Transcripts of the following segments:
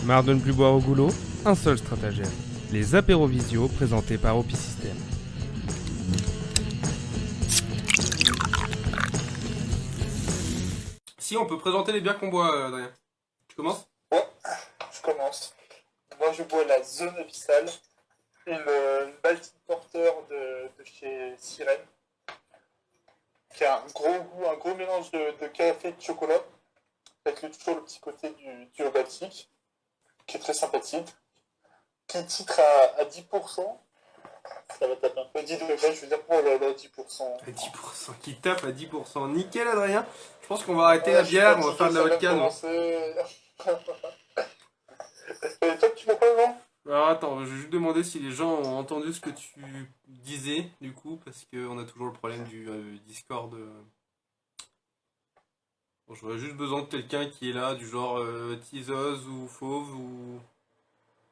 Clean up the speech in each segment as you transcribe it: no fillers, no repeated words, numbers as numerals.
Marre de ne plus boire au goulot? Un seul stratagème. Les apéros visio présentés par Opi System. Si, on peut présenter les bières qu'on boit, Adrien. Tu commences? Ouais, je commence. Moi, je bois la Zone Abyssale, une Baltic Porter de chez Sirène, qui a un gros mélange de café et de chocolat, avec toujours le petit côté du Baltique, qui est très sympathique, qui titre à 10%. Ça va taper un peu 10 degrés, je veux dire, oh là là, 10%. À 10%, qui tape à 10%. Nickel, Adrien. Je pense qu'on va arrêter la bière, on va faire de la vodka, non? Et toi, tu bois quoi, non? Alors attends, je vais juste demander si les gens ont entendu ce que tu disais, du coup, parce qu'on a toujours le problème du Discord. Bon, j'aurais juste besoin de quelqu'un qui est là, du genre Teaseuse ou Fauve, ou...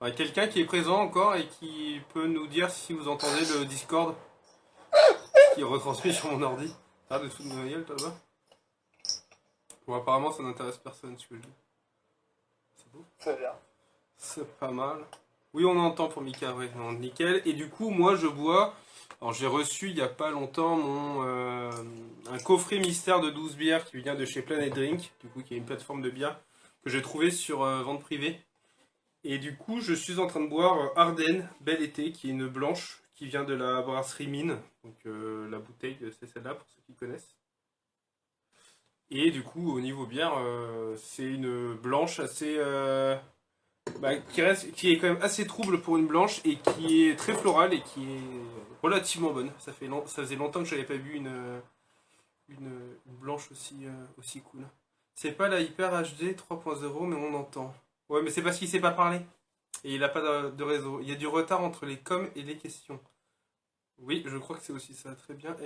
Enfin, quelqu'un qui est présent encore et qui peut nous dire si vous entendez le Discord qui est retransmis sur mon ordi. Ah, dessous de ma gueule, toi là-bas. Bon, apparemment, ça n'intéresse personne, ce que je dis. C'est beau. C'est bien. C'est pas mal. Oui, on entend pour Mika, oui, non, nickel. Et du coup, moi, je bois... Alors, j'ai reçu, il y a pas longtemps, un coffret mystère de 12 bières qui vient de chez Planet Drink, du coup, qui est une plateforme de bière que j'ai trouvé sur vente privée. Et du coup, je suis en train de boire Ardennes Bel Été, qui est une blanche, qui vient de la brasserie Mine. Donc, la bouteille, c'est celle-là, pour ceux qui connaissent. Et du coup, au niveau bière, c'est une blanche assez... qui est quand même assez trouble pour une blanche et qui est très florale et qui est relativement bonne. Ça faisait longtemps que j'avais pas bu une blanche aussi cool. C'est pas la Hyper HD 3.0, mais on entend. Ouais, mais c'est parce qu'il sait pas parler. Et il a pas de réseau. Il y a du retard entre les coms et les questions. Oui, je crois que c'est aussi ça. Très bien.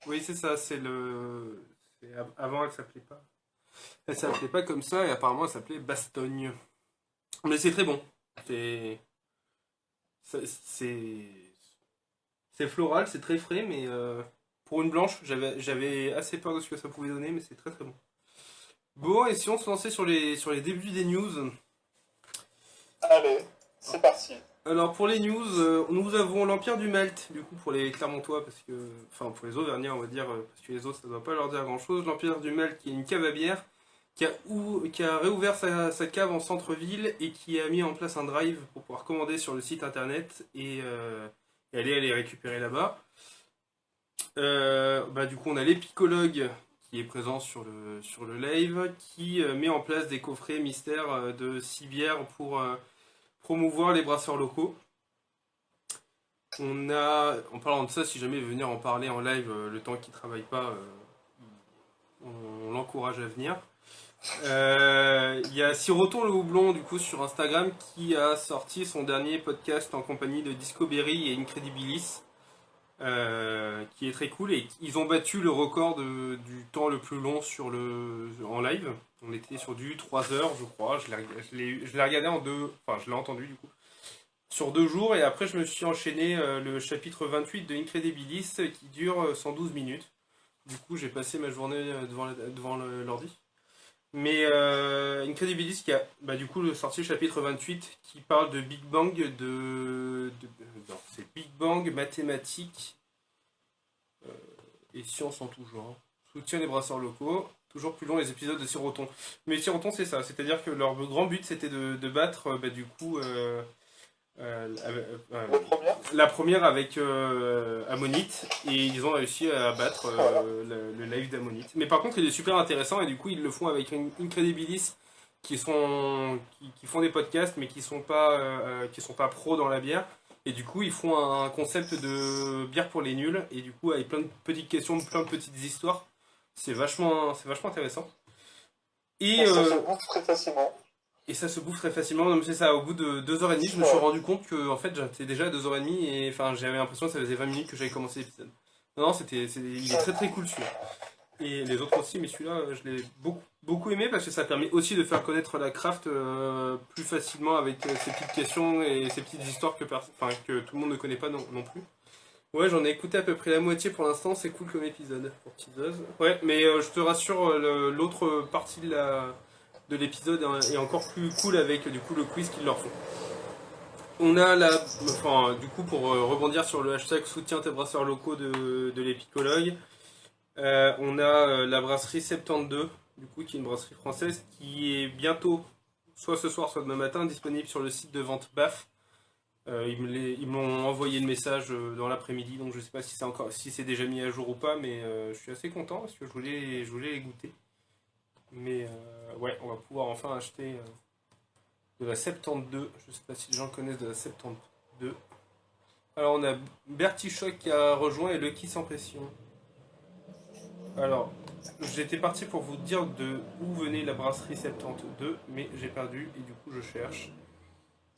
Oui, c'est ça. Avant, elle s'appelait pas. Elle s'appelait pas comme ça et apparemment elle s'appelait Bastogne. Mais c'est très bon. C'est floral, c'est très frais, mais pour une blanche, j'avais assez peur de ce que ça pouvait donner, mais c'est très très bon. Bon, et si on se lançait sur les débuts des news? Allez, c'est parti. Alors pour les news, nous avons l'Empire du Malt, du coup pour les Clermontois, parce que, enfin pour les Auvergnats on va dire, parce que les autres ça ne doit pas leur dire grand chose. L'Empire du Malt qui est une cave à bière, qui a réouvert sa cave en centre-ville et qui a mis en place un drive pour pouvoir commander sur le site internet et aller les récupérer là-bas. Du coup on a l'épicologue qui est présent sur le live, qui met en place des coffrets mystères de 6 bières pour promouvoir les brasseurs locaux. En parlant de ça, si jamais il veut venir en parler en live, le temps qu'il ne travaille pas, on l'encourage à venir. Il y a Siroton le Houblon du coup sur Instagram qui a sorti son dernier podcast en compagnie de Discoberry et Incredibilis, qui est très cool, et ils ont battu le record du temps le plus long en live. On était sur du 3 heures je crois, je l'ai regardé je l'ai entendu du coup sur 2 jours, et après je me suis enchaîné le chapitre 28 de Incredibilis qui dure 112 minutes. Du coup j'ai passé ma journée devant l'ordi. Mais Incredibilis qui a du coup sorti le chapitre 28 qui parle de Big Bang, non, c'est Big Bang, mathématiques et sciences en tout genre. Soutien des brasseurs locaux, toujours plus long les épisodes de Siroton. Mais Siroton c'est ça, c'est-à-dire que leur grand but c'était de battre du coup la première avec Ammonite, et ils ont réussi à battre le live d'Ammonite. Mais par contre il est super intéressant et du coup ils le font avec Incredibilis qui font des podcasts mais qui sont pas pros dans la bière, et du coup ils font un concept de bière pour les nuls, et du coup avec plein de petites questions, plein de petites histoires. C'est vachement intéressant. Et ça se bouffe très facilement. Et ça se bouffe très facilement. Non, mais c'est ça, au bout de 2h30, je me suis rendu compte que en fait j'étais déjà à 2h30, et enfin j'avais l'impression que ça faisait 20 minutes que j'avais commencé l'épisode. Non, il est très très cool celui-là. Et les autres aussi, mais celui-là je l'ai beaucoup aimé parce que ça permet aussi de faire connaître la craft plus facilement avec ces petites questions et ces petites histoires que tout le monde ne connaît pas non plus. Ouais, j'en ai écouté à peu près la moitié pour l'instant, c'est cool comme épisode pour Teaseuse. Ouais, mais je te rassure, l'autre partie de l'épisode est encore plus cool avec du coup le quiz qu'ils leur font. On a du coup pour rebondir sur le hashtag soutien tes brasseurs locaux de l'épicologue, on a la brasserie 72, du coup qui est une brasserie française qui est bientôt, soit ce soir soit demain matin, disponible sur le site de vente BAF. Ils m'ont envoyé le message dans l'après-midi, donc je sais pas si c'est déjà mis à jour ou pas, mais je suis assez content parce que je voulais les goûter. Mais ouais, on va pouvoir enfin acheter de la 72. Je sais pas si les gens connaissent de la 72. Alors on a Bertie Choc qui a rejoint et Lucky sans pression. Alors, j'étais parti pour vous dire de où venait la brasserie 72, mais j'ai perdu et du coup je cherche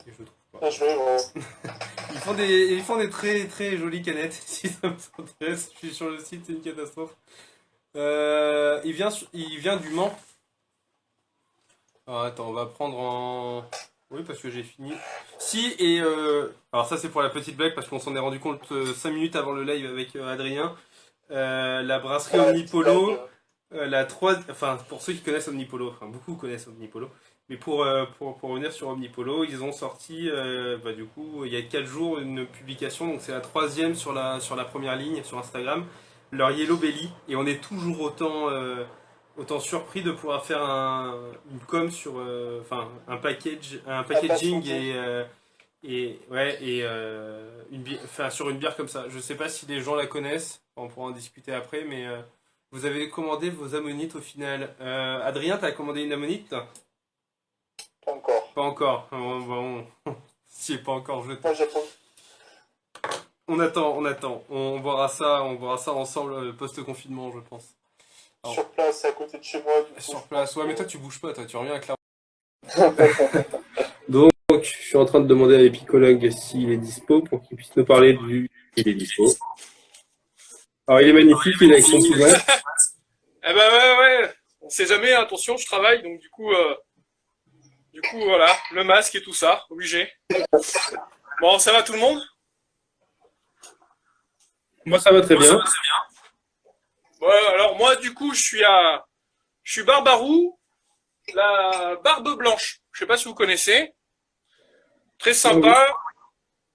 et je trouve pas. Ah, je vais voir. Ils font des très très jolies canettes, si ça vous intéresse. Je suis sur le site, c'est une catastrophe. Il vient du Mans. Alors attends, on va prendre en... Oui, parce que j'ai fini. Si, et... Alors ça c'est pour la petite blague, parce qu'on s'en est rendu compte 5 minutes avant le live avec Adrien. La brasserie Omnipolo, enfin pour ceux qui connaissent Omnipolo, enfin beaucoup connaissent Omnipolo, mais pour revenir sur Omnipolo, ils ont sorti du coup il y a 4 jours une publication, donc c'est la 3e sur la première ligne sur Instagram, leur Yellow Belly, et on est toujours autant surpris de pouvoir faire une com sur un packaging sur une bière comme ça. Je sais pas si les gens la connaissent, on pourra en discuter après, mais vous avez commandé vos ammonites au final. Adrien, t'as commandé une ammonite? Pas encore. Pas encore. C'est pas encore jeté. Moi, j'attends. On attend. On boira ça ensemble post-confinement, je pense. Alors, Sur place, à côté de chez moi. Du coup, sur place. Ouais, mais toi tu bouges pas, toi tu reviens à Clermont. Donc, je suis en train de demander à l'épicologue s'il est dispo pour qu'il puisse nous parler du... Il est dispo. Alors, il est magnifique, il est avec son petit doigt. Eh ben ouais. On sait jamais, attention, je travaille, donc du coup voilà, le masque et tout ça, obligé. Bon, ça va tout le monde? Moi, ça va très bien. Ouais, alors moi, du coup, je suis Barbarou, la barbe blanche. Je sais pas si vous connaissez. Très sympa.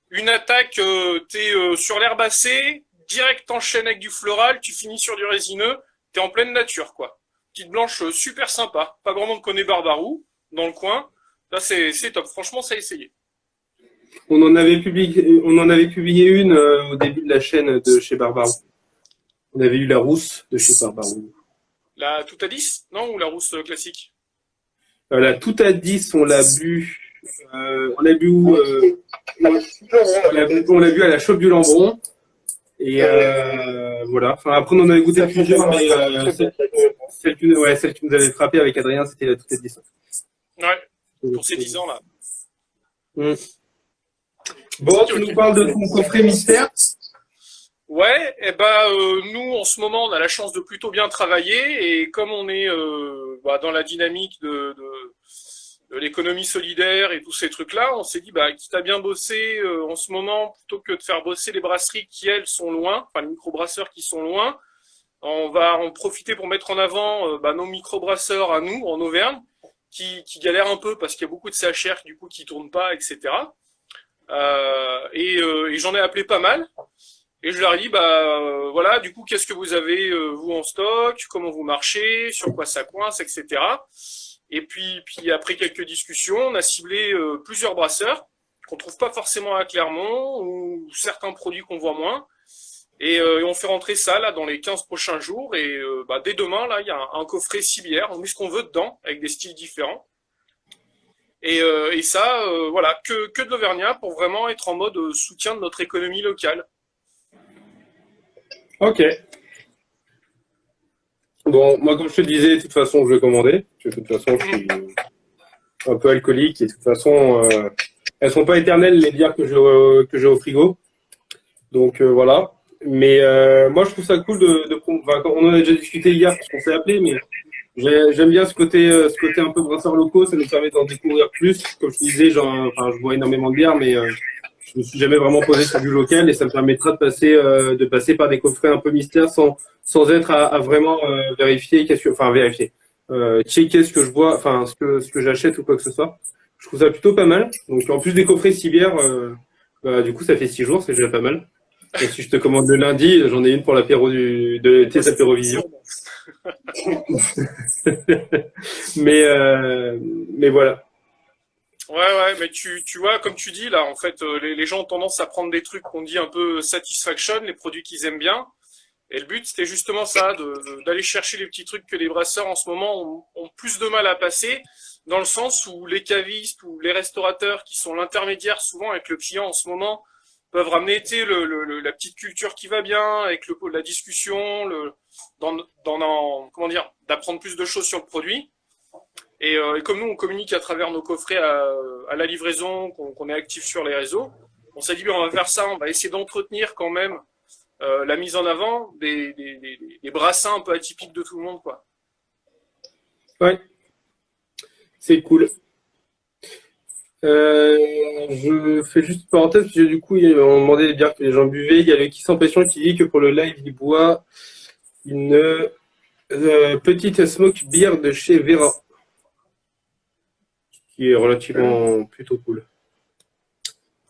Une attaque, t'es sur l'herbacée, direct t'enchaînes avec du floral, tu finis sur du résineux, t'es en pleine nature, quoi. Petite blanche super sympa. Pas grand monde connaît Barbarou dans le coin. Là, c'est top. Franchement, ça a essayé. On en avait publié une au début de la chaîne de chez Barbarou. On avait eu la rousse de chez Barbarou. La tout à 10? Non, ou la rousse classique? La tout à 10, on l'a bu. On l'a bu où on l'a bu à la Chope du Lambron. Et voilà. Enfin, après, on en avait goûté plusieurs, mais celle qui nous avait frappé avec Adrien, c'était la tout à 10. Ouais, pour ces 10 ans là. Bon, tu nous parles de ton coffret mystère. Ouais, et nous en ce moment on a la chance de plutôt bien travailler et comme on est dans la dynamique de l'économie solidaire et tous ces trucs-là, on s'est dit quitte à bien bosser en ce moment plutôt que de faire bosser les brasseries qui elles sont loin, enfin les microbrasseurs qui sont loin, on va en profiter pour mettre en avant nos microbrasseurs à nous en Auvergne qui galèrent un peu parce qu'il y a beaucoup de CHR du coup qui tournent pas, etc. Et j'en ai appelé pas mal. Et je leur ai dit, voilà, du coup, qu'est-ce que vous avez, vous, en stock, comment vous marchez, sur quoi ça coince, etc. Et puis après quelques discussions, on a ciblé plusieurs brasseurs qu'on trouve pas forcément à Clermont, ou certains produits qu'on voit moins. Et on fait rentrer ça, là, dans les 15 prochains jours. Et dès demain, là, il y a un coffret 6 bières, on met ce qu'on veut dedans, avec des styles différents. Et ça, voilà, que de l'Auvergnat pour vraiment être en mode soutien de notre économie locale. Ok. Bon, moi, comme je te disais, de toute façon, je vais commander. De toute façon, je suis un peu alcoolique et de toute façon, elles sont pas éternelles, les bières que j'ai au frigo. Donc, voilà. Mais moi, je trouve ça cool on en a déjà discuté hier parce qu'on s'est appelé, mais j'aime bien ce côté un peu brasseur locaux. Ça nous permet d'en découvrir plus. Comme je te disais, je bois énormément de bières, mais je me suis jamais vraiment posé sur du local et ça me permettra de passer par des coffrets un peu mystères sans être à vraiment vérifier, checker ce que je bois, enfin ce que j'achète ou quoi que ce soit. Je trouve ça plutôt pas mal. Donc en plus des coffrets 6 bières, du coup ça fait 6 jours, c'est déjà pas mal. Et si je te commande le lundi, j'en ai une pour l'apéro de tes apérovisions. mais voilà. Ouais, mais tu vois, comme tu dis, là, en fait, les gens ont tendance à prendre des trucs qu'on dit un peu satisfaction, les produits qu'ils aiment bien. Et le but, c'était justement ça, d'aller chercher les petits trucs que les brasseurs, en ce moment, ont plus de mal à passer, dans le sens où les cavistes ou les restaurateurs, qui sont l'intermédiaire souvent avec le client en ce moment, peuvent ramener, tu sais, la petite culture qui va bien, avec la discussion, comment dire, d'apprendre plus de choses sur le produit. Et comme nous, on communique à travers nos coffrets à la livraison, qu'on est actif sur les réseaux, on s'est dit, on va faire ça, on va essayer d'entretenir quand même la mise en avant des brassins un peu atypiques de tout le monde, quoi. Ouais, c'est cool. Je fais juste une parenthèse, parce que du coup, on demandait les bières que les gens buvaient. Il y a le Qui Sans Pression qui dit que pour le live, il boit une petite smoke beer de chez Vera, qui est relativement plutôt cool.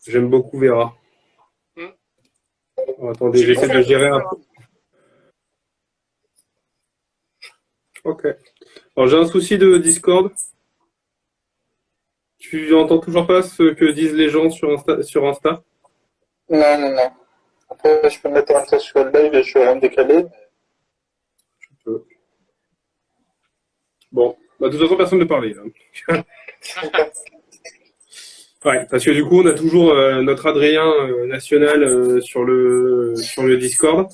J'aime beaucoup Vera. Oh, attendez, j'essaie de gérer un peu. Ok. Alors j'ai un souci de Discord. Tu entends toujours pas ce que disent les gens sur Insta? Non. Après, je peux mettre un test sur le live et je vais rien décaler. Je peux. Bon, de toute façon, personne ne parlait. Ouais, parce que du coup, on a toujours notre Adrien national sur le Discord.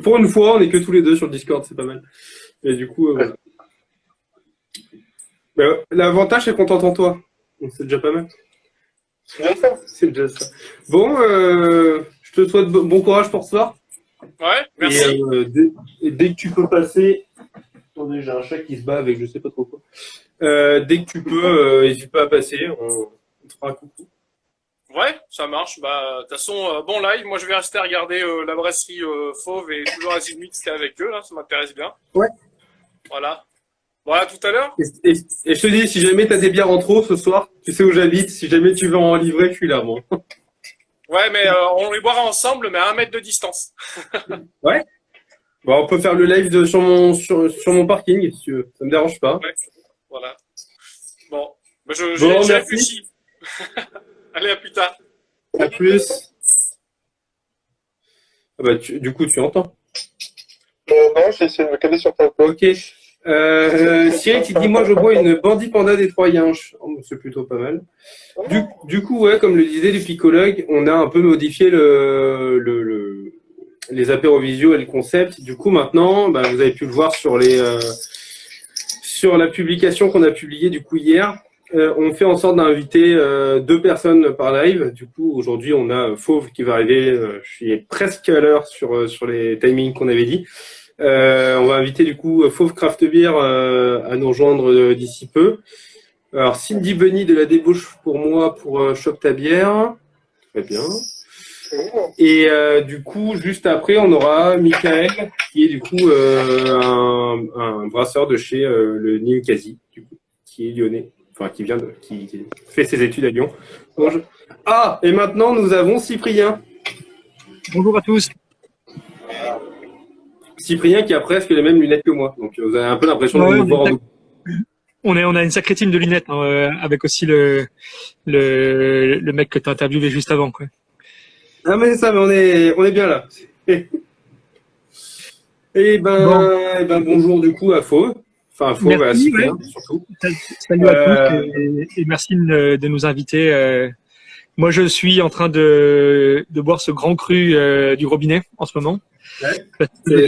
Pour une fois, on n'est que tous les deux sur le Discord, c'est pas mal. Et du coup, voilà. L'avantage, c'est qu'on t'entend toi. Donc, c'est déjà pas mal. C'est déjà ça. Bon, je te souhaite bon courage pour ce soir. Ouais, merci. Et dès que tu peux passer... Attendez, j'ai un chat qui se bat avec je sais pas trop quoi. Dès que tu peux, n'hésite pas à passer. On te fera un coucou. Ouais, ça marche. Bah, de toute façon, bon live. Moi, je vais rester à regarder la brasserie Fauve et toujours Azimut, c'était avec eux, là. Ça m'intéresse bien. Ouais. Voilà. Voilà, tout à l'heure. Et je te dis, si jamais tu as des bières en trop ce soir, tu sais où j'habite. Si jamais tu veux en livrer, je suis là, moi. Ouais, mais on les boira ensemble, mais à 1 mètre de distance. Ouais. Bon, on peut faire le live sur mon parking, si tu veux. Ça me dérange pas. Ouais. Voilà. Bon. Bah, Bon, j'ai merci. réfléchi. Allez, à plus tard. À plus. Ah bah, du coup, tu entends. Non, j'ai essayé de me caler sur ta peau. Ok. Cyril qui dit moi je bois une Bandit Panda des Trois Yinches. Oh, c'est plutôt pas mal. Du coup, ouais, comme le disait le Picologue, on a un peu modifié les apérovisio et le concept. Du coup, maintenant, vous avez pu le voir sur la publication qu'on a publiée du coup hier. On fait en sorte d'inviter 2 personnes par live. Du coup, aujourd'hui, on a Fauve qui va arriver. Je suis presque à l'heure sur les timings qu'on avait dit. On va inviter du coup Fauve Craft Beer à nous rejoindre d'ici peu. Alors Cindy Bunny de la débauche pour moi pour Chope ta bière. Très bien. Et du coup, juste après, on aura Michael qui est du coup un brasseur de chez le Ninkasi, du coup, qui est lyonnais. Enfin, qui fait ses études à Lyon. Bonjour. Ah, et maintenant, nous avons Cyprien. Bonjour à tous. Cyprien qui a presque les mêmes lunettes que moi. Donc, vous avez un peu l'impression de nous voir en nous. On a une sacrée team de lunettes, hein, avec aussi le mec que tu as interviewé juste avant, quoi. Ah, mais c'est ça, mais on est bien là. Et bonjour du coup à Fauve. Enfin, Fauve à Cyprien, surtout. Salut à tous et merci de nous inviter. Moi, je suis en train de boire ce grand cru du robinet en ce moment. Ouais.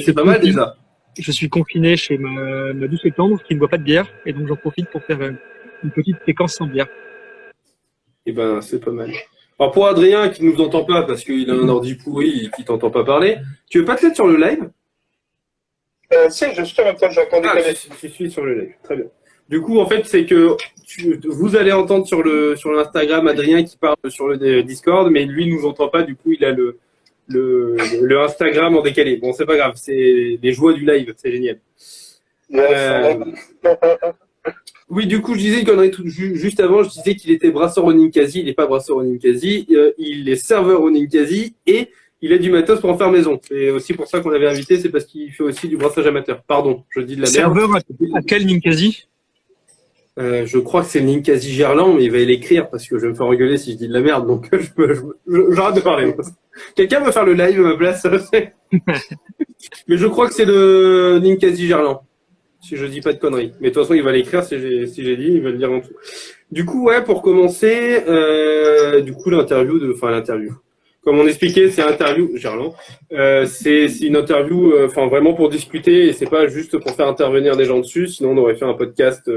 C'est pas mal déjà. Je suis confiné chez ma douce tendre qui ne boit pas de bière et donc j'en profite pour faire une petite séquence sans bière. Et c'est pas mal. Alors pour Adrien qui nous entend pas parce qu'il a un ordi pourri et qui t'entend pas parler, tu veux pas te mettre sur le live? Si, je suis en même temps, j'ai encore décalé. Je suis sur le live, très bien. Du coup, en fait, c'est que vous allez entendre sur l'Instagram Adrien qui parle sur le Discord, mais lui nous entend pas, du coup il a le Instagram en décalé. Bon, c'est pas grave, c'est les joies du live, c'est génial. Yes, Oui, du coup, je disais une connerie juste avant. Je disais qu'il était brasseur au Ninkasi. Il n'est pas brasseur au Ninkasi. Il est serveur au Ninkasi et il a du matos pour en faire maison. C'est aussi pour ça qu'on l'avait invité. C'est parce qu'il fait aussi du brassage amateur. Pardon, je dis de la merde. Serveur à quel Ninkasi? Je crois que c'est le Ninkasi Gerland, mais il va l'écrire parce que je vais me faire engueuler si je dis de la merde. Donc, j'arrête de parler. Quelqu'un veut faire le live à ma place? Mais je crois que c'est le Ninkasi Gerland. Si je dis pas de conneries. Mais de toute façon, il va l'écrire si j'ai dit, il va le dire en tout. Du coup, ouais, pour commencer, l'interview. Comme on expliquait, c'est interview, Gerland. C'est une interview, vraiment pour discuter et c'est pas juste pour faire intervenir des gens dessus. Sinon, on aurait fait un podcast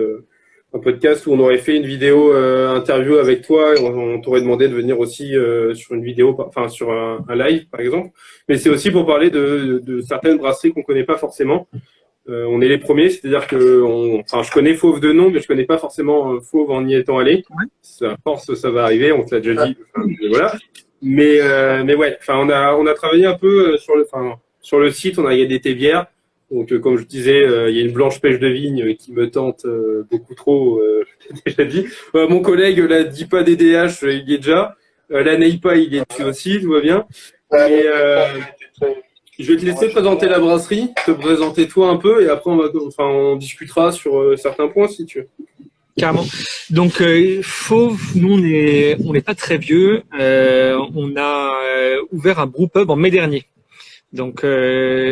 où on aurait fait une vidéo interview avec toi et on t'aurait demandé de venir aussi sur une vidéo, sur un live, par exemple. Mais c'est aussi pour parler de certaines brasseries qu'on connaît pas forcment. On est les premiers, c'est-à-dire que je connais Fauve de nom, mais je connais pas forcément Fauve en y étant allé. À force, ça va arriver, on te l'a déjà dit. Voilà. Mais ouais, on a travaillé un peu sur le site, il y a des thés bières. Donc, comme je disais, il y a une blanche pêche de vigne qui me tente beaucoup trop, je l'ai déjà dit. Mon collègue, la DIPA DDH, il y est déjà. La NEIPA, il y est dessus aussi, tout va bien. Mais, je vais te laisser présenter la brasserie, te présenter toi un peu, et après on discutera sur certains points si tu veux. Carrément. Donc Fauve, nous on n'est pas très vieux. On a ouvert un brewpub en mai dernier. Donc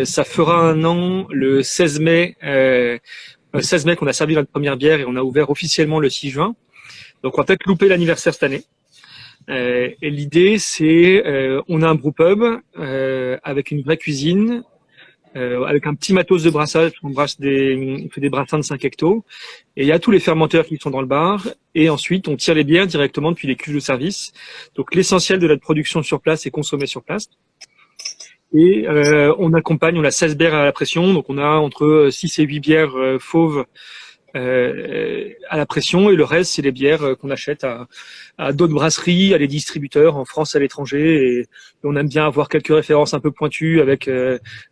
ça fera un an le 16 mai. 16 mai qu'on a servi notre première bière et on a ouvert officiellement le 6 juin. Donc on va peut-être louper l'anniversaire cette année. Et l'idée, c'est, on a un brewpub avec une vraie cuisine, avec un petit matos de brassage. On fait des brassins de 5 hectos. Et il y a tous les fermenteurs qui sont dans le bar. Et ensuite, on tire les bières directement depuis les cuves de service. Donc, l'essentiel de notre production sur place est consommé sur place. Et on a 16 bières à la pression. Donc, on a entre 6 et 8 bières fauves à la pression, et le reste c'est les bières qu'on achète à d'autres brasseries, à des distributeurs en France, à l'étranger, et on aime bien avoir quelques références un peu pointues avec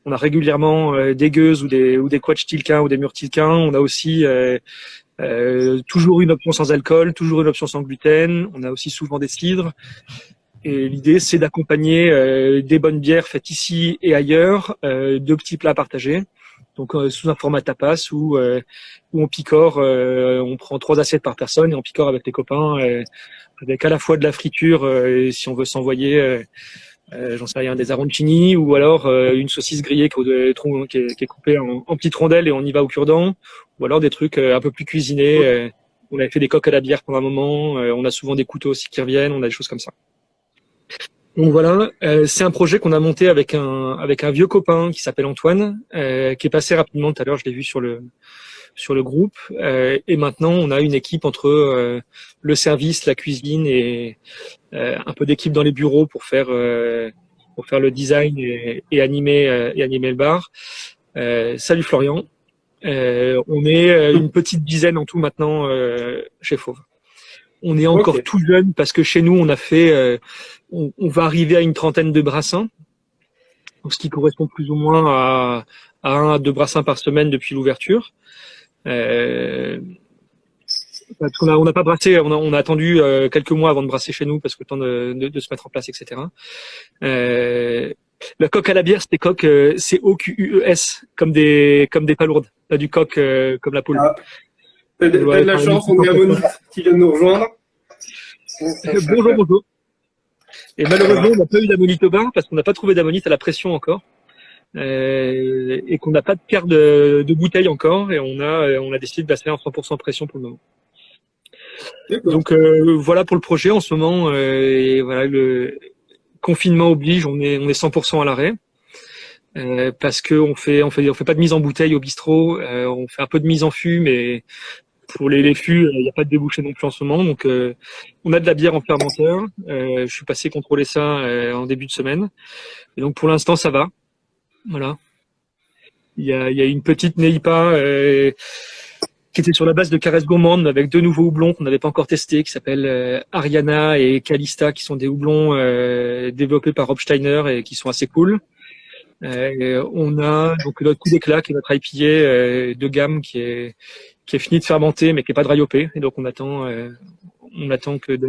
on a régulièrement des gueuses ou des quatch tilquins ou des mûrs tilquins. On a aussi toujours une option sans alcool, toujours une option sans gluten. On a aussi souvent des cidres. Et l'idée, c'est d'accompagner des bonnes bières faites ici et ailleurs, de petits plats partagés. Donc sous un format tapas où on picore, on prend 3 assiettes par personne et on picore avec les copains, avec à la fois de la friture, et si on veut s'envoyer, j'en sais rien, des arancini, ou alors une saucisse grillée qui est coupée en petites rondelles et on y va au cure-dent, ou alors des trucs un peu plus cuisinés. On avait fait des coques à la bière pendant un moment, on a souvent des couteaux aussi qui reviennent, on a des choses comme ça. Donc voilà, c'est un projet qu'on a monté avec un vieux copain qui s'appelle Antoine, qui est passé rapidement tout à l'heure, je l'ai vu sur le groupe, et maintenant on a une équipe entre le service, la cuisine et un peu d'équipe dans les bureaux pour faire le design et animer le bar. Salut Florian. On est une petite dizaine en tout maintenant chez Fauve. On est encore tout jeune parce que chez nous on a fait on va arriver à une trentaine de brassins, ce qui correspond plus ou moins à 1 à 2 brassins par semaine depuis l'ouverture. Parce qu'on n'a pas brassé, on a attendu quelques mois avant de brasser chez nous parce que le temps de se mettre en place, etc. La coque à la bière, c'était coque COQUES, comme des palourdes, pas du coq comme la poule. Ah. T'as de la chance, on est à Monique qui vient de nous rejoindre. Bonjour. Et malheureusement, on n'a pas eu d'amonite au bar parce qu'on n'a pas trouvé d'amonite à la pression encore. Et qu'on n'a pas de paire de bouteilles encore, et on a décidé de passer en 100% pression pour le moment. Donc voilà pour le projet en ce moment. Et voilà, le confinement oblige, on est 100% à l'arrêt. Parce que on fait pas de mise en bouteille au bistrot, on fait un peu de mise en fût, mais pour les fûts, il n'y a pas de débouché non plus en ce moment. Donc on a de la bière en fermenteur. Je suis passé contrôler ça en début de semaine. Et donc pour l'instant ça va. Voilà. Il y a une petite Neipa qui était sur la base de Caresse Gourmande avec 2 nouveaux houblons qu'on n'avait pas encore testés, qui s'appellent Ariana et Calista, qui sont des houblons développés par Rob Steiner et qui sont assez cool. On a donc notre coup d'éclat qui est notre IPA de gamme qui est fini de fermenter mais qui est pas dry hopé, et donc on attend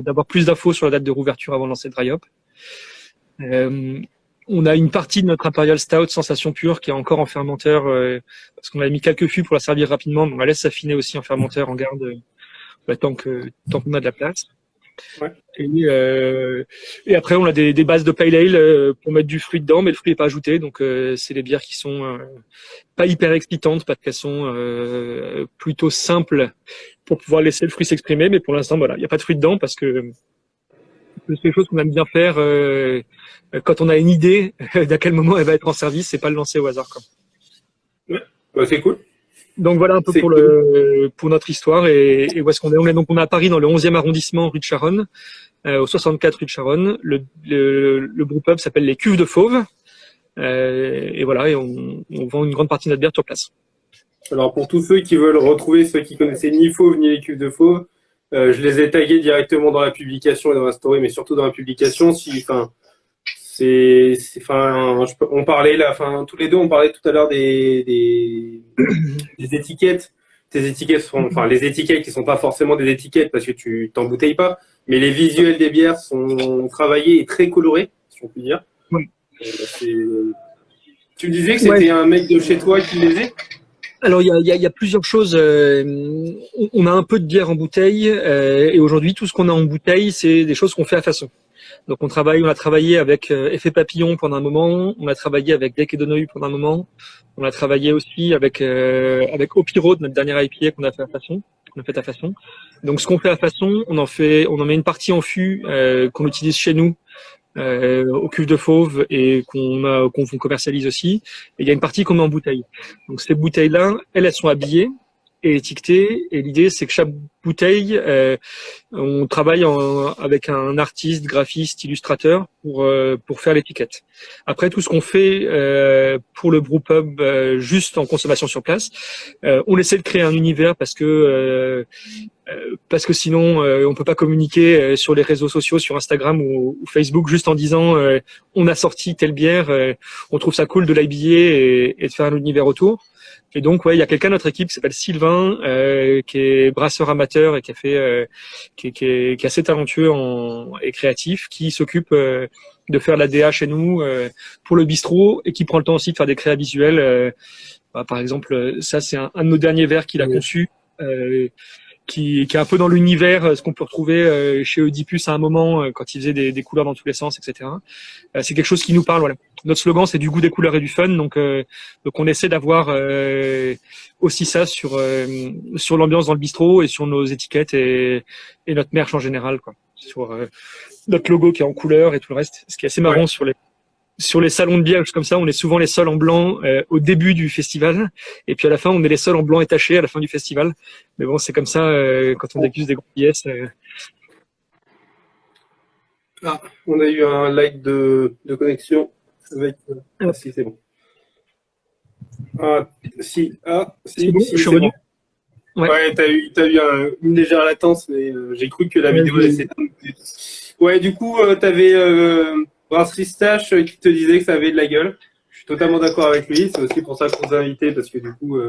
d'avoir plus d'infos sur la date de rouverture avant de lancer le dry hop. On a une partie de notre Imperial Stout sensation pure qui est encore en fermenteur parce qu'on a mis quelques fûts pour la servir rapidement, mais on la laisse s'affiner aussi en fermenteur en garde tant qu'on a de la place. Ouais. Et après on a des bases de pale ale pour mettre du fruit dedans, mais le fruit est pas ajouté, donc c'est des bières qui sont pas hyper excitantes parce qu'elles sont plutôt simples pour pouvoir laisser le fruit s'exprimer, mais pour l'instant voilà, il n'y a pas de fruit dedans parce que c'est quelque chose qu'on aime bien faire quand on a une idée d'à quel moment elle va être en service, c'est pas le lancer au hasard, quoi. Bah, c'est cool. Donc voilà un peu pour notre histoire et où est-ce qu'on est. On est à Paris dans le 11e arrondissement rue de Charonne, au 64 rue de Charonne. Le brewpub s'appelle les Cuves de Fauve. Et voilà, et on vend une grande partie de notre bière sur place. Alors pour tous ceux qui veulent retrouver ceux qui connaissaient ni Fauve ni les Cuves de Fauve, je les ai tagués directement dans la publication et dans la story, mais surtout dans la publication. On parlait là, tous les deux, on parlait tout à l'heure des étiquettes. Ces étiquettes sont, les étiquettes qui sont pas forcément des étiquettes parce que tu t'embouteilles pas, mais les visuels des bières sont travaillés et très colorés, si on peut dire. Oui. Tu me disais que c'était un mec de chez toi qui les faisait? Alors il y a plusieurs choses. On a un peu de bière en bouteille et aujourd'hui tout ce qu'on a en bouteille c'est des choses qu'on fait à façon. Donc on a travaillé avec Effet Papillon pendant un moment, on a travaillé avec Deck et Donohu pendant un moment, on a travaillé aussi avec Hopi Road, notre dernière IPA qu'on a fait à façon. Donc ce qu'on fait à façon, on en met une partie en fût qu'on utilise chez nous aux cuves de Fauve et qu'on commercialise aussi. Et il y a une partie qu'on met en bouteille. Donc ces bouteilles-là, elles sont habillées et étiquetées. Et l'idée, c'est que chaque bouteille, on travaille avec un artiste, graphiste, illustrateur pour faire l'étiquette. Après, tout ce qu'on fait pour le brewpub juste en consommation sur place, on essaie de créer un univers parce que sinon on peut pas communiquer sur les réseaux sociaux, sur Instagram ou Facebook juste en disant on a sorti telle bière, on trouve ça cool de l'habiller et de faire un univers autour. Et donc il y a quelqu'un de notre équipe qui s'appelle Sylvain qui est brasseur amateur et qui a fait qui est assez talentueux et créatif, qui s'occupe de faire la DA chez nous pour le bistrot et qui prend le temps aussi de faire des créas visuels. Par exemple, ça c'est un de nos derniers verres qu'il a conçu. Qui est un peu dans l'univers, ce qu'on peut retrouver chez Oedipus à un moment, quand il faisait des couleurs dans tous les sens, etc. C'est quelque chose qui nous parle. Voilà. Notre slogan, c'est du goût, des couleurs et du fun. Donc on essaie d'avoir aussi ça sur l'ambiance dans le bistrot et sur nos étiquettes et notre merch en général, quoi. Sur notre logo qui est en couleur et tout le reste. Ce qui est assez marrant sur les salons de bière, comme ça, on est souvent les seuls en blanc au début du festival, et puis à la fin, on est les seuls en blanc et taché à la fin du festival. Mais bon, c'est comme ça quand on déguste des gros pièces. On a eu un like de connexion avec. Si, c'est bon. Si, c'est bon, je suis revenu. Bon. Ouais, t'as eu une légère latence, mais j'ai cru que la vidéo allait s'éteindre. Ouais, du coup, t'avais Brasserie Stache qui te disait que ça avait de la gueule. Je suis totalement d'accord avec lui. C'est aussi pour ça qu'on vous a invité, parce que du coup,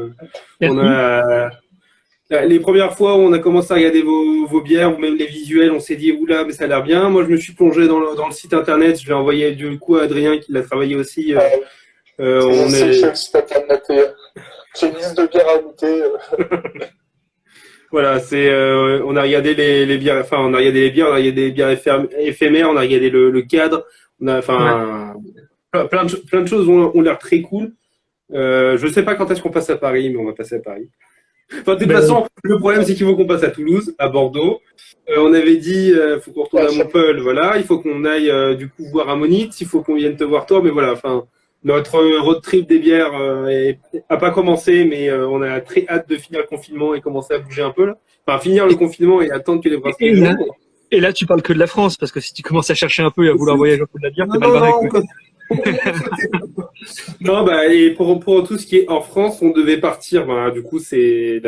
les premières fois où on a commencé à regarder vos bières ou même les visuels, on s'est dit oula, mais ça a l'air bien. Moi, je me suis plongé dans le site internet. Je l'ai envoyé du coup à Adrien qui l'a travaillé aussi. J'ai le site internet. J'ai une liste de bières à goûter. Voilà, on a regardé les bières, on a regardé les bières, on a regardé des bières éphémères, on a regardé le cadre, on a, plein de choses ont l'air très cool. Je sais pas quand est-ce qu'on passe à Paris, mais on va passer à Paris. De toute façon, le problème c'est qu'il faut qu'on passe à Toulouse, à Bordeaux. On avait dit, faut qu'on retourne à Montpellier, voilà. Il faut qu'on aille du coup voir Ammonite, il faut qu'on vienne te voir toi, mais voilà, notre road trip des bières a pas commencé, mais on a très hâte de finir le confinement et commencer à bouger un peu là. Finir le confinement et attendre que les brasseries. Et là, tu parles que de la France, parce que si tu commences à chercher un peu et à vouloir voyager un peu de la bière, t'es mal barré. Non, et pour tout ce qui est hors France, on devait partir. Du coup, c'est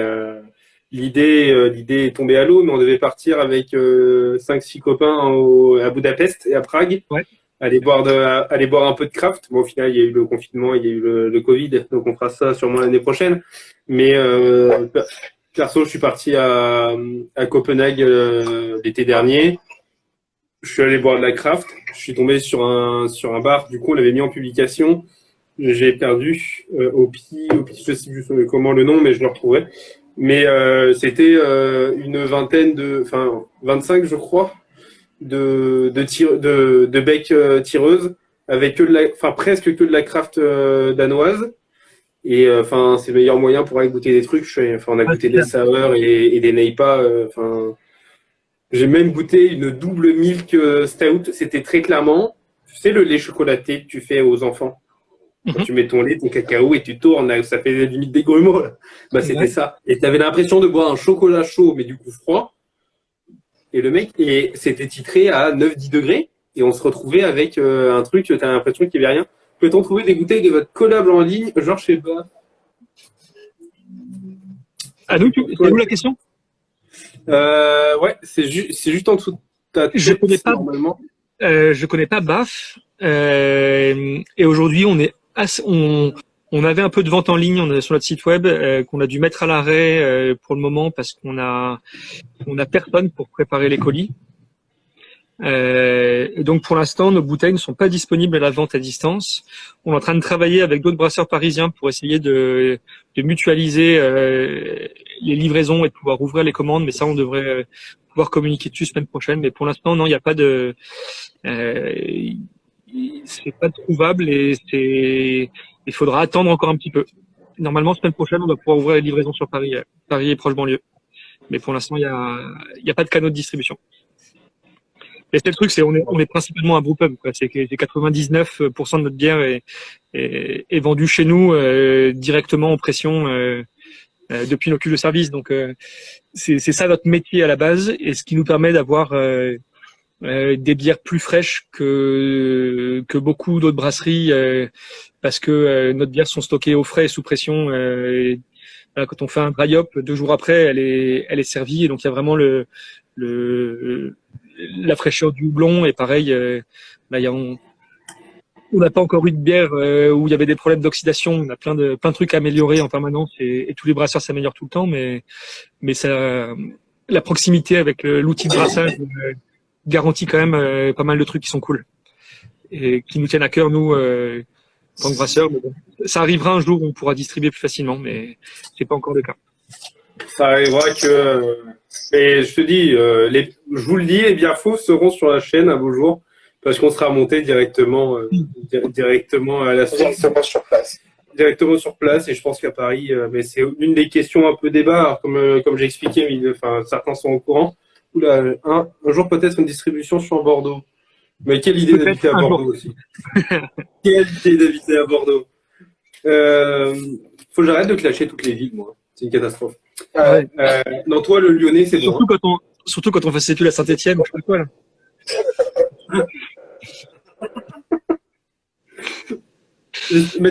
l'idée est tombée à l'eau, mais on devait partir avec 5-6 copains à Budapest et à Prague. Ouais. aller boire un peu de craft. Bon, au final, il y a eu le confinement, il y a eu le Covid, donc on fera ça sûrement l'année prochaine. Mais perso, je suis parti à Copenhague l'été dernier. Je suis allé boire de la craft. Je suis tombé sur un bar. Du coup, on l'avait mis en publication. J'ai perdu je sais plus comment le nom, mais je le retrouverai. Mais c'était une vingtaine 25, je crois, de becs tireuses avec presque que de la craft danoise. Et c'est le meilleur moyen pour aller goûter des trucs. On a goûté des sour et des neipa. J'ai même goûté une double milk stout. C'était très clairement, tu sais, le lait chocolaté que tu fais aux enfants. Quand tu mets ton lait, ton cacao et tu tournes, là, ça fait limite des grumeaux. Là. Bah, c'était ça. Et tu avais l'impression de boire un chocolat chaud, mais du coup froid. Et c'était titré à 9-10 degrés. Et on se retrouvait avec un truc, tu as l'impression qu'il n'y avait rien. Peut-on trouver des bouteilles de votre collab en ligne? Genre, je sais pas. Ah, donc, c'est où la question? Ouais, c'est juste en dessous de ta tête, Je connais pas, normalement. je connais pas BAF. Et aujourd'hui, on avait un peu de vente en ligne sur notre site web qu'on a dû mettre à l'arrêt pour le moment parce qu'on a personne pour préparer les colis. Et donc pour l'instant, nos bouteilles ne sont pas disponibles à la vente à distance. On est en train de travailler avec d'autres brasseurs parisiens pour essayer de mutualiser les livraisons et de pouvoir ouvrir les commandes. Mais ça, on devrait pouvoir communiquer dessus semaine prochaine. Mais pour l'instant, non, il n'y a pas de c'est pas trouvable et il faudra attendre encore un petit peu. Normalement, semaine prochaine, on va pouvoir ouvrir les livraisons sur Paris. Paris et proche banlieue. Mais pour l'instant, il y a pas de canaux de distribution. Et c'est le truc, on est principalement un brewpub, quoi. C'est que 99% de notre bière est vendue chez nous directement en pression depuis nos cuves de service. Donc c'est ça notre métier à la base et ce qui nous permet d'avoir des bières plus fraîches que beaucoup d'autres brasseries parce que notre bière sont stockées au frais et sous pression. Voilà, quand on fait un dry hop, 2 jours après, elle est servie et donc il y a vraiment la fraîcheur du houblon et pareil, là, on n'a pas encore eu de bière où il y avait des problèmes d'oxydation. On a plein de trucs à améliorer en permanence et tous les brasseurs s'améliorent tout le temps, mais ça, la proximité avec l'outil de brassage garantit quand même pas mal de trucs qui sont cool et qui nous tiennent à cœur nous en tant que brasseurs. Mais bon, ça arrivera un jour où on pourra distribuer plus facilement, mais c'est pas encore le cas. Ça arrivera que. Et je te dis, je vous le dis, les bières fauves seront sur la chaîne un beau jour parce qu'on sera monté directement à la source. Directement sur place. Et je pense qu'à Paris, mais c'est une des questions un peu débat. Alors, comme j'ai expliqué, certains sont au courant. Oula, un jour peut-être une distribution sur Bordeaux. Mais quelle idée d'habiter à Bordeaux aussi. Quelle idée d'habiter à Bordeaux. Faut que j'arrête de clasher toutes les villes, moi. C'est une catastrophe. Non, toi, le Lyonnais, c'est bon. Surtout quand on fait sétul à Saint-Etienne, je sais pas quoi, là. Mais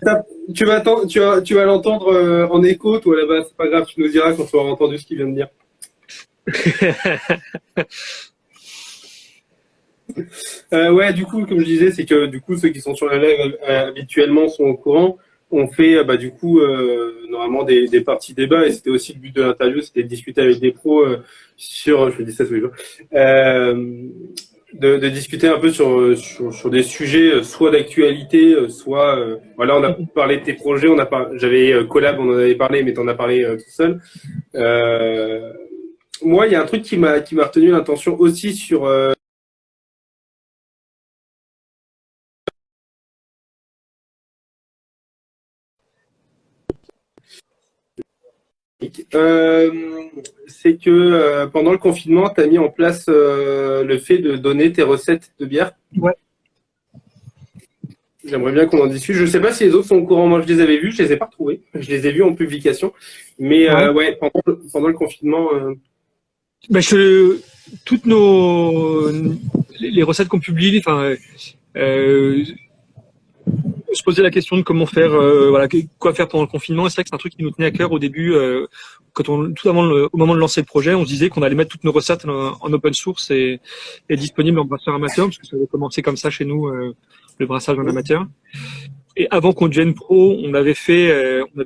tu vas l'entendre en écho, toi, là-bas. C'est pas grave, tu nous diras quand tu auras entendu ce qu'il vient de dire. Ouais, du coup, comme je disais, c'est que du coup, ceux qui sont sur la live habituellement sont au courant. On fait normalement des parties débat et c'était aussi le but de l'interview, c'était de discuter avec des pros je dis ça tous les jours, de discuter un peu sur des sujets soit d'actualité, soit voilà, on a parlé de tes projets, j'avais collab, on en avait parlé, mais t'en as parlé tout seul. Moi, il y a un truc qui m'a retenu l'attention aussi sur c'est que pendant le confinement, tu as mis en place le fait de donner tes recettes de bière. Ouais. J'aimerais bien qu'on en discute. Je ne sais pas si les autres sont au courant. Moi, je les avais vus, je les ai pas retrouvés. Je les ai vus en publication. Mais ouais, pendant le confinement. Toutes les recettes qu'on publie, se posait la question de comment faire, voilà, quoi faire pendant le confinement. Et c'est vrai que c'est un truc qui nous tenait à cœur au début, tout avant au moment de lancer le projet, on se disait qu'on allait mettre toutes nos recettes en open source et disponibles en brasseur amateur, parce que ça avait commencé comme ça chez nous, le brassage en amateur. Et avant qu'on devienne pro, on avait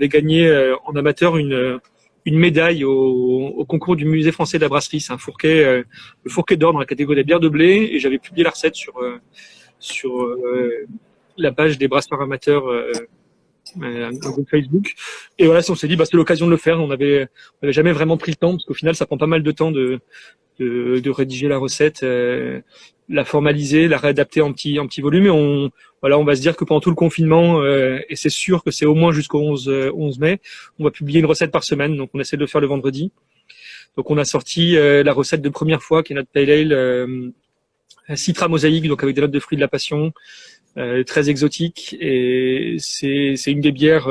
gagné en amateur une médaille au concours du musée français de la brasserie. C'est un fourquet, le fourquet d'or dans la catégorie des bières de blé, et j'avais publié la recette sur la page des brasseurs amateurs, un groupe Facebook. Et voilà, on s'est dit, c'est l'occasion de le faire. On avait jamais vraiment pris le temps, parce qu'au final, ça prend pas mal de temps de rédiger la recette, la formaliser, la réadapter en petit volume. Et on va se dire que pendant tout le confinement, et c'est sûr que c'est au moins jusqu'au 11 mai, on va publier une recette par semaine. Donc on essaie de le faire le vendredi. Donc on a sorti la recette de première fois, qui est notre pale ale, Citra mosaïque, donc avec des notes de fruits de la passion, très exotique. Et c'est une des bières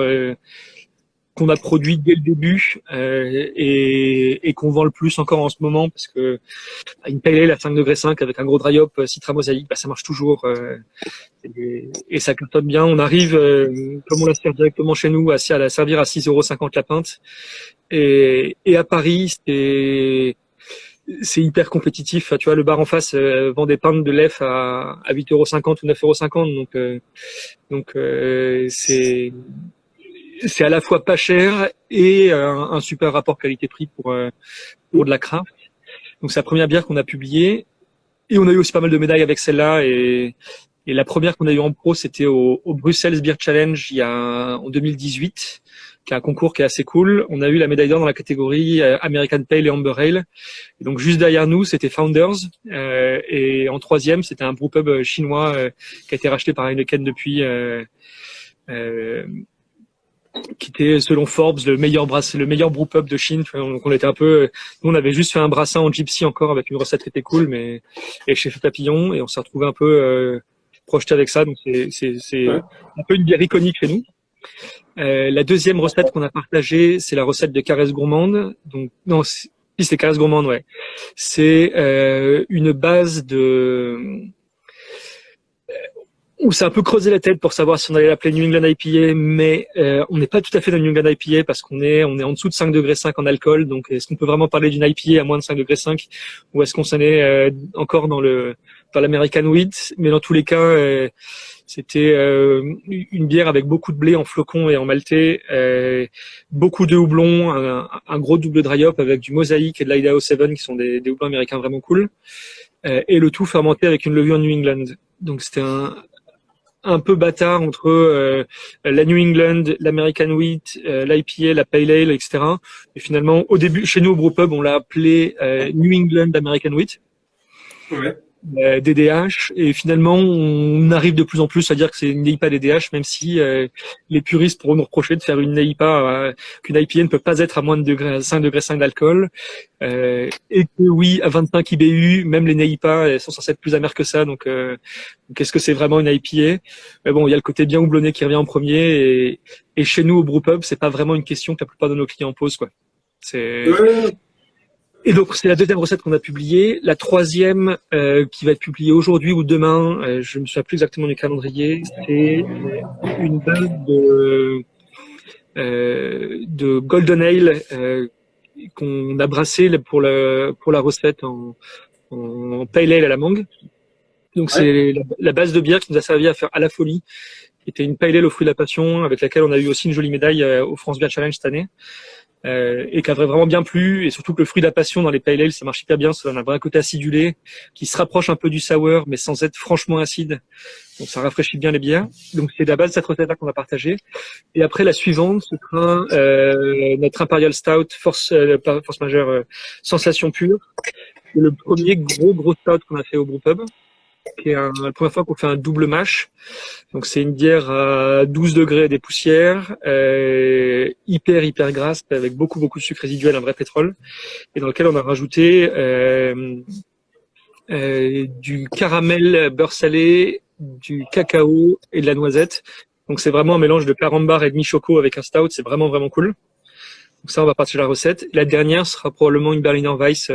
qu'on a produit dès le début, et qu'on vend le plus encore en ce moment, parce que une pale ale à 5,5 degrés avec un gros dry hop Citra mosaïque, ça marche toujours, et ça cartonne bien. On arrive, comme on la sert directement chez nous, à la servir à 6,50 € la pinte, et à Paris c'est hyper compétitif. Tu vois, le bar en face vend des pintes de lait à 8,50 € ou 9,50 €, donc c'est à la fois pas cher et un super rapport qualité-prix pour de la craft. Donc c'est la première bière qu'on a publiée, et on a eu aussi pas mal de médailles avec celle-là, et la première qu'on a eue en pro, c'était au Bruxelles Beer Challenge en 2018, qui est un concours qui est assez cool. On a eu la médaille d'or dans la catégorie American Pale et Amber Ale. Et donc juste derrière nous, c'était Founders, et en troisième, c'était un brewpub chinois qui a été racheté par Heineken depuis, qui était selon Forbes le meilleur brewpub de Chine. Donc on était un peu, nous on avait juste fait un brassin en gypsy encore avec une recette qui était cool, et chez Feu Papillon, et on s'est retrouvé un peu projeté avec ça. Donc c'est un peu une bière iconique chez nous. La deuxième recette qu'on a partagée, c'est la recette de Caresse Gourmande. Donc non, c'est Caresse Gourmande, ouais. C'est une base où c'est un peu creusé la tête pour savoir si on allait l'appeler New England IPA, mais on n'est pas tout à fait dans New England IPA, parce qu'on est en dessous de 5,5 degrés en alcool. Donc est-ce qu'on peut vraiment parler d'une IPA à moins de 5,5 degrés, ou est-ce qu'on s'en est encore dans l'American Wheat? Mais dans tous les cas, c'était une bière avec beaucoup de blé en flocons et en maltais, beaucoup de houblon, un gros double dry hop avec du mosaïque et de l'Idaho 7, qui sont des houblons américains vraiment cool, et le tout fermenté avec une levure New England. Donc c'était un peu bâtard entre la New England, l'American Wheat, l'IPA, la Pale Ale, etc. Et finalement, au début, chez nous au brewpub, on l'a appelé New England American Wheat. Ouais. DDH, et finalement on arrive de plus en plus à dire que c'est une IPA DDH, même si les puristes pourront nous reprocher de faire une IPA, qu'une IPA ne peut pas être à moins de 5,5 degrés d'alcool, et que oui, à 25 IBU, même les NEIPA sont censées être plus amères que ça. Donc est-ce que c'est vraiment une IPA? Mais bon, il y a le côté bien houblonné qui revient en premier, et chez nous au brewpub, c'est pas vraiment une question que la plupart de nos clients posent, quoi. Et donc c'est la deuxième recette qu'on a publiée. La troisième, qui va être publiée aujourd'hui ou demain, je ne me souviens plus exactement du calendrier, c'est une base de Golden Ale qu'on a brassé pour la recette en Pale Ale à la mangue. Donc c'est la base de bière qui nous a servi à faire à la folie, qui était une Pale Ale aux fruits de la passion, avec laquelle on a eu aussi une jolie médaille au France Beer Challenge cette année. Et qui a vraiment bien plu, et surtout que le fruit de la passion dans les pale ale, ça marche hyper bien. Ça a un vrai côté acidulé qui se rapproche un peu du sour, mais sans être franchement acide. Donc ça rafraîchit bien les bières. Donc c'est la base de cette recette-là qu'on va partager. Et après, la suivante, ce sera notre Imperial Stout force majeure sensation pure. C'est le premier gros stout qu'on a fait au brewpub, qui est la première fois qu'on fait un double mash. Donc c'est une bière à 12 degrés des poussières, hyper grasse, avec beaucoup de sucre résiduel, un vrai pétrole, et dans lequel on a rajouté du caramel beurre salé, du cacao et de la noisette. Donc c'est vraiment un mélange de carambar et de mi-choco avec un stout, c'est vraiment cool. Donc ça, on va partager la recette. La dernière sera probablement une Berliner Weiss.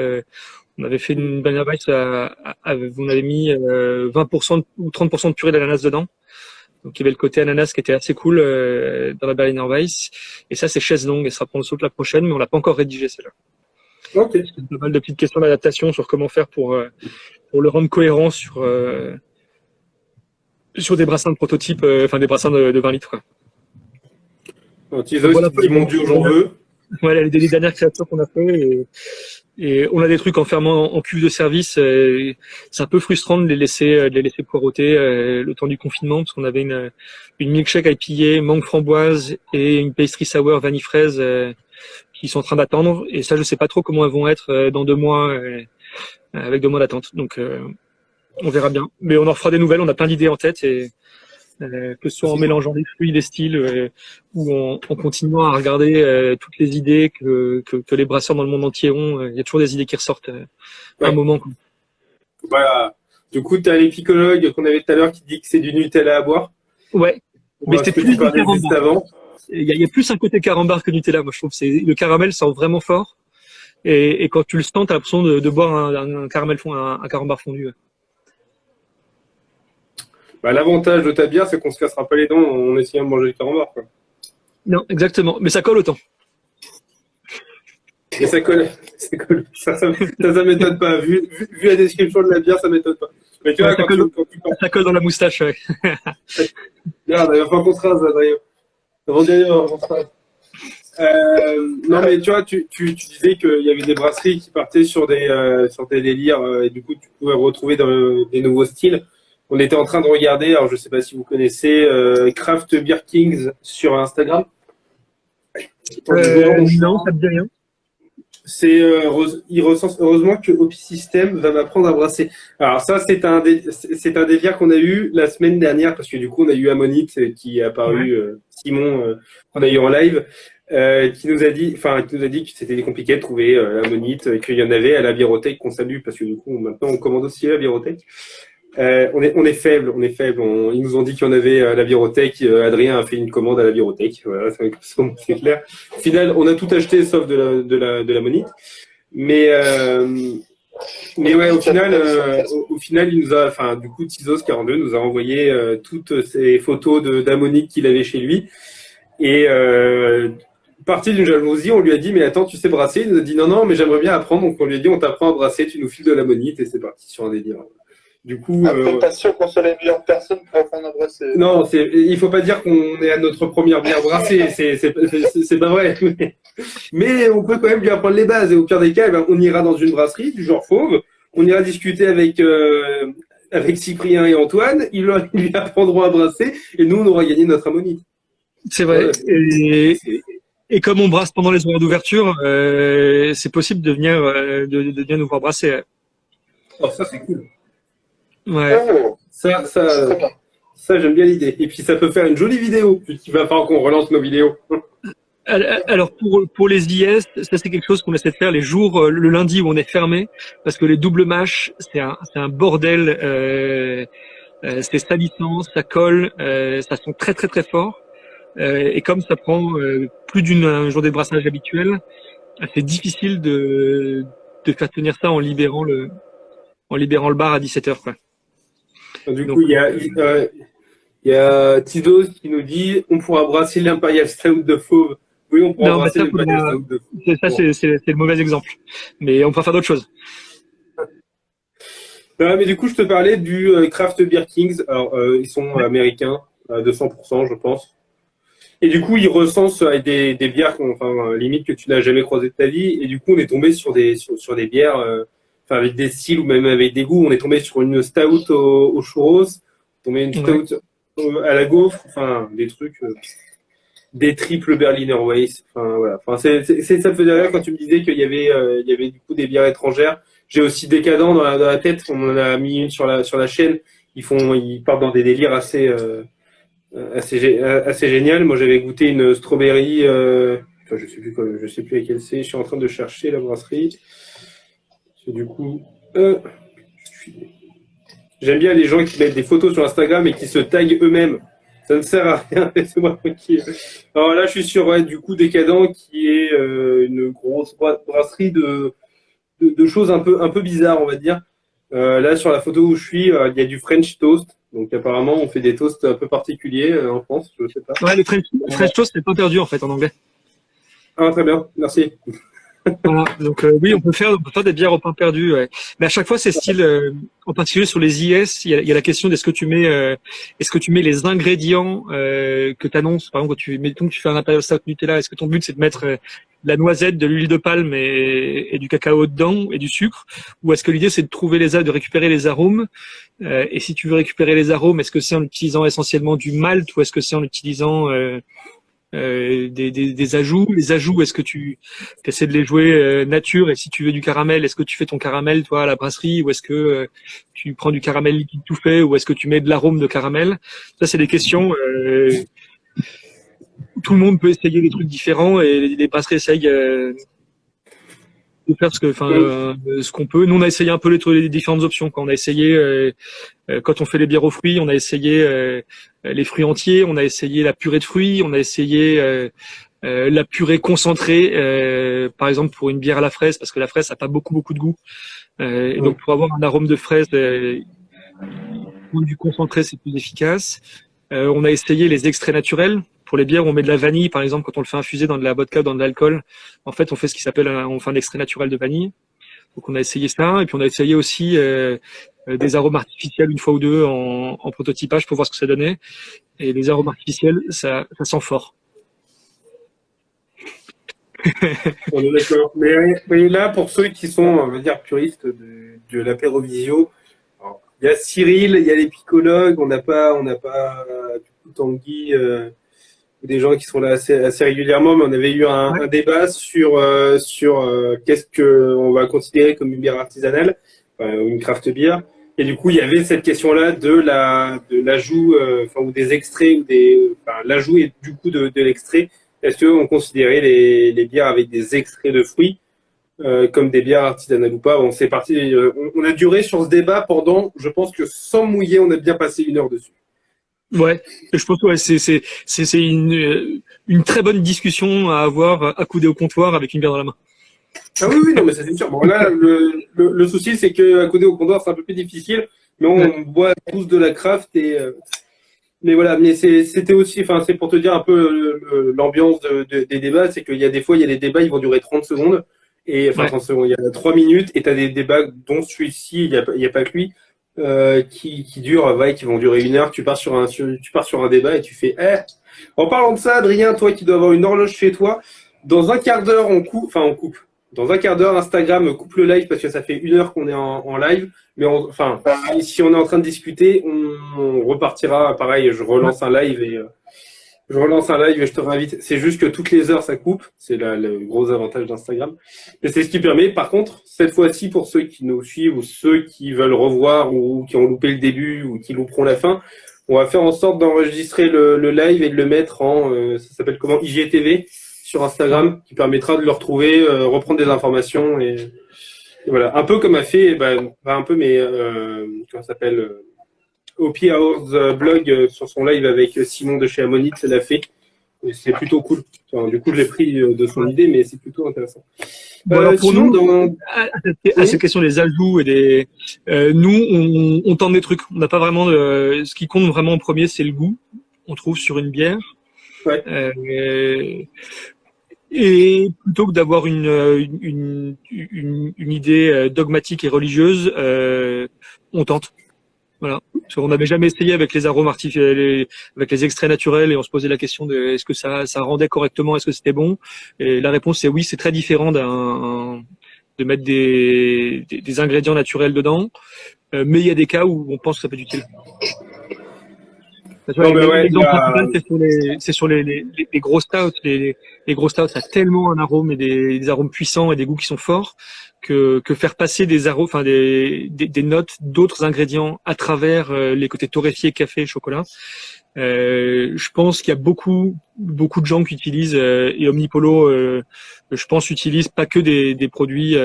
On avait fait une Berliner Weiss, on avait mis 20% ou 30% de purée d'ananas dedans. Donc, il y avait le côté ananas qui était assez cool dans la Berliner Weiss. Et ça, c'est chaise longue. Et ça prend le saut la prochaine, mais on l'a pas encore rédigé, celle-là. Ok. Il y a pas mal de petites questions d'adaptation sur comment faire pour le rendre cohérent sur des brassins de prototype, enfin des brassins de 20 litres. Quoi. Tizos, Voilà, dit mon Dieu, j'en veux. Voilà, les dernières créatures qu'on a fait. Et on a des trucs enfermés en cuve de service. C'est un peu frustrant de les laisser poireauter le temps du confinement, parce qu'on avait une milkshake IPA, mangue framboise et une pastry sour vanille fraise qui sont en train d'attendre. Et ça, je sais pas trop comment elles vont être dans 2 mois, avec 2 mois d'attente. Donc, on verra bien. Mais on en fera des nouvelles. On a plein d'idées en tête, et que ce soit en mélangeant des fruits, des styles, ou en continuant à regarder toutes les idées que les brasseurs dans le monde entier ont. Il y a toujours des idées qui ressortent à un moment. Quoi. Voilà. Du coup, tu as l'épicologue qu'on avait tout à l'heure qui dit que c'est du Nutella à boire. Ouais. Mais c'était plus du parlais juste carambar. avant. Il y a plus un côté carambar que Nutella, moi je trouve. Le caramel sent vraiment fort. Et quand tu le sens, t'as l'impression de boire un carambar fondu. Ouais. Bah, l'avantage de ta bière, c'est qu'on se cassera pas les dents en essayant de manger le carambar, quoi. Non, exactement. Mais ça colle autant. Et ça colle. Ça m'étonne pas. Vu la description de la bière, ça m'étonne pas. Mais tu vois, Ça colle dans la moustache, ouais. Regarde, il va falloir qu'on se rase, Adrien. Avant d'y aller, on se rase. Non, mais tu vois, tu disais qu'il y avait des brasseries qui partaient sur des délires, et du coup, tu pouvais retrouver des nouveaux styles. On était en train de regarder, alors je sais pas si vous connaissez Craft Beer Kings sur Instagram. Non, ça me dit rien. Il recense, heureusement que Hopi System va m'apprendre à brasser. Alors ça, c'est un délire qu'on a eu la semaine dernière, parce que du coup, on a eu Ammonite qui est apparu, Simon, qu'on a eu en live, qui nous a dit que c'était compliqué de trouver Ammonite, qu'il y en avait à la bibliothèque qu'on salue, parce que du coup, maintenant, on commande aussi à la bibliothèque. On est faible. Ils nous ont dit qu'il y en avait à la bibliothèque. Adrien a fait une commande à la bibliothèque. Voilà, c'est clair. Au final, on a tout acheté sauf de la monite. Mais ouais, au final, il nous a, enfin, du coup, Tizos42 nous a envoyé toutes ces photos d'ammonique qu'il avait chez lui. Et parti d'une jalousie, on lui a dit, mais attends, tu sais brasser? Il nous a dit, non, mais j'aimerais bien apprendre. Donc on lui a dit, on t'apprend à brasser, tu nous files de l'ammonite, et c'est parti sur un délire. Du coup, après, pas sûr qu'on soit les meilleures personnes pour apprendre à brasser. Non, il faut pas dire qu'on est à notre première bière brassée, c'est pas vrai. Mais on peut quand même lui apprendre les bases. Et au pire des cas, on ira dans une brasserie du genre Fauve, on ira discuter avec Cyprien et Antoine, ils lui apprendront à brasser, et nous, on aura gagné notre ammonite. C'est vrai. Et comme on brasse pendant les horaires d'ouverture, c'est possible de venir nous voir brasser. Oh, ça, c'est cool. Ouais. Oh, Ça, très bien. j'aime bien l'idée. Et puis, ça peut faire une jolie vidéo, puisqu'il va falloir qu'on relance nos vidéos. Alors pour les IS, ça c'est quelque chose qu'on essaie de faire les jours, le lundi où on est fermé, parce que les doubles mâches, c'est un bordel. C'est salissant, ça colle, ça sent très très très fort. Et comme ça prend plus d'une journée de brassage habituel, c'est difficile de faire tenir ça en libérant le bar à 17h, quoi. Du coup, il y a Tidos qui nous dit on pourra brasser l'Imperial Stout de Fauve. Oui, on pourra brasser l'Imperial Stout de Fauve. Ça, c'est le mauvais exemple. Mais on pourra faire d'autres choses. Non, mais du coup, je te parlais du Craft Beer Kings. Alors, ils sont américains, de 100%, je pense. Et du coup, ils recensent des bières, limite que tu n'as jamais croisées de ta vie. Et du coup, on est tombé sur des bières, avec des styles ou même avec des goûts. On est tombé sur une stout au churros, tombé une stout à la gaufre, des trucs, des triples Berliner Weiss. Voilà. Ça me faisait rire quand tu me disais qu'il y avait du coup des bières étrangères. J'ai aussi Décadent dans la tête. On en a mis une sur la chaîne. Ils partent dans des délires assez génial. Moi, j'avais goûté une strawberry. Je sais plus laquelle c'est. Je suis en train de chercher la brasserie. Du coup, j'aime bien les gens qui mettent des photos sur Instagram et qui se taguent eux-mêmes. Ça ne sert à rien. C'est moi qui. Alors là, je suis sur du coup Décadent, qui est une grosse brasserie de choses un peu bizarres, on va dire. Là, sur la photo où je suis, il y a du French toast. Donc apparemment, on fait des toasts un peu particuliers en France, je sais pas. Ouais, le French toast, c'est pas perdu en fait en anglais. Ah, très bien, merci. Voilà. Donc oui, on peut faire des bières au pain perdu. Ouais. Mais à chaque fois, ces styles, en particulier sur les IS, il y a la question d'est-ce que tu mets les ingrédients que tu annonces. Par exemple, mettons que tu fais un Imperial Stout Nutella, est-ce que ton but c'est de mettre de la noisette, de l'huile de palme et du cacao dedans et du sucre, ou est-ce que l'idée c'est de récupérer les arômes et si tu veux récupérer les arômes, est-ce que c'est en utilisant essentiellement du malt ou est-ce que c'est en utilisant des ajouts. Les ajouts, est-ce que tu essaies de les jouer nature et si tu veux du caramel, est-ce que tu fais ton caramel toi à la brasserie ou est-ce que tu prends du caramel liquide tout fait ou est-ce que tu mets de l'arôme de caramel? Ça, c'est des questions. Tout le monde peut essayer des trucs différents et les brasseries essayent de faire ce qu'on peut. Nous, on a essayé un peu les différentes options. Quand on a essayé, quand on fait les bières aux fruits, on a essayé les fruits entiers, on a essayé la purée de fruits, on a essayé la purée concentrée, par exemple pour une bière à la fraise, parce que la fraise, ça n'a pas beaucoup de goût. Et donc, pour avoir un arôme de fraise, du concentré, c'est plus efficace. On a essayé les extraits naturels. Pour les bières, on met de la vanille, par exemple, quand on le fait infuser dans de la vodka, dans de l'alcool. En fait, on fait ce qui s'appelle on fait un extrait naturel de vanille. Donc, on a essayé ça. Et puis, on a essayé aussi des arômes artificiels une fois ou deux en prototypage pour voir ce que ça donnait. Et les arômes artificiels, ça sent fort. On est d'accord. Mais là, pour ceux qui sont, on va dire, puristes de l'apérovisio, il y a Cyril, il y a les picologues, on n'a pas du coup Tanguy, des gens qui sont là assez régulièrement, mais on avait eu un débat sur qu'est-ce que on va considérer comme une bière artisanale, une craft beer. Et du coup, il y avait cette question-là de l'ajout, ou des extraits ou l'ajout et du coup de l'extrait. Est-ce qu'on considérait les bières avec des extraits de fruits comme des bières artisanales ou pas? Bon, c'est parti. On a duré sur ce débat pendant, je pense que sans mouiller, on a bien passé 1 heure dessus. Ouais, je pense que c'est une très bonne discussion à avoir accoudé au comptoir avec une bière dans la main. Ah oui, non, mais ça c'est sûr. Bon, là, le souci, c'est que accoudé au comptoir, c'est un peu plus difficile, mais on boit tous de la craft mais voilà, mais c'était aussi, c'est pour te dire un peu l'ambiance des débats, c'est qu'il y a des fois, il y a des débats, ils vont durer 30 secondes, 30 secondes, il y a 3 minutes, et tu as des débats dont celui-ci, il n'y a pas que lui, qui durent, qui vont durer 1 heure, tu pars sur un débat et tu fais, en parlant de ça, Adrien, toi qui dois avoir une horloge chez toi, dans un quart d'heure, on coupe. Dans un quart d'heure, Instagram coupe le live parce que ça fait 1 heure qu'on est en live. Mais si on est en train de discuter, on repartira. Pareil, je relance un live et je te réinvite. C'est juste que toutes les heures, ça coupe. C'est le gros avantage d'Instagram. Et c'est ce qui permet, par contre, cette fois-ci, pour ceux qui nous suivent ou ceux qui veulent revoir ou qui ont loupé le début ou qui louperont la fin, on va faire en sorte d'enregistrer le live et de le mettre ça s'appelle comment, IGTV sur Instagram, qui permettra de le retrouver, reprendre des informations et voilà. Un peu comme a fait, pas un peu, mais comment ça s'appelle, Hopi Hours blog sur son live avec Simon de chez Ammonite, ça l'a fait. Et c'est plutôt cool. Du coup, je l'ai pris de son idée, mais c'est plutôt intéressant. Bon, alors pour nous, à cette question des ajouts et nous, on tente des trucs. On n'a pas vraiment ce qui compte vraiment en premier, c'est le goût. On trouve sur une bière. Ouais. Et plutôt que d'avoir une idée dogmatique et religieuse, on tente. Voilà. On n'avait jamais essayé avec les arômes artificiels, avec les extraits naturels, et on se posait la question de est-ce que ça rendait correctement, est-ce que c'était bon? Et la réponse c'est oui, c'est très différent de mettre des ingrédients naturels dedans, mais il y a des cas où on pense que ça peut être utile. C'est sur les gros stouts. Les gros stouts, ça a tellement un arôme et des arômes puissants et des goûts qui sont forts que faire passer des arômes, des notes d'autres ingrédients à travers les côtés torréfiés, café, chocolat. Je pense qu'il y a beaucoup de gens qui utilisent et Omnipolo, je pense, utilise pas que des produits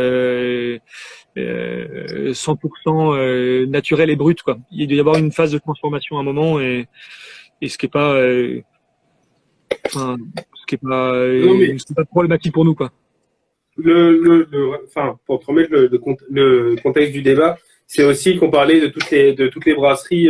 100% naturel et brut, quoi. Il doit y avoir une phase de transformation à un moment et ce qui est pas c'est pas problématique pour nous, quoi. Pour te remettre le contexte du débat, c'est aussi qu'on parlait de toutes les brasseries,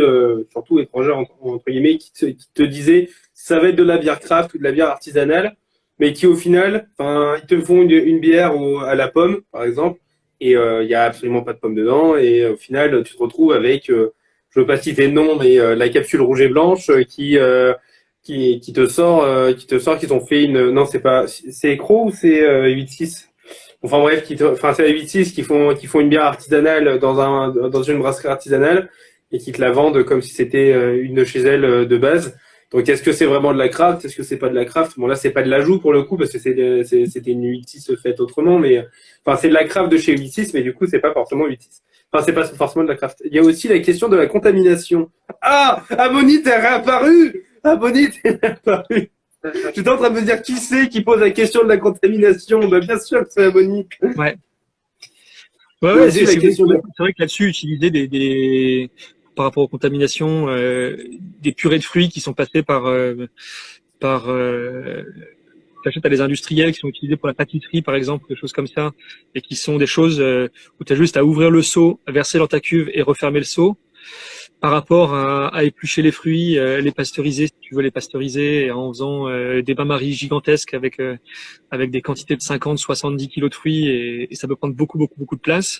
surtout étrangères entre guillemets, qui te disaient ça va être de la bière craft ou de la bière artisanale, mais qui au final, enfin, ils te font une bière à la pomme, par exemple, et il y a absolument pas de pomme dedans, et au final, tu te retrouves avec, je veux pas citer le nom, mais la capsule rouge et blanche qui te sort, qu'ils ont fait non, c'est Cro ou c'est 8-6? Enfin bref, c'est la 8-6 qui font une bière artisanale dans une brasserie artisanale et qui te la vendent comme si c'était une de chez elles de base. Donc est-ce que c'est vraiment de la craft? Est-ce que c'est pas de la craft? Bon là c'est pas de l'ajout pour le coup parce que c'était une 8-6 faite autrement, mais enfin c'est de la craft de chez 8-6, mais du coup c'est pas forcément 8-6. Enfin c'est pas forcément de la craft. Il y a aussi la question de la contamination. Ah, Ammonite est réapparu. Ammonite est réapparu. J'étais en train de me dire qui c'est qui pose la question de la contamination. Bah, bien sûr que c'est Ammonite. Ouais. Ouais, c'est vrai que là-dessus, utiliser par rapport aux contaminations, des purées de fruits qui sont passées t'achètes à des industriels qui sont utilisés pour la pâtisserie, par exemple, des choses comme ça, et qui sont des choses où tu as juste à ouvrir le seau, verser dans ta cuve et refermer le seau. Par rapport à éplucher les fruits, les pasteuriser, si tu veux les pasteuriser, en faisant des bains-maries gigantesques avec des quantités de 50, 70 kilos de fruits, et ça peut prendre beaucoup de place.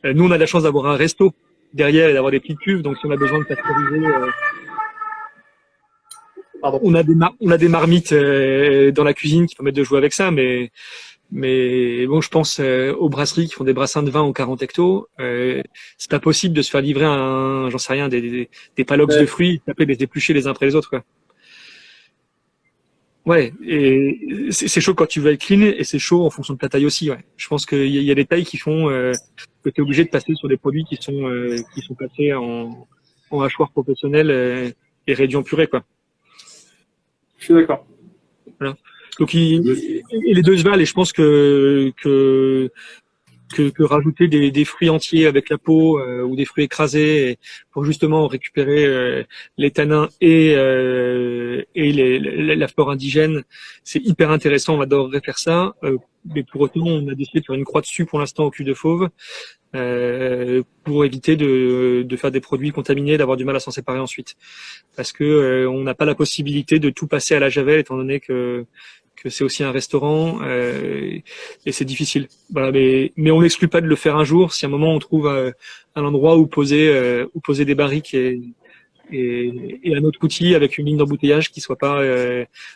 Nous, on a de la chance d'avoir un resto derrière et d'avoir des petites cuves, donc si on a besoin de pasteuriser, on a des marmites dans la cuisine qui permettent de jouer avec ça, mais bon, je pense aux brasseries qui font des brassins de vin aux 40 hectos. C'est pas possible de se faire livrer j'en sais rien, des palox de fruits, taper les éplucher les uns après les autres, quoi. Ouais, et c'est chaud quand tu veux être clean, et c'est chaud en fonction de ta taille aussi, ouais. Je pense qu'il y a des tailles qui font que tu es obligé de passer sur des produits qui sont passés en hachoir professionnel et réduits en purée, quoi. Je suis d'accord. Voilà. Donc et les deux se valent, et je pense que rajouter des fruits entiers avec la peau ou des fruits écrasés pour justement récupérer les tanins et la flore indigène, c'est hyper intéressant. On adorerait faire ça, mais pour autant on a décidé de faire une croix dessus pour l'instant au cul de fauve pour éviter de faire des produits contaminés, d'avoir du mal à s'en séparer ensuite, parce que on n'a pas la possibilité de tout passer à la javel étant donné que c'est aussi un restaurant et c'est difficile. Voilà, mais on n'exclut pas de le faire un jour si à un moment on trouve un endroit où poser des barriques et un autre outil avec une ligne d'embouteillage qui soit pas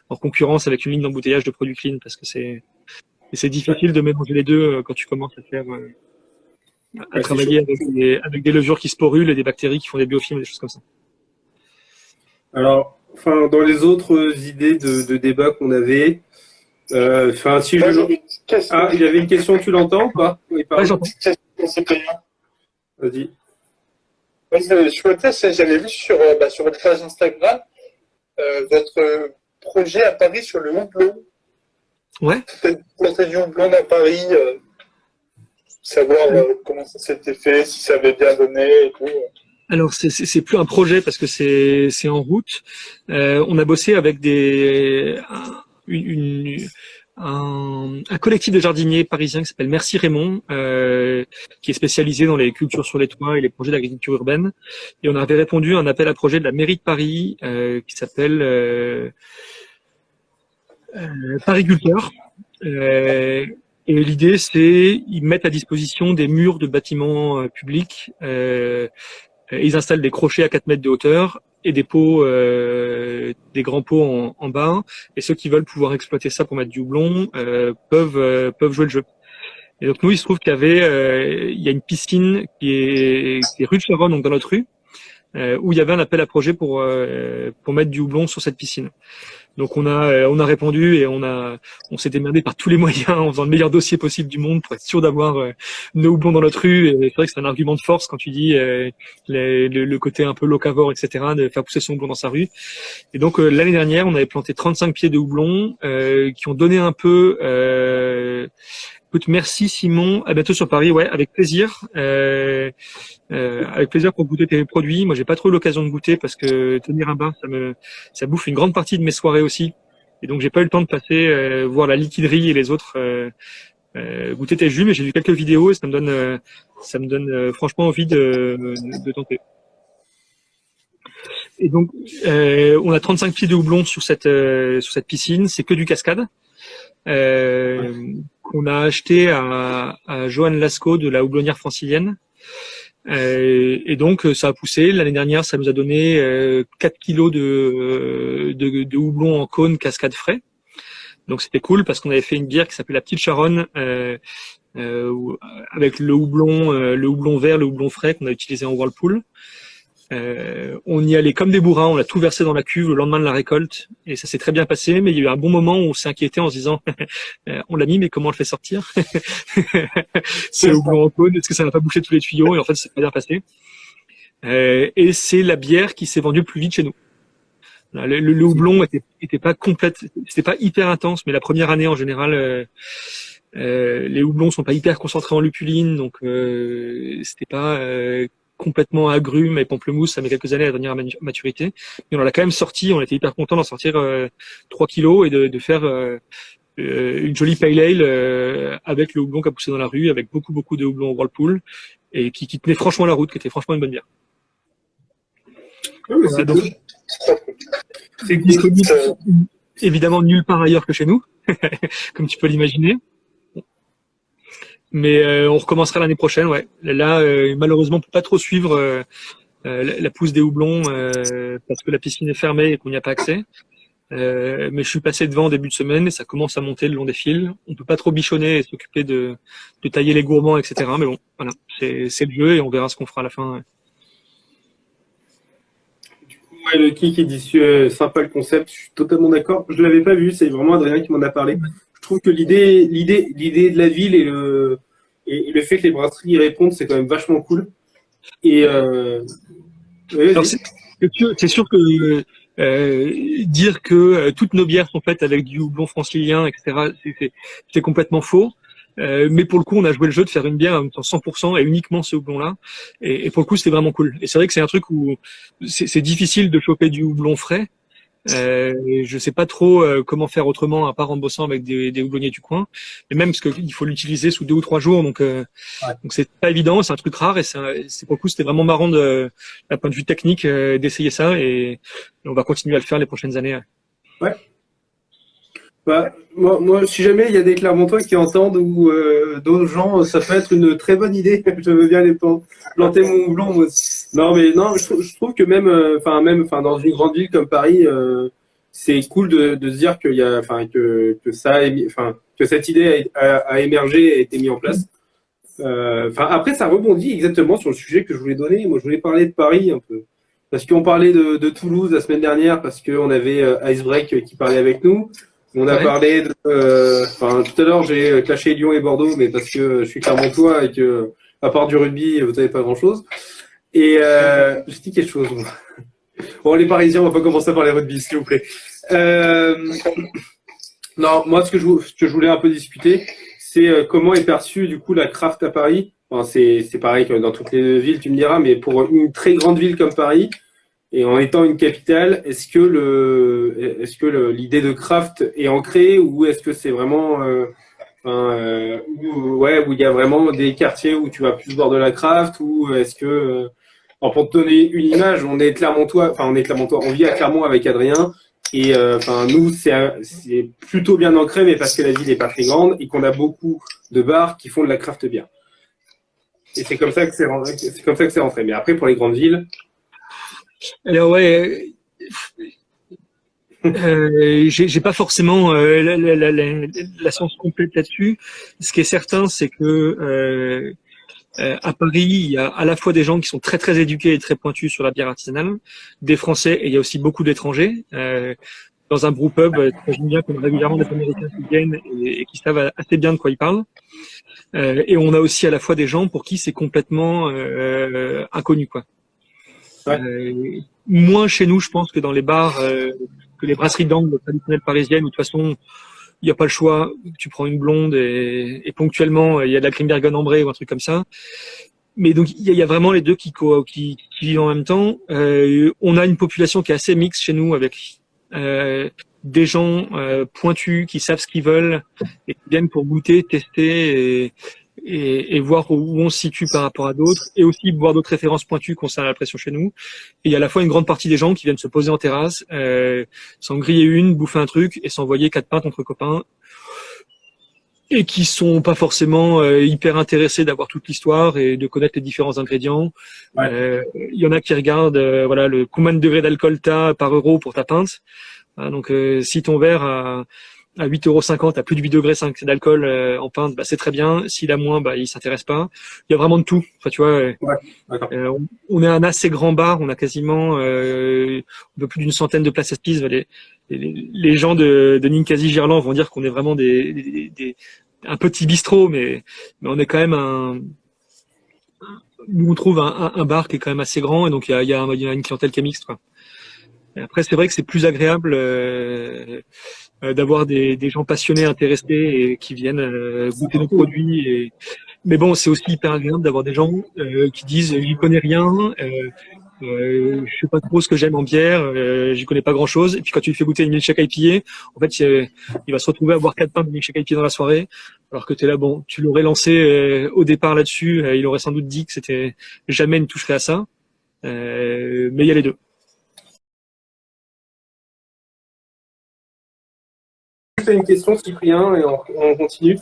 en concurrence avec une ligne d'embouteillage de produits clean, parce que c'est difficile de mélanger les deux quand tu commences à travailler avec des levures qui sporulent et des bactéries qui font des biofilms et des choses comme ça. Alors, enfin, dans les autres idées de débat qu'on avait, enfin, si Moi, je... j'avais une petite question. Ah, il y avait une question, tu l'entends ou pas? Oui, Ouais, j'entends. Vas-y. Oui, je me j'avais vu sur votre page Instagram votre projet à Paris sur le houblon. Ouais. Peut-être planter du houblon à Paris, savoir comment ça s'était fait, si ça avait bien donné et tout. Alors c'est plus un projet parce que c'est en route. On a bossé avec un collectif de jardiniers parisiens qui s'appelle Merci Raymond, qui est spécialisé dans les cultures sur les toits et les projets d'agriculture urbaine. Et on avait répondu à un appel à projet de la mairie de Paris qui s'appelle Pariculteur. Et l'idée, c'est ils mettent à disposition des murs de bâtiments publics. Ils installent des crochets à 4 mètres de hauteur et des pots, des grands pots en bas. Et ceux qui veulent pouvoir exploiter ça pour mettre du houblon peuvent jouer le jeu. Et donc nous, il se trouve qu'il y a une piscine qui est rue de Charonne, donc dans notre rue, où il y avait un appel à projet pour mettre du houblon sur cette piscine. Donc on a répondu et on s'est démerdé par tous les moyens en faisant le meilleur dossier possible du monde pour être sûr d'avoir nos houblons dans notre rue. Et c'est vrai que c'est un argument de force quand tu dis le côté un peu locavore, etc., de faire pousser son houblon dans sa rue. Et donc l'année dernière, on avait planté 35 pieds de houblon qui ont donné un peu. Écoute, merci Simon. À bientôt sur Paris, ouais, avec plaisir. Avec plaisir pour goûter tes produits. Moi, j'ai pas trop eu l'occasion de goûter parce que tenir un bar, ça bouffe une grande partie de mes soirées aussi. Et donc, j'ai pas eu le temps de passer voir la liquiderie et les autres goûter tes jus, mais j'ai vu quelques vidéos et ça me donne franchement envie de tenter. Et donc, on a 35 pieds de houblon sur cette piscine. C'est que du cascade. Qu'on a acheté à Johan Lascaux de la houblonnière francilienne. Et donc, ça a poussé. L'année dernière, ça nous a donné 4 kilos de houblon en cône cascade frais. Donc, c'était cool parce qu'on avait fait une bière qui s'appelait la Petite Charonne avec le houblon vert, le houblon frais qu'on a utilisé en Whirlpool. On y allait comme des bourrins, on a tout versé dans la cuve le lendemain de la récolte et ça s'est très bien passé, mais il y a eu un bon moment où on s'est inquiété en se disant on l'a mis mais comment on le fait sortir. C'est le houblon en cône, est-ce que ça n'a pas bouché tous les tuyaux? Et en fait ça s'est très bien passé. Et c'est la bière qui s'est vendue le plus vite chez nous. Le houblon était pas complète, c'était pas hyper intense, mais la première année en général les houblons sont pas hyper concentrés en lupuline, donc c'était pas complètement agrumes et pamplemousse, ça met quelques années à venir à maturité. Mais on l'a quand même sorti, on était hyper content d'en sortir 3 kilos et de faire une jolie pale ale avec le houblon qui a poussé dans la rue, avec beaucoup de houblon Whirlpool et qui tenait franchement la route, qui était franchement une bonne bière. Ouais, Donc, c'est disponible évidemment nulle part ailleurs que chez nous, comme tu peux l'imaginer. Mais on recommencera l'année prochaine, ouais. Là, malheureusement, on peut pas trop suivre la pousse des houblons parce que la piscine est fermée et qu'on n'y a pas accès. Mais je suis passé devant en début de semaine et ça commence à monter le long des fils. On peut pas trop bichonner et s'occuper de tailler les gourmands, etc. Mais bon, voilà, c'est le jeu et on verra ce qu'on fera à la fin. Ouais. Ouais, le qui dit sympa le concept, je suis totalement d'accord. Je l'avais pas vu, c'est vraiment Adrien qui m'en a parlé. Je trouve que l'idée de la ville et le fait que les brasseries y répondent, c'est quand même vachement cool. Et ouais, alors c'est sûr que dire que toutes nos bières sont faites avec du houblon francilien, etc., c'est complètement faux. Mais pour le coup, on a joué le jeu de faire une bière en 100% et uniquement ce houblon-là. Et pour le coup, c'était vraiment cool. Et c'est vrai que c'est un truc où c'est difficile de choper du houblon frais. Je sais pas trop comment faire autrement à part en bossant avec des houblonniers du coin. Et même parce qu'il faut l'utiliser sous 2 ou 3 jours, donc c'est pas évident, c'est un truc rare et c'est pour le coup c'était vraiment marrant d'un point de vue technique d'essayer ça et on va continuer à le faire les prochaines années. Ouais. Bah, moi, si jamais il y a des Clermontois qui entendent ou d'autres gens, ça peut être une très bonne idée. Je veux bien les planter mon houblon. Moi. Non, mais non, je trouve que même dans une grande ville comme Paris, c'est cool de se dire qu'il y a, que cette idée a émergé et a été mise en place. Après, ça rebondit exactement sur le sujet que je voulais donner. Moi, je voulais parler de Paris un peu. Parce qu'on parlait de Toulouse la semaine dernière, parce qu'on avait Icebreak qui parlait avec nous. On a parlé de... tout à l'heure, j'ai clashé Lyon et Bordeaux, mais parce que je suis clermontois et que, à part du rugby, vous n'avez pas grand-chose. Et j'ai dit quelque chose. Bon, les Parisiens, on va pas commencer par les rugby, s'il vous plaît. Non, moi, ce que je voulais un peu discuter, c'est comment est perçue, du coup, la craft à Paris. Enfin, c'est pareil que dans toutes les villes, tu me diras, mais pour une très grande ville comme Paris, et en étant une capitale, est-ce que l'idée de craft est ancrée ou est-ce que c'est vraiment où il y a vraiment des quartiers où tu vas plus voir de la craft ou est-ce que pour te donner une image, on est Clermontois, on vit à Clermont avec Adrien et nous c'est plutôt bien ancré mais parce que la ville est pas très grande et qu'on a beaucoup de bars qui font de la craft beer. Et c'est comme ça que c'est rentré. Mais après pour les grandes villes. Alors ouais, j'ai pas forcément la science complète là-dessus. Ce qui est certain, c'est que à Paris, il y a à la fois des gens qui sont très très éduqués et très pointus sur la bière artisanale, des Français et il y a aussi beaucoup d'étrangers. Dans un brewpub, j'aime bien qu'on a régulièrement des Américains qui viennent et qui savent assez bien de quoi ils parlent. Et on a aussi à la fois des gens pour qui c'est complètement inconnu, quoi. Ouais. Moins chez nous, je pense, que dans les bars, que les brasseries d'angle traditionnelles parisiennes, où de toute façon, il n'y a pas le choix. Tu prends une blonde et ponctuellement, il y a de la Grimbergen ambrée ou un truc comme ça. Mais donc, il y a vraiment les deux qui vivent en même temps. On a une population qui est assez mixte chez nous avec des gens pointus qui savent ce qu'ils veulent et qui viennent pour goûter, tester et voir où on se situe par rapport à d'autres, et aussi voir d'autres références pointues concernant la pression chez nous. Et il y a à la fois une grande partie des gens qui viennent se poser en terrasse, s'en griller une, bouffer un truc et s'envoyer 4 pintes entre copains, et qui sont pas forcément hyper intéressés d'avoir toute l'histoire et de connaître les différents ingrédients. Ouais. Il y en a qui regardent voilà le combien de degrés d'alcool t'as par euro pour ta pinte. Donc si ton verre à 8,50 € a plus de 8 degrés 5 d'alcool en pinte, bah c'est très bien. S'il a moins, bah il s'intéresse pas. Il y a vraiment de tout. Enfin tu vois, D'accord. on est un assez grand bar. On a quasiment un peu plus d'une centaine de places assises. Les gens de Ninkasi Girland vont dire qu'on est vraiment un petit bistrot, mais on est quand même nous on trouve un bar qui est quand même assez grand, et donc il y a une clientèle qui est mixte, quoi. Et après c'est vrai que c'est plus agréable d'avoir des gens passionnés, intéressés et qui viennent goûter nos produits. Mais bon, c'est aussi hyper agréable d'avoir des gens qui disent j'y connais rien. Je sais pas trop ce que j'aime en bière, j'y connais pas grand chose. Et puis quand tu lui fais goûter une milkshake IPA, en fait, il va se retrouver à boire 4 pintes de milkshake IPA dans la soirée, alors que t'es là, bon, tu l'aurais lancé au départ là-dessus, il aurait sans doute dit que c'était jamais ne toucherait à ça. Mais il y a les deux. Juste une question, Cyprien, et on continue.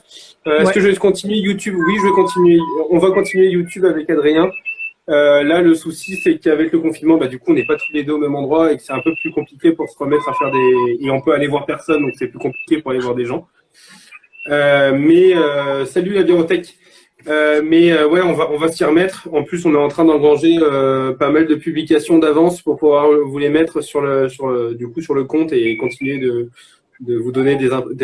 Est-ce que je vais continuer YouTube? Oui, je vais continuer. On va continuer YouTube avec Adrien. Là, le souci, c'est qu'avec le confinement, bah, du coup, on n'est pas tous les deux au même endroit et que c'est un peu plus compliqué pour se remettre à faire et on peut aller voir personne, donc c'est plus compliqué pour aller voir des gens. Salut la bibliothèque. Ouais, on va s'y remettre. En plus, on est en train d'engranger pas mal de publications d'avance pour pouvoir vous les mettre sur le compte et continuer de vous donner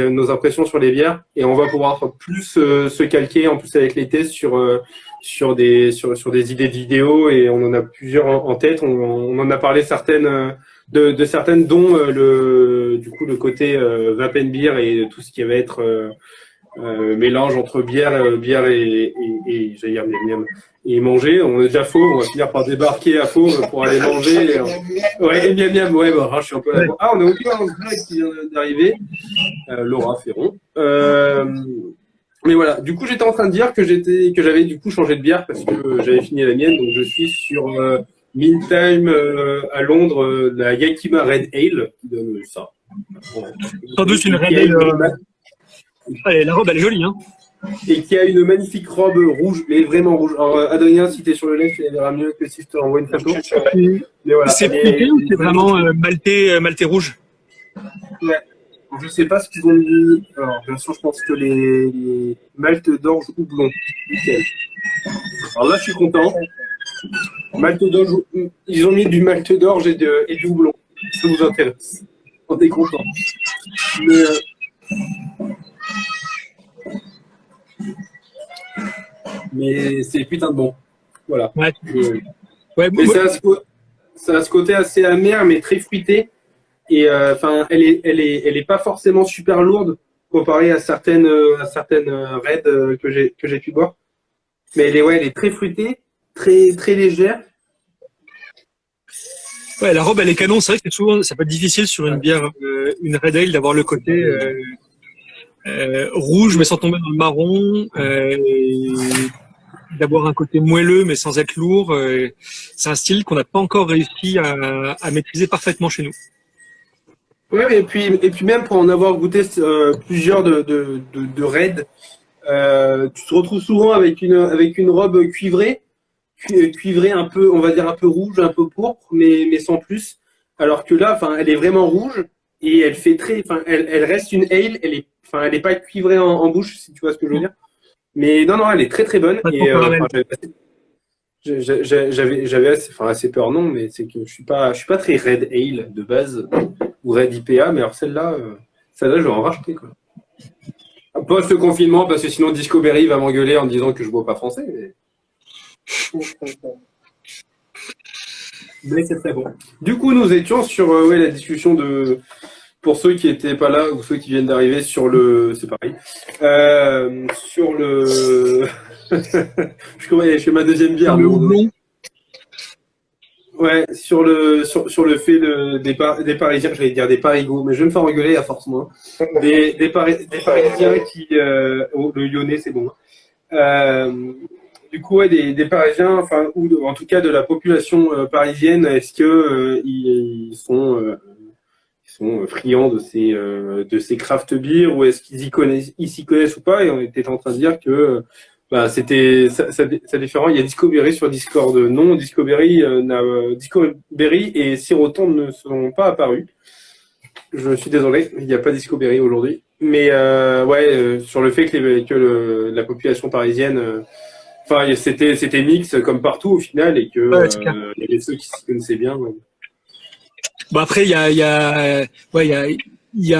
nos impressions sur les bières. Et on va pouvoir plus se calquer, en plus avec les tests, sur des idées de vidéos, et on en a plusieurs en tête. On en a parlé certaines de certaines, dont le côté vape and beer et tout ce qui va être mélange entre bière et j'allais dire miam miam et manger. On est déjà faux, on va finir par débarquer à faux pour aller manger. Ouais, et miam miam, ouais, bah, je suis un peu là. Ah, on a oublié un blague qui vient d'arriver. Laura Ferron. Mais voilà, du coup, j'étais en train de dire que j'avais du coup changé de bière parce que j'avais fini la mienne, donc je suis sur Meantime à Londres, la Yakima Red Ale qui donne ça. Sans doute une Red Ale. La robe, elle est jolie, hein. Et qui a une magnifique robe rouge, mais vraiment rouge. Alors, Adrien, si t'es sur le live, tu la verras mieux que si je te renvoie une photo. Mais voilà, c'est fruité ou c'est vraiment maltais rouge? Ouais. Je sais pas ce qu'ils ont mis. Alors, bien sûr, je pense que les maltes d'orge houblon. Nickel. Alors là, je suis content. Malte d'orge, ils ont mis du malte d'orge et du houblon. Ça vous intéresse. On est content. Mais c'est putain de bon. Voilà. Ouais. Mais ça a ce côté assez amer, mais très fruité. Et enfin, elle est pas forcément super lourde comparée à certaines raids que j'ai pu boire. Mais elle est très fruitée, très très légère. Ouais, la robe, elle est canon. C'est vrai que souvent, ça peut être difficile sur une bière, une Red Ale, d'avoir le côté rouge, mais sans tomber dans le marron, d'avoir un côté moelleux, mais sans être lourd. C'est un style qu'on n'a pas encore réussi à maîtriser parfaitement chez nous. Ouais, et puis même pour en avoir goûté plusieurs de raids, tu te retrouves souvent avec une robe cuivrée un peu, on va dire un peu rouge, un peu pourpre, mais sans plus. Alors que là, enfin, elle est vraiment rouge et elle fait elle reste une ale. Elle est pas cuivrée en bouche, si tu vois ce que je veux dire. Mais non, elle est très très bonne. Et j'avais assez peur, non, mais c'est que je suis pas très red ale de base ou red IPA, mais alors celle-là, je vais en racheter, quoi. Post confinement, parce que sinon Discovery va m'engueuler en disant que je bois pas français. Mais c'est très bon. Du coup, nous étions sur la discussion pour ceux qui n'étaient pas là ou ceux qui viennent d'arriver c'est pareil. Sur le, je fais ma deuxième bière. Le houblon. Ouais, sur le fait des Parisiens, j'allais dire des Parigots, mais je vais me faire engueuler à force moi. Des Parisiens qui le Lyonnais c'est bon. Du coup ouais, des Parisiens, enfin ou en tout cas de la population parisienne, est-ce que ils sont friands de ces craft beer ou est-ce ils s'y connaissent ou pas? Et on était en train de dire que bah, ça différent. Il y a Discovery sur Discord. Non, Discovery et Sirotan ne sont pas apparus. Je suis désolé, il n'y a pas Discovery aujourd'hui. Mais sur le fait que la population parisienne, enfin, c'était mix comme partout au final et que il y avait ceux qui se connaissaient bien. Ouais. Bon, après, il y a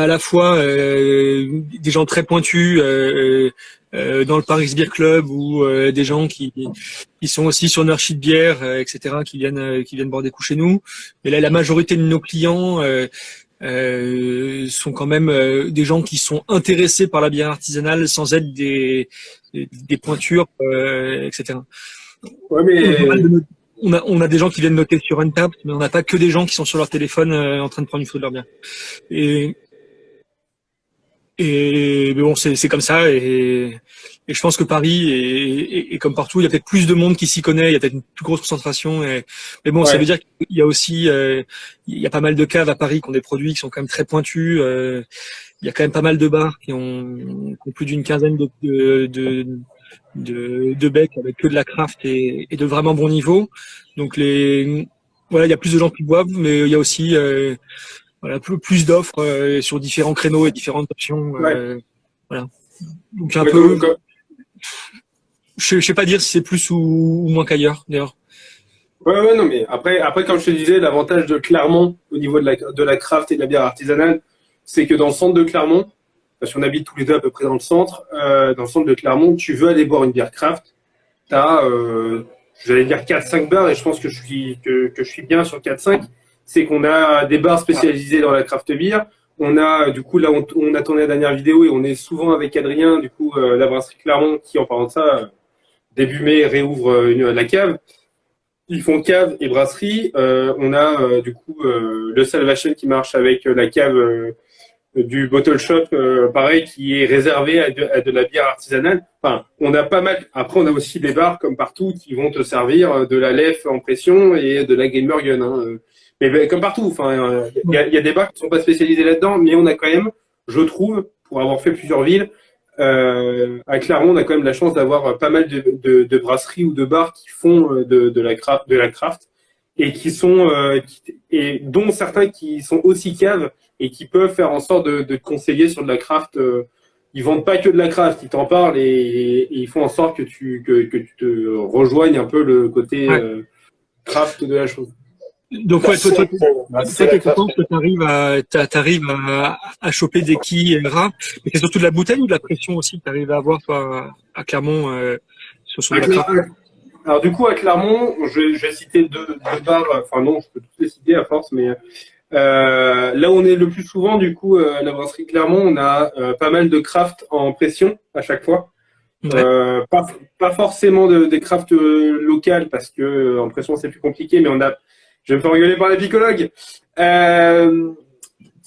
à la fois des gens très pointus dans le Paris Beer Club ou des gens qui sont aussi sur Nurshit bière, etc., qui viennent boire des coups chez nous. Mais là, la majorité de nos clients sont quand même des gens qui sont intéressés par la bière artisanale sans être des pointures, etc. Ouais, mais on a des gens qui viennent noter sur Untappd, mais on n'a pas que des gens qui sont sur leur téléphone en train de prendre une photo de leur bière. Mais bon, c'est comme ça. Et je pense que Paris est comme partout. Il y a peut-être plus de monde qui s'y connaît. Il y a peut-être une plus grosse concentration. Mais bon, ça veut dire qu'il y a aussi, il y a pas mal de caves à Paris qui ont des produits qui sont quand même très pointus. Il y a quand même pas mal de bars qui ont plus d'une quinzaine de becs avec que de la craft et de vraiment bon niveau. Donc voilà, il y a plus de gens qui boivent, mais il y a aussi plus d'offres sur différents créneaux et différentes options. Voilà. Donc un peu. Je sais pas dire si c'est plus ou moins qu'ailleurs d'ailleurs. Ouais, non, mais après, comme je te disais, l'avantage de Clermont au niveau de la craft et de la bière artisanale, c'est que dans le centre de Clermont, parce qu'on habite tous les deux à peu près dans le centre de Clermont, tu veux aller boire une bière craft, t'as, j'allais dire 4-5 bars, et je pense que je suis bien sur 4-5, c'est qu'on a des bars spécialisés dans la craft beer, on a, du coup, là, on a tourné la dernière vidéo, et on est souvent avec Adrien, du coup, la brasserie Clermont, qui, en parlant de ça, début mai, réouvre la cave. Ils font cave et brasserie. On a, du coup, le Salvation qui marche avec la cave du bottle shop, pareil, qui est réservé à de la bière artisanale. Enfin, on a pas mal. Après, on a aussi des bars comme partout qui vont te servir de la lef en pression et de la Gamergun. Hein. Mais comme partout, enfin, il y a des bars qui sont pas spécialisés là-dedans, mais on a quand même, je trouve, pour avoir fait plusieurs villes, à Clermont, on a quand même la chance d'avoir pas mal de brasseries ou de bars qui font de la craft et qui sont et dont certains qui sont aussi caves et qui peuvent faire en sorte de te conseiller sur de la craft. Ils vendent pas que de la craft, ils t'en parlent et ils font en sorte que tu te rejoignes un peu le côté craft de la chose. Donc toi, t'es content que t'arrives à choper des quilles rares, mais c'est surtout de la bouteille ou de la pression aussi que t'arrives à avoir toi à Clermont sur la craft. Alors du coup à Clermont, je vais citer deux bars, enfin non, je peux tous les citer à force, mais là où on est le plus souvent, du coup, la brasserie Clermont, on a pas mal de craft en pression à chaque fois. Ouais. Pas forcément des crafts locales parce que en pression c'est plus compliqué, mais je vais me faire engueuler par les picologues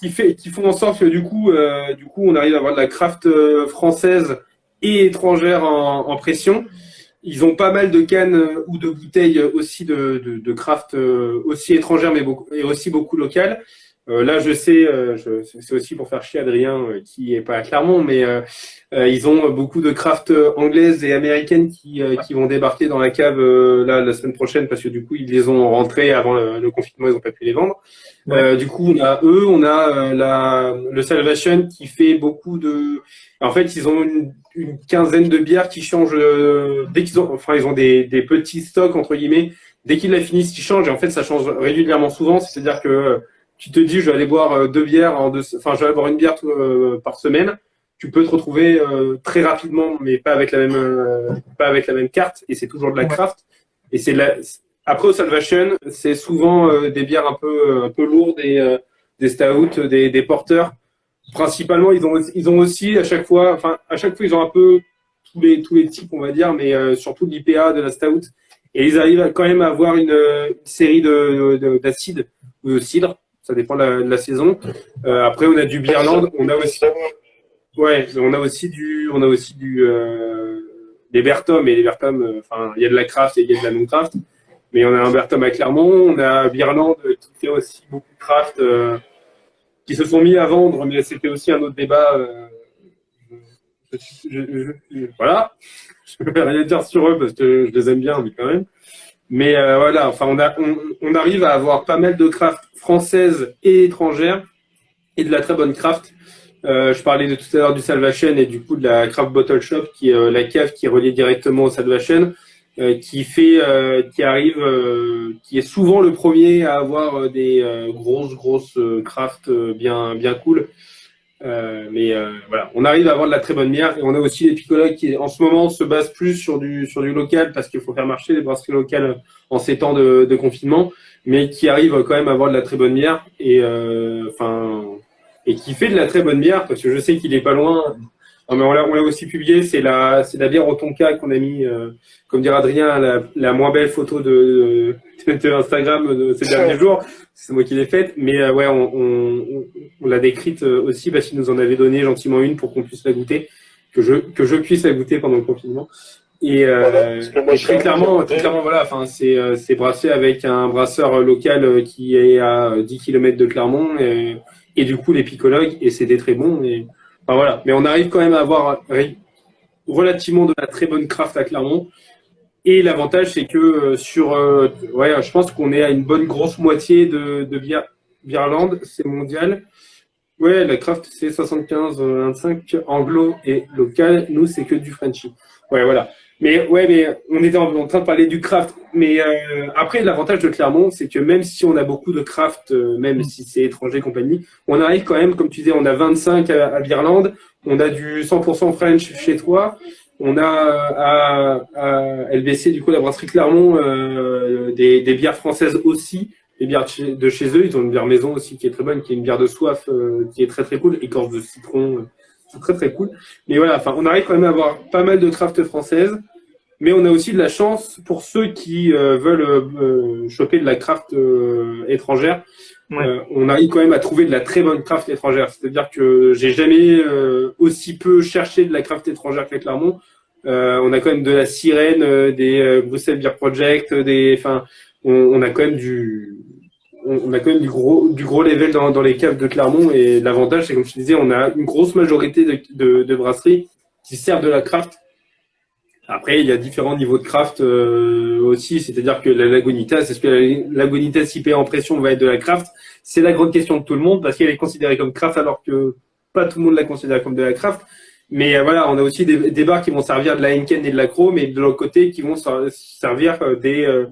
qui font en sorte que du coup on arrive à avoir de la craft française et étrangère en pression. Ils ont pas mal de cannes ou de bouteilles aussi de craft aussi étrangères mais aussi beaucoup locales. Là, je sais, c'est aussi pour faire chier Adrien qui est pas à Clermont, mais ils ont beaucoup de craft anglaises et américaines qui vont débarquer dans la cave la semaine prochaine parce que du coup ils les ont rentrées avant le confinement, ils ont pas pu les vendre. Ouais. Du coup, on a le Salvation qui fait beaucoup de. En fait, ils ont une quinzaine de bières qui changent dès qu'ils ont des petits stocks entre guillemets. Dès qu'ils la finissent, ils changent et en fait ça change régulièrement souvent. C'est-à-dire que tu te dis, je vais aller boire je vais aller boire une bière par semaine. Tu peux te retrouver très rapidement, mais pas avec la même carte. Et c'est toujours de la craft. Et après au Salvation, c'est souvent des bières un peu lourdes, des stouts, des porters. Principalement, ils ont aussi à chaque fois, ils ont un peu tous les types, on va dire, mais surtout de l'IPA, de la stout Et ils arrivent quand même à avoir une série d'acides ou de cidre, ça dépend de la saison. Après, on a du Beerland, on a aussi, ouais, on a aussi des Bertom, et les Bertom, enfin, il y a de la craft et il y a de la non-craft. Mais on a un Bertom à Clermont, on a Beerland qui fait aussi beaucoup de craft, qui se sont mis à vendre, mais c'était aussi un autre débat. Voilà, je ne vais rien dire sur eux parce que je les aime bien, mais quand même. Mais voilà, enfin, on arrive à avoir pas mal de craft françaises et étrangères et de la très bonne craft. Je parlais de tout à l'heure du Salvation et du coup de la Craft Bottle Shop, qui est la cave qui est reliée directement au Salvation, qui est souvent le premier à avoir des grosses craft bien cool. Voilà, on arrive à avoir de la très bonne bière et on a aussi les picologues qui en ce moment se basent plus sur du local parce qu'il faut faire marcher les brasseries locales en ces temps de confinement, mais qui arrivent quand même à avoir de la très bonne bière et qui fait de la très bonne bière parce que je sais qu'il est pas loin. Non, mais on l'a aussi publié, c'est la bière au tonka qu'on a mis, comme dirait Adrien, la moins belle photo de Instagram de ces derniers jours. C'est moi qui l'ai faite, mais ouais, on l'a décrite aussi parce qu'il nous en avait donné gentiment une pour qu'on puisse la goûter, que je puisse la goûter pendant le confinement. Et, et très clairement, voilà, enfin, c'est brassé avec un brasseur local qui est à 10 km de Clermont et du coup les picologues et c'était très bon. Enfin, voilà, mais on arrive quand même à avoir relativement de la très bonne craft à Clermont. Et l'avantage, c'est que ouais, je pense qu'on est à une bonne grosse moitié de Beerland, c'est mondial. Ouais, la craft, c'est 75-25 anglo et local. Nous, c'est que du Frenchy. Ouais, voilà. Mais on était en train de parler du craft. Mais après, l'avantage de Clermont, c'est que même si on a beaucoup de craft, même si c'est étranger et compagnie, on arrive quand même, comme tu disais, on a 25 à Beerland, on a du 100% French chez toi, on a à LBC, du coup, la brasserie Clermont, des bières françaises aussi, des bières de chez eux. Ils ont une bière maison aussi qui est très bonne, qui est une bière de soif, qui est très très cool, écorce de citron, c'est très très cool. Mais voilà, enfin, on arrive quand même à avoir pas mal de craft françaises. Mais on a aussi de la chance pour ceux qui veulent choper de la craft étrangère. Ouais. On arrive quand même à trouver de la très bonne craft étrangère. C'est-à-dire que j'ai jamais aussi peu cherché de la craft étrangère qu'à Clermont. On a quand même de la Sirène, des Bruxelles Beer Project, on a quand même du gros level dans les caves de Clermont. Et l'avantage, c'est comme je te disais, on a une grosse majorité de brasseries qui servent de la craft. Après, il y a différents niveaux de craft aussi, c'est-à-dire que la Lagunitas, est-ce que la Lagunitas IPA en pression va être de la craft? C'est la grande question de tout le monde parce qu'elle est considérée comme craft alors que pas tout le monde la considère comme de la craft. Mais voilà, on a aussi des bars qui vont servir de la Henken et de la Crow, mais de l'autre côté qui vont servir des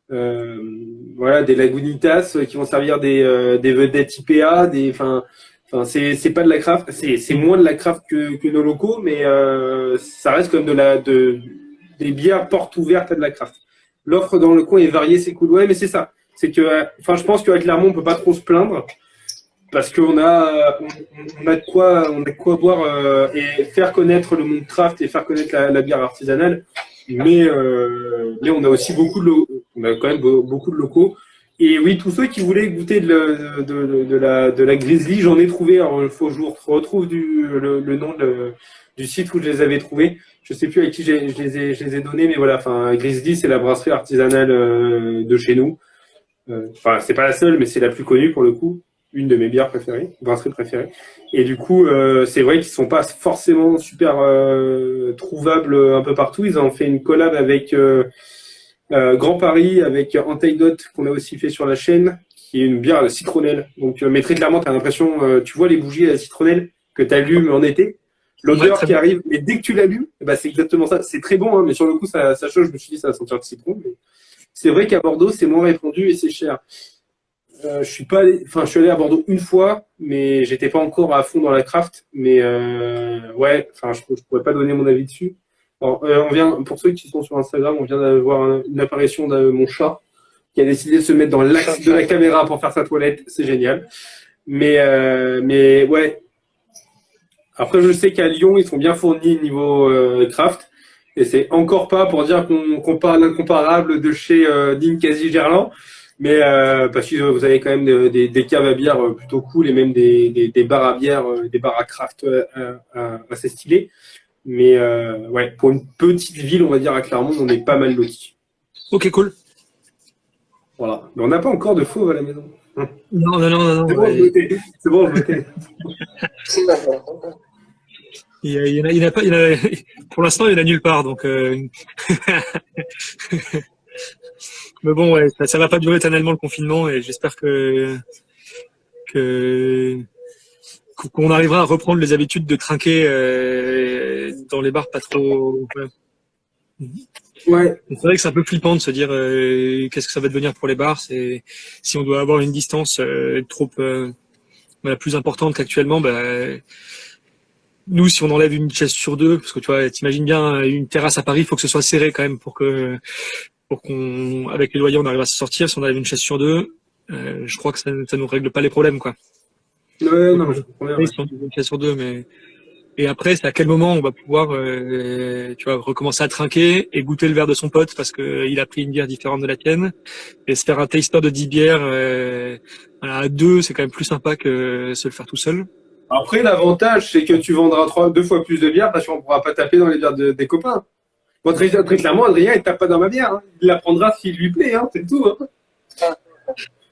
Lagunitas, qui vont servir des vedettes IPA, Enfin, c'est pas de la craft, c'est moins de la craft que nos locaux, mais ça reste comme des bières portes ouvertes à de la craft. L'offre dans le coin est variée, c'est cool. Ouais, mais c'est ça. C'est que, enfin, je pense qu'avec Clermont, on peut pas trop se plaindre parce qu'on a de quoi boire et faire connaître le monde craft et faire connaître la bière artisanale. Mais on a aussi on a quand même beaucoup de locaux. Et oui, tous ceux qui voulaient goûter de la Grizzly, j'en ai trouvé. Alors, il faut que je vous retrouve le nom du site où je les avais trouvés. Je sais plus à qui je les ai donnés, mais voilà. Enfin, Grizzly, c'est la brasserie artisanale de chez nous. Enfin, c'est pas la seule, mais c'est la plus connue pour le coup. Une de mes bières préférées, brasserie préférée. Et du coup, c'est vrai qu'ils sont pas forcément super trouvables un peu partout. Ils ont fait une collab avec Grand Paris, avec Antidote, qu'on a aussi fait sur la chaîne, qui est une bière à la citronnelle. Donc, mais très clairement, tu as l'impression, tu vois les bougies à la citronnelle que tu allumes en été, l'odeur qui arrive, mais dès que tu l'allumes, bah, c'est exactement ça. C'est très bon, hein, mais sur le coup, ça change. Je me suis dit, ça va sentir le citron. Mais c'est vrai qu'à Bordeaux, c'est moins répandu et c'est cher. Je suis allé à Bordeaux une fois, mais j'étais pas encore à fond dans la craft. Mais ouais, enfin, je pourrais pas donner mon avis dessus. Alors, pour ceux qui sont sur Instagram, on vient d'avoir une apparition de mon chat qui a décidé de se mettre dans l'axe de la caméra pour faire sa toilette. C'est génial. Mais ouais. Après, je sais qu'à Lyon, ils sont bien fournis niveau craft. Et c'est encore pas pour dire qu'on parle l'incomparable de chez Ninkasi Gerland, mais parce que vous avez quand même des caves à bière plutôt cool et même des bars à bière, des bars à craft assez stylés. Mais ouais, pour une petite ville, on va dire à Clermont, on est pas mal lotis. Ok, cool. Voilà. Mais on n'a pas encore de fauve à la maison. Non, non, non, non. C'est bon, je votais. C'est bon, je votais. Il y en a pas, pour l'instant, il y en a nulle part, donc. Mais bon, ouais, ça va pas durer éternellement le confinement et j'espère qu'on arrivera à reprendre les habitudes de trinquer dans les bars pas trop. Ouais. C'est vrai que c'est un peu flippant de se dire qu'est-ce que ça va devenir pour les bars. C'est si on doit avoir une distance trop plus importante qu'actuellement, nous, si on enlève une chaise sur deux, parce que tu vois, t'imagines bien une terrasse à Paris, il faut que ce soit serré quand même pour qu'on, avec les loyers, on arrive à se sortir. Si on enlève une chaise sur deux, je crois que ça nous règle pas les problèmes, quoi. Ouais, non, je comprends bien. Oui, si on enlève une chaise sur deux, mais et après, c'est à quel moment on va pouvoir, tu vois, recommencer à trinquer et goûter le verre de son pote parce que il a pris une bière différente de la tienne et se faire un taster de 10 bières à deux, c'est quand même plus sympa que se le faire tout seul. Après, l'avantage, c'est que tu vendras 2 fois plus de bière parce qu'on ne pourra pas taper dans les bières des copains. Bon, très clairement, Adrien, il ne tape pas dans ma bière. Hein. Il la prendra s'il lui plaît, hein, c'est tout. Hein.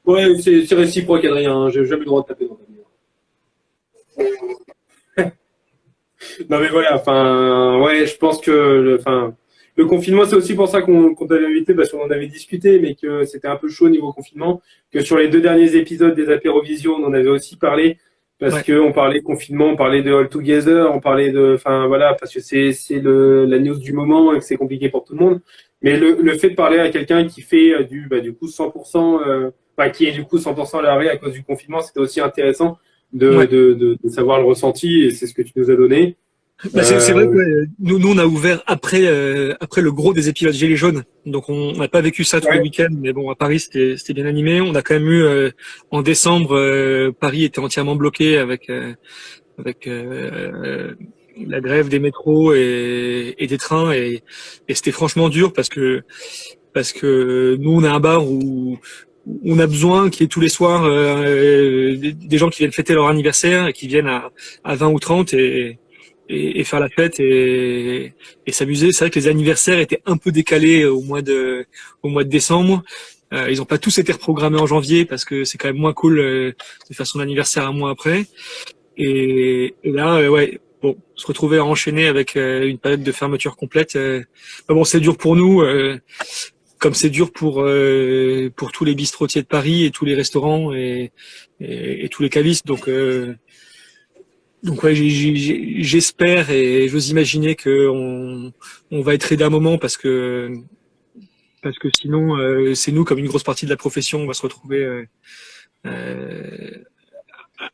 Ouais, c'est réciproque, Adrien. Hein. J'ai jamais le droit de taper dans ta bière. Non, mais voilà, enfin, ouais, je pense que le confinement, c'est aussi pour ça qu'on t'avait invité, parce qu'on en avait discuté, mais que c'était un peu chaud au niveau confinement, que sur les 2 derniers épisodes des Apérovision, on en avait aussi parlé. Parce que on parlait confinement, on parlait de All Together, on parlait enfin voilà, parce que c'est la news du moment et que c'est compliqué pour tout le monde. Mais le fait de parler à quelqu'un qui fait du coup 100%, qui est du coup 100% à l'arrêt à cause du confinement, c'était aussi intéressant de savoir le ressenti et c'est ce que tu nous as donné. C'est vrai que nous on a ouvert après le gros des épisodes Gilets jaunes, donc on n'a pas vécu ça tous les week-ends, mais bon à Paris c'était bien animé. On a quand même eu en décembre Paris était entièrement bloqué avec la grève des métros et des trains et c'était franchement dur parce que nous on a un bar où on a besoin qu'il y ait tous les soirs des gens qui viennent fêter leur anniversaire et qui viennent à 20 ou 30 et faire la fête et s'amuser. C'est vrai que les anniversaires étaient un peu décalés au mois de décembre. Ils n'ont pas tous été reprogrammés en janvier parce que c'est quand même moins cool de faire son anniversaire un mois après. Et là, bon, se retrouver à enchaîner avec une période de fermeture complète. Bon, c'est dur pour nous, comme c'est dur pour tous les bistrotiers de Paris et tous les restaurants et tous les cavistes. Donc ouais, j'espère et j'ose imaginer que on va être aidé à un moment parce que sinon c'est nous comme une grosse partie de la profession on va se retrouver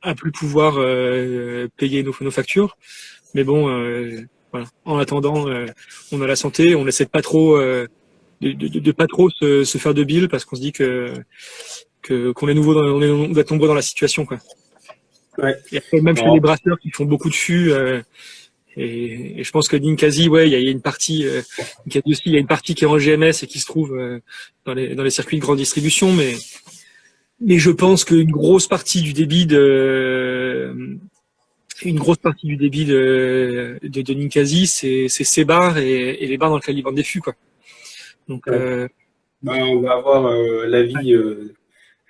à plus pouvoir payer nos factures. Mais bon, voilà. En attendant, on a la santé, on essaie de pas trop de pas trop se faire de bile parce qu'on se dit qu'on est nouveau, on doit être nombreux dans la situation quoi. Ouais. Et après, même chez les brasseurs qui font beaucoup de fûts, et je pense que Ninkasi, il y a une partie, Ninkasi aussi, il y a une partie qui est en GMS et qui se trouve dans les circuits de grande distribution, mais je pense qu'une grosse partie du débit de Ninkasi, c'est ces bars et les bars dans lesquels ils vendent des fûts, quoi. Donc, on va avoir l'avis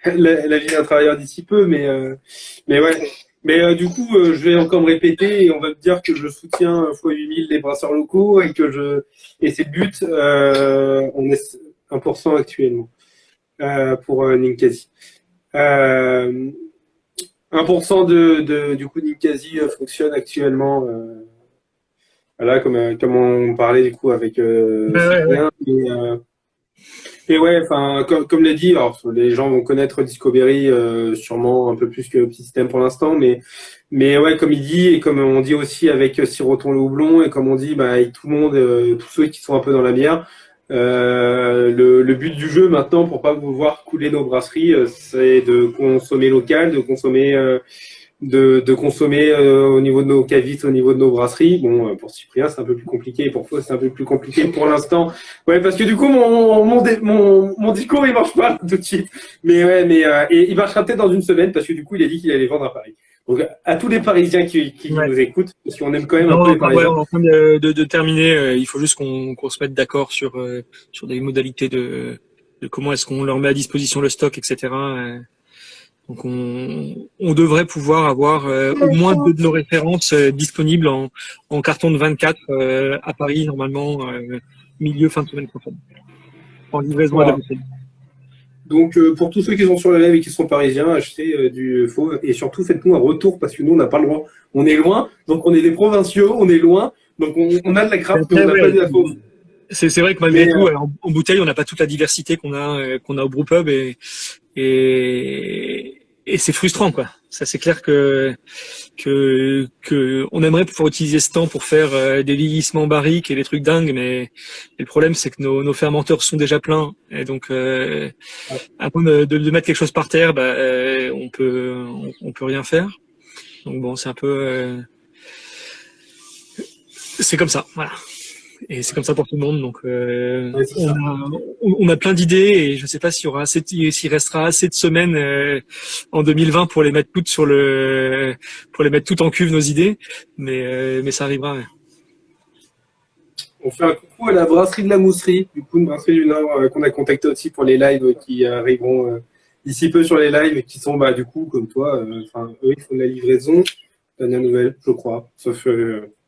d'un travailleur d'ici peu, mais ouais. Mais du coup, je vais encore me répéter et on va me dire que je soutiens x8000 les brasseurs locaux et c'est le but. On est 1% actuellement pour Ninkasi. 1% du coup Ninkasi fonctionne actuellement. Voilà, comme on parlait du coup avec Cyprien, et ouais, enfin, comme l'a dit, alors les gens vont connaître Discovery sûrement un peu plus que Petit Système pour l'instant, mais ouais, comme il dit et comme on dit aussi avec Siroton le houblon et comme on dit, avec tout le monde, tous ceux qui sont un peu dans la bière, le but du jeu maintenant pour pas vous voir couler nos brasseries, c'est de consommer local, de consommer de consommer au niveau de nos cavistes, au niveau de nos brasseries. Bon, pour Cyprien, c'est un peu plus compliqué. Pour Faux, c'est un peu plus compliqué pour l'instant. Ouais, parce que du coup, mon discours, il marche pas tout de suite. Mais ouais, et il marchera peut-être dans une semaine parce que du coup, il a dit qu'il allait vendre à Paris. Donc, à tous les Parisiens qui nous écoutent, parce qu'on aime quand même un peu les Parisiens. On est en train de terminer. Il faut juste qu'on se mette d'accord sur des modalités de comment est-ce qu'on leur met à disposition le stock, etc. Donc on devrait pouvoir avoir au moins deux de nos références disponibles en carton de 24 à Paris normalement fin de semaine prochaine en livraison à Voilà. domicile. Donc pour tous ceux qui sont sur le live et qui sont parisiens, achetez du fauve et surtout faites-nous un retour parce que nous on n'a pas le droit. On est loin, donc on est des provinciaux, on est loin, donc on a de la craft, mais on n'a pas de la fauve. C'est vrai que malgré Mais, tout, en bouteille, on n'a pas toute la diversité qu'on a au brewpub et c'est frustrant, quoi. Ça, c'est clair que on aimerait pouvoir utiliser ce temps pour faire des vieillissements barriques et des trucs dingues, mais le problème, c'est que nos fermenteurs sont déjà pleins et donc avant de mettre quelque chose par terre, on peut rien faire. Donc bon, c'est un peu c'est comme ça, voilà. Et c'est comme ça pour tout le monde. Donc, on a plein d'idées et je ne sais pas s'il restera assez de semaines en 2020 pour les mettre toutes pour les mettre toutes en cuve nos idées, mais ça arrivera. Ouais. On fait un coucou à la brasserie de la Mousserie, du coup une brasserie du Nord qu'on a contacté aussi pour les lives qui arriveront d'ici peu sur les lives et qui sont du coup comme toi. Eux ils font de la livraison. Dernière nouvelle, je crois, sauf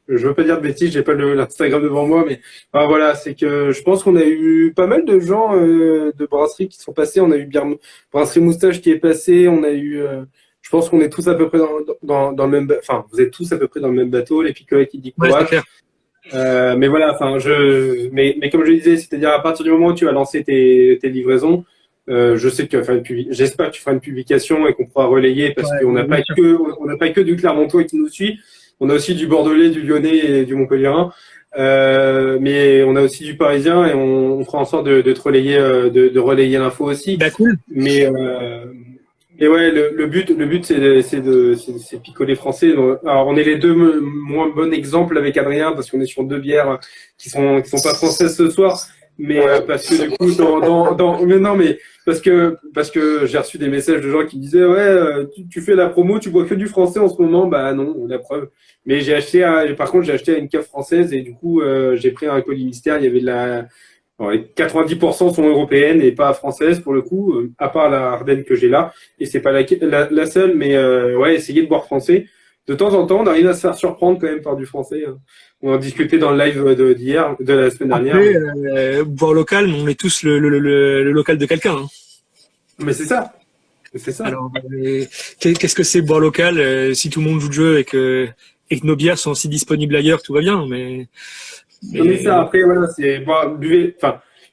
je veux pas dire de bêtises, j'ai pas l'Instagram devant moi, mais voilà, c'est que je pense qu'on a eu pas mal de gens de brasseries qui sont passés. On a eu Brasserie Moustache qui est passé. On a eu, je pense qu'on est tous à peu près dans le même, vous êtes tous à peu près dans le même bateau, les picolés qui dit quoi. Mais voilà, mais comme je le disais, c'est-à-dire à partir du moment où tu vas lancer tes livraisons, je sais que tu vas faire j'espère que tu feras une publication et qu'on pourra relayer parce qu'on n'a pas que du Clermontois qui nous suit. On a aussi du Bordelais, du Lyonnais et du Montpellierin. Mais on a aussi du Parisien et on fera en sorte de te relayer, de relayer l'info aussi. Cool. Mais ouais, le but c'est picoler français. Alors on est les deux moins bons exemples avec Adrien parce qu'on est sur deux bières qui sont pas françaises ce soir. Mais parce que du coup mais parce que j'ai reçu des messages de gens qui disaient tu fais la promo, tu bois que du français en ce moment. Bah non, la preuve. Mais j'ai acheté une cave française et du coup j'ai pris un colis mystère. Il y avait les 90% sont européennes et pas françaises pour le coup, à part la Ardenne que j'ai là. Et c'est pas la seule, mais essayez de boire français. De temps en temps, on arrive à se faire surprendre quand même par du français. On en discutait dans le live de la semaine dernière. Après, boire local, mais on est tous le local de quelqu'un. Hein. Mais c'est ça. C'est ça. Alors, qu'est-ce que c'est boire local si tout le monde joue le jeu et que nos bières sont aussi disponibles ailleurs, tout va bien. Mais ça, après, voilà, c'est buvez.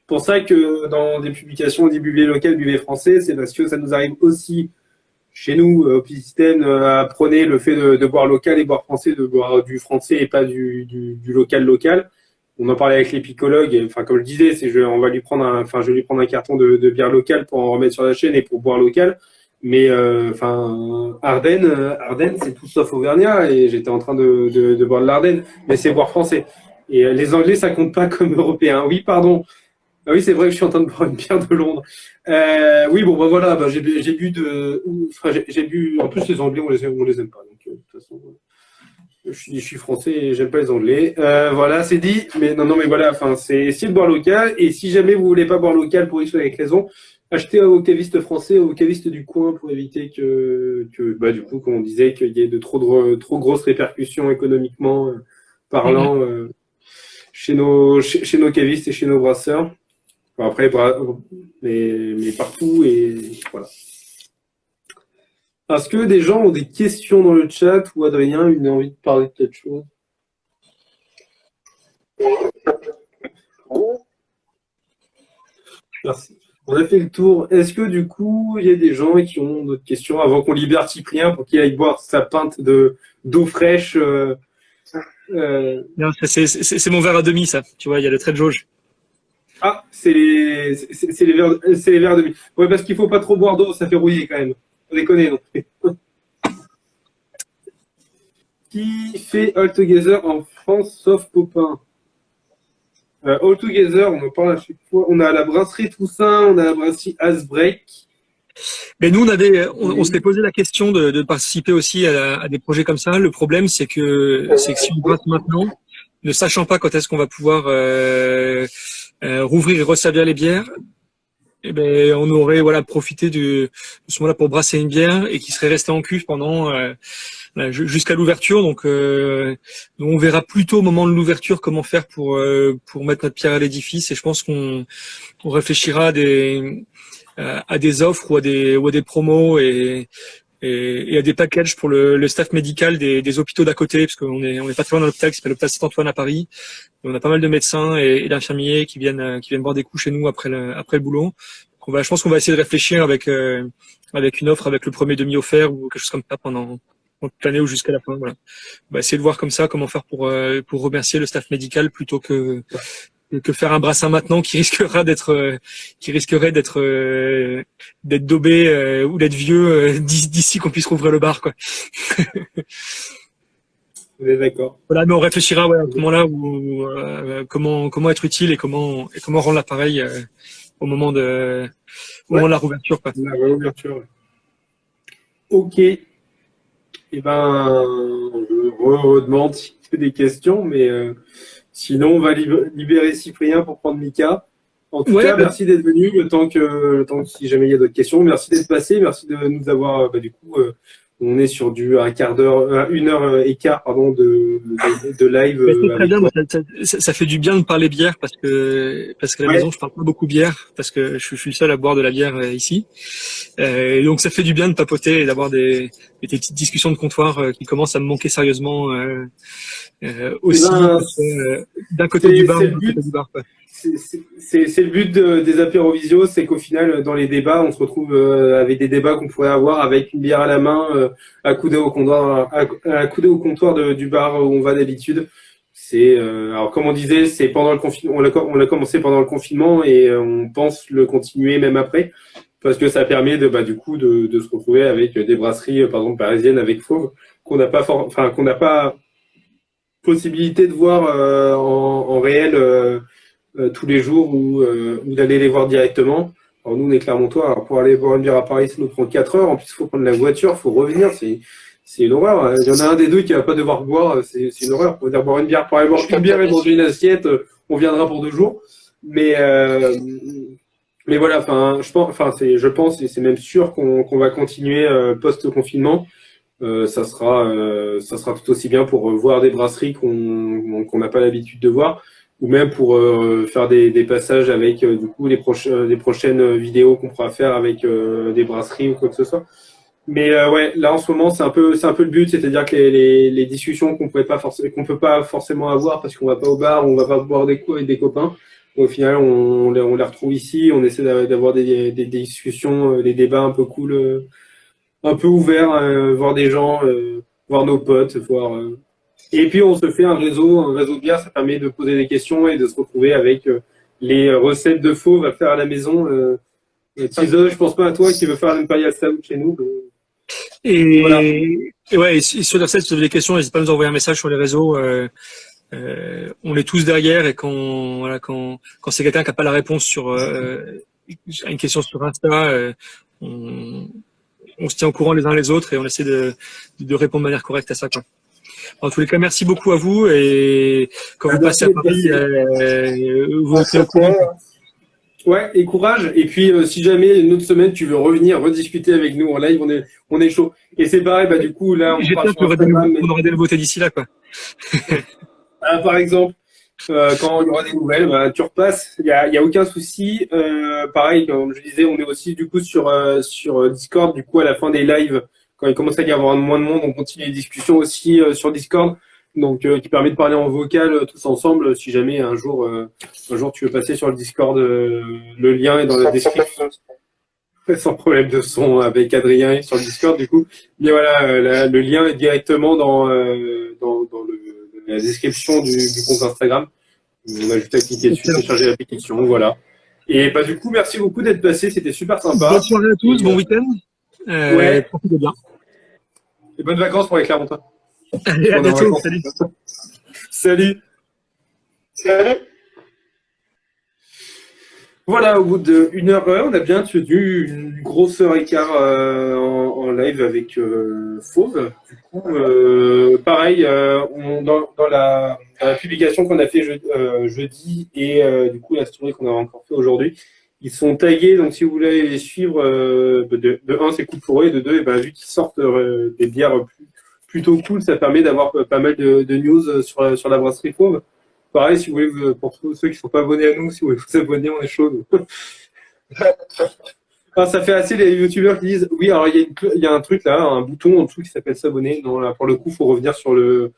Pour ça que dans des publications, on dit buvez local, buvez français, c'est parce que ça nous arrive aussi chez nous, au P-System, à prôner le fait de boire local et boire français, de boire du français et pas du local. On en parlait avec les picologues. Comme je disais, je vais lui prendre un carton de bière locale pour en remettre sur la chaîne et pour boire local. Mais Ardennes, c'est tout sauf Auvergnat et j'étais en train de boire de l'Ardenne, mais c'est boire français. Et les Anglais, ça compte pas comme Européens. Oui, pardon. Ah oui, c'est vrai que je suis en train de boire une bière de Londres. Oui, bon, voilà, j'ai bu. En plus, les Anglais, on les aime pas. Donc, de toute façon, je suis français et j'aime pas les Anglais. Voilà, c'est dit. Mais non, mais voilà. C'est essayer de boire local. Et si jamais vous voulez pas boire local pour X ou avec raison, achetez aux cavistes français, aux cavistes du coin pour éviter que du coup, comme on disait, qu'il y ait de trop grosses répercussions économiquement parlant chez nos cavistes et chez nos brasseurs. Après, mais partout et voilà. Est-ce que des gens ont des questions dans le chat ou Adrien a une envie de parler de quelque chose? Merci. On a fait le tour. Est-ce que du coup, il y a des gens qui ont d'autres questions avant qu'on libère Cyprien pour qu'il aille boire sa pinte d'eau fraîche Non, c'est mon verre à demi, ça. Tu vois, il y a le trait de jauge. Ah, c'est les verres demi. Ouais, parce qu'il faut pas trop boire d'eau, ça fait rouiller quand même. Faut déconner, non. Qui fait All Together en France sauf Popin? All Together, on en parle à chaque fois. On a la brasserie Toussaint, on a la brasserie Asbreak. Mais nous, on s'était posé la question de participer aussi à des projets comme ça. Le problème, c'est que si on brasse maintenant, ne sachant pas quand est-ce qu'on va pouvoir rouvrir et resservir les bières, eh ben, on aurait profité de ce moment-là pour brasser une bière et qui serait restée en cuve pendant jusqu'à l'ouverture. Donc, on verra plutôt au moment de l'ouverture comment faire pour mettre notre pierre à l'édifice. Et je pense qu'on réfléchira à des offres ou à des promos et à des packages pour le staff médical des hôpitaux d'à côté, parce qu'on est pas très loin d'un hôpital qui s'appelle l'hôpital Saint-Antoine à Paris. Et on a pas mal de médecins et d'infirmiers qui viennent boire des coups chez nous après le boulot. Donc je pense qu'on va essayer de réfléchir avec une offre avec le premier demi offert ou quelque chose comme ça pendant toute l'année ou jusqu'à la fin. Voilà. On va essayer de voir comme ça comment faire pour remercier le staff médical plutôt que faire un brassin maintenant qui risquerait d'être daubé ou d'être vieux d'ici qu'on puisse rouvrir le bar, quoi. Vous êtes d'accord? Voilà, mais on réfléchira à ce moment-là où comment être utile et comment rendre l'appareil au moment de la rouverture, quoi. La réouverture. Ouais. Ok. Eh ben, je redemande si tu as des questions, mais sinon, on va libérer Cyprien pour prendre Mika. En tout cas, merci d'être venu. Le temps que si jamais il y a d'autres questions, merci d'être passé. Merci de nous avoir, on est sur un quart d'heure, 1h15, pardon, de live. C'est très bien. Ça fait du bien de parler bière parce que à la maison, je parle pas beaucoup bière parce que je suis le seul à boire de la bière ici. Et donc, ça fait du bien de papoter et d'avoir des petites discussions de comptoir qui commencent à me manquer sérieusement aussi. D'un côté du bar, de l'autre côté du bar, quoi. C'est le but des apérovisio, c'est qu'au final, dans les débats, on se retrouve avec des débats qu'on pourrait avoir avec une bière à la main, accoudé au comptoir du bar où on va d'habitude. Alors comme on disait, c'est pendant le confinement, on l'a commencé pendant le confinement et on pense le continuer même après, parce que ça permet de se retrouver avec des brasseries, par exemple parisiennes avec Fauve, qu'on n'a pas possibilité de voir en réel. Tous les jours ou d'aller les voir directement. Alors nous, on est Clermontois, alors pour aller boire une bière à Paris, ça nous prend 4 heures. En plus, il faut prendre la voiture, il faut revenir. C'est une horreur. Il y en a un des deux qui va pas devoir boire. C'est une horreur. Pour dire boire une bière, pour aller boire une bière et manger une assiette, on viendra pour 2 jours. Mais voilà, je pense et c'est même sûr qu'on va continuer post-confinement. Ça sera tout aussi bien pour voir des brasseries qu'on n'a pas l'habitude de voir, ou même pour faire des passages avec du coup les prochaines vidéos qu'on pourra faire avec des brasseries ou quoi que ce soit. Mais là en ce moment c'est un peu le but, c'est-à-dire que les discussions qu'on peut pas forcément avoir parce qu'on va pas au bar, on va pas boire des coups avec des copains. Au final on les retrouve ici, on essaie d'avoir des discussions, des débats un peu cool, un peu ouverts, voir des gens, voir nos potes, voir. Et puis on se fait un réseau de bière, ça permet de poser des questions et de se retrouver avec les recettes de Fauve à faire à la maison. Tizo, je pense pas à toi qui veut faire l'Imperial Stout chez nous. Et, voilà. Et sur les recettes, si vous avez des questions, n'hésitez pas à nous envoyer un message sur les réseaux. On est tous derrière et quand c'est quelqu'un qui n'a pas la réponse à une question sur Insta, on se tient au courant les uns les autres et on essaie de répondre de manière correcte à ça, quoi. En tous les cas, merci beaucoup à vous et quand vous passez à Paris, vous êtes au courant. Ouais, et courage. Et puis, si jamais une autre semaine tu veux revenir rediscuter avec nous en live, on est chaud. Et c'est pareil, du coup là, j'espère qu'on aura des nouveautés d'ici là, quoi. Par exemple, quand il y aura des nouvelles, tu repasses. Il y a aucun souci. Pareil, comme je disais, on est aussi du coup sur Discord. Du coup, à la fin des lives, quand il commence à y avoir moins de monde, on continue les discussions aussi sur Discord, donc qui permet de parler en vocal tous ensemble. Si jamais un jour tu veux passer sur le Discord, le lien est dans la description. Sans problème de son avec Adrien sur le Discord du coup. Mais voilà, le lien est directement dans la description du compte Instagram. On a juste à cliquer dessus, télécharger l'application, voilà. Et du coup, merci beaucoup d'être passé, c'était super sympa. Bonne soirée à tous, bon week-end. Ouais. Profitez bien. Et bonnes vacances pour les Clermontois. Allez, à On est en bientôt. vacances. Salut. Salut. Salut. Voilà, au bout d'une heure, on a bien tenu une grosse heure et quart en live avec Fauve. Du coup, pareil, dans la publication qu'on a fait jeudi et du coup la story qu'on a encore fait aujourd'hui, ils sont tagués. Donc, si vous voulez les suivre, de un, c'est cool pour eux, et de deux, et ben, vu qu'ils sortent des bières plutôt cool, ça permet d'avoir pas mal de news sur la brasserie Fauve. Pareil, si vous voulez, pour tous ceux qui ne sont pas abonnés à nous, si vous voulez vous abonner, on est chaud. Ah, ça fait assez les youtubeurs qui disent oui, alors il y a un truc là, un bouton en dessous qui s'appelle s'abonner. Non, là, pour le coup, il faut revenir sur le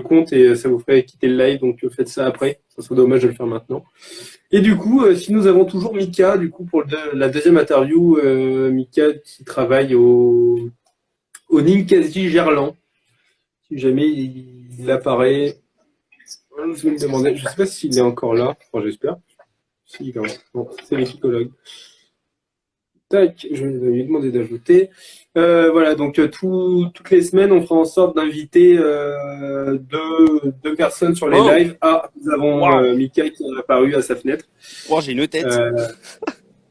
compte et ça vous ferait quitter le live, donc faites ça après. Ça serait dommage de le faire maintenant. Et du coup, si nous avons toujours Mika, du coup, pour la deuxième interview, Mika qui travaille au Ninkasi Gerland. Si jamais il apparaît. Je me demandais, je ne sais pas s'il est encore là, enfin, j'espère. Si, il est là. Bon, c'est les psychologues. Tac, je vais lui demander d'ajouter. Voilà, donc toutes les semaines, on fera en sorte d'inviter deux personnes sur les lives. Ah, nous avons Mika qui est apparu à sa fenêtre. Oh, j'ai une tête.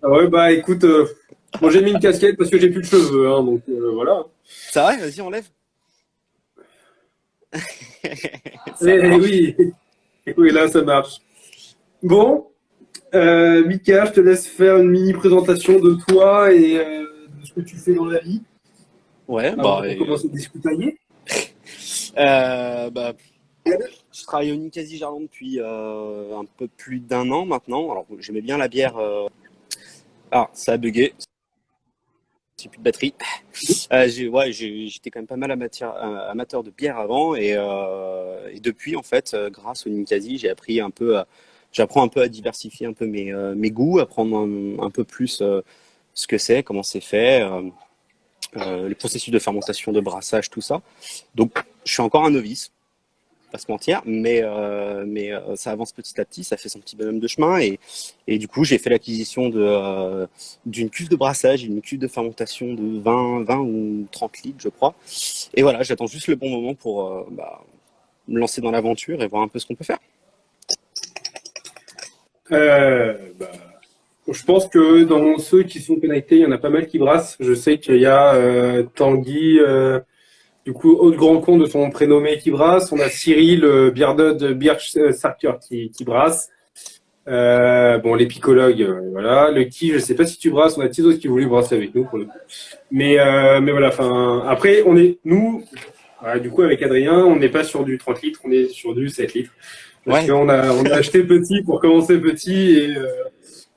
Ouais, bah écoute, bon, j'ai mis une casquette parce que j'ai plus de cheveux, hein, donc voilà. Ça va, vas-y, enlève. Oui, oui, là ça marche. Bon, Mika, je te laisse faire une mini présentation de toi et de ce que tu fais dans la vie. Ouais, Avant bah, de commencer à discuter. je travaille au Ninkasi Gerland depuis un peu plus d'1 an maintenant. Alors, j'aimais bien la bière. Ah, ça a bugué. J'ai plus de batterie. J'étais quand même pas mal amateur de bière avant et depuis en fait, grâce au Ninkasi, j'apprends un peu à diversifier un peu mes goûts, à prendre un peu plus ce que c'est, comment c'est fait, les processus de fermentation, de brassage, tout ça. Donc, je suis encore un novice, pas se mentir, mais ça avance petit à petit, ça fait son petit bonhomme de chemin et du coup j'ai fait l'acquisition d'une cuve de brassage, une cuve de fermentation de 20 ou 30 litres je crois, et voilà, j'attends juste le bon moment pour me lancer dans l'aventure et voir un peu ce qu'on peut faire. Je pense que dans ceux qui sont connectés, il y en a pas mal qui brassent. Je sais qu'il y a Tanguy, du coup, autre grand con de son prénommé qui brasse. On a Cyril, Bierdod, Sarker qui brasse. Bon, les picologues, voilà. Le qui, je sais pas si tu brasses. On a Tizos qui voulait brasser avec nous pour le coup. Mais voilà. Enfin, après, voilà, du coup, avec Adrien, on n'est pas sur du 30 litres, on est sur du 7 litres. Parce qu'on a acheté petit pour commencer petit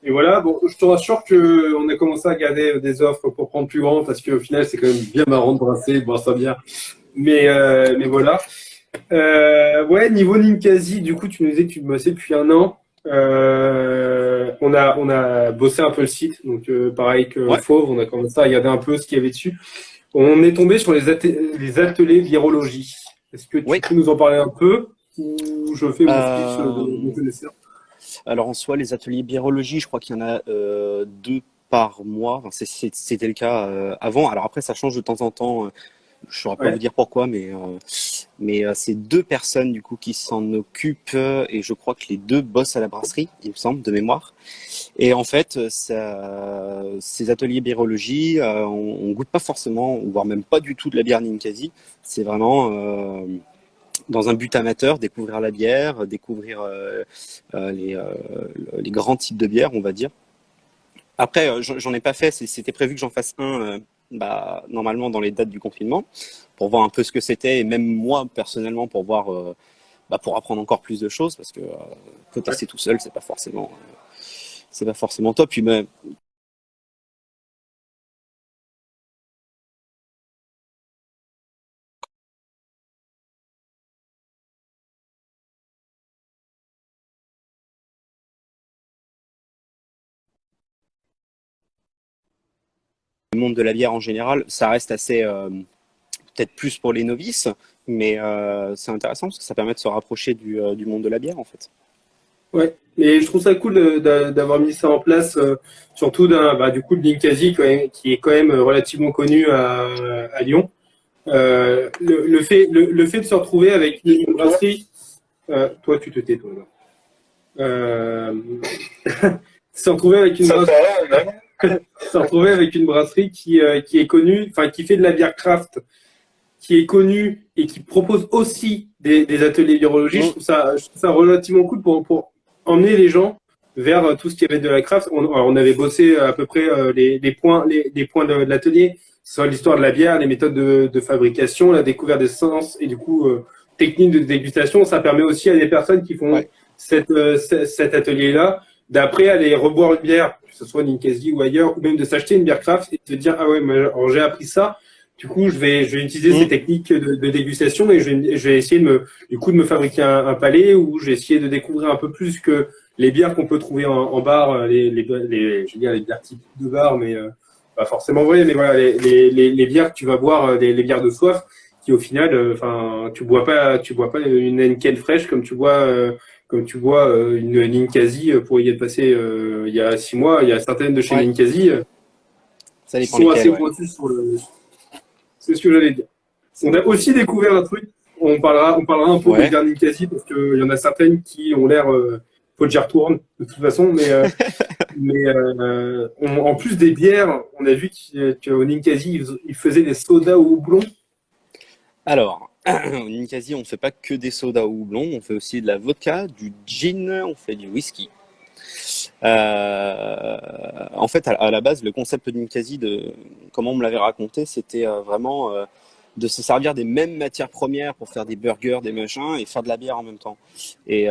et voilà. Bon, je te rassure que on a commencé à garder des offres pour prendre plus grand parce qu'au final, c'est quand même bien marrant de brasser, de boire sa bière. Mais voilà. Ouais, niveau Ninkasi, du coup, tu nous disais que tu bossais depuis 1 an. On a bossé un peu le site, donc pareil que Fauve, on a commencé à regarder un peu ce qu'il y avait dessus. On est tombé sur les ateliers virologie. Est-ce que tu peux nous en parler un peu ou je fais mon speech de mon connaisseur? Alors en soi, les ateliers biérologie, je crois qu'il y en a 2 par mois. Enfin, c'était le cas avant. Alors après, ça change de temps en temps. Je ne saurais pas vous dire pourquoi, mais c'est 2 personnes du coup qui s'en occupent et je crois que les 2 bossent à la brasserie, il me semble, de mémoire. Et en fait, ces ateliers biérologie, on goûte pas forcément, voire même pas du tout de la bière Ninkasi. C'est vraiment dans un but amateur, découvrir la bière, découvrir les grands types de bières, on va dire. Après, j'en ai pas fait, c'était prévu que j'en fasse un normalement dans les dates du confinement, pour voir un peu ce que c'était, et même moi, personnellement, pour voir, pour apprendre encore plus de choses, parce que potasser tout seul, c'est pas forcément top. Puis, le monde de la bière en général, ça reste assez, peut-être plus pour les novices, mais c'est intéressant parce que ça permet de se rapprocher du monde de la bière en fait. Ouais, et je trouve ça cool d'avoir mis ça en place, surtout du coup de Ninkasi qui est quand même relativement connu à Lyon. le fait de se retrouver avec une brasserie, toi tu te tais toi. Se retrouver avec une brasserie, se retrouver avec une brasserie qui est connue, enfin qui fait de la bière craft, qui est connue et qui propose aussi des ateliers biologiques. Je trouve ça relativement cool pour emmener les gens vers tout ce qui avait de la craft. On avait bossé à peu près les points de l'atelier, que ce soit l'histoire de la bière, les méthodes de fabrication, la découverte des sens et du coup techniques de dégustation. Ça permet aussi à des personnes qui font cet atelier-là d'après aller reboire une bière, que ce soit Ninkasi ou ailleurs, ou même de s'acheter une bière craft et de se dire ah ouais, alors j'ai appris ça. Du coup, je vais utiliser ces techniques de dégustation et je vais essayer de me fabriquer un palais où je vais essayer de découvrir un peu plus que les bières qu'on peut trouver en bar, je veux dire les bières type de bar, mais pas forcément vrai, mais voilà, les bières que tu vas boire, les bières de soif, qui au final, tu bois pas une Henken fraîche comme tu bois une Ninkasi pour y être passé il y a 6 mois. Il y a certaines de chez Ninkasi qui sont assez pointues sur le. C'est ce que j'allais dire. On a aussi découvert un truc. On parlera un peu des bières Ninkasi parce qu'il y en a certaines qui ont l'air. Faut que j'y retourne de toute façon, en plus des bières, on a vu qu'au Ninkasi, ils faisaient des sodas au houblon. Alors, au Ninkasi, on ne fait pas que des sodas au houblon, on fait aussi de la vodka, du gin, on fait du whisky. En fait, à la base, le concept de Ninkasi, comment on me l'avait raconté, c'était vraiment de se servir des mêmes matières premières pour faire des burgers, des machins, et faire de la bière en même temps. Et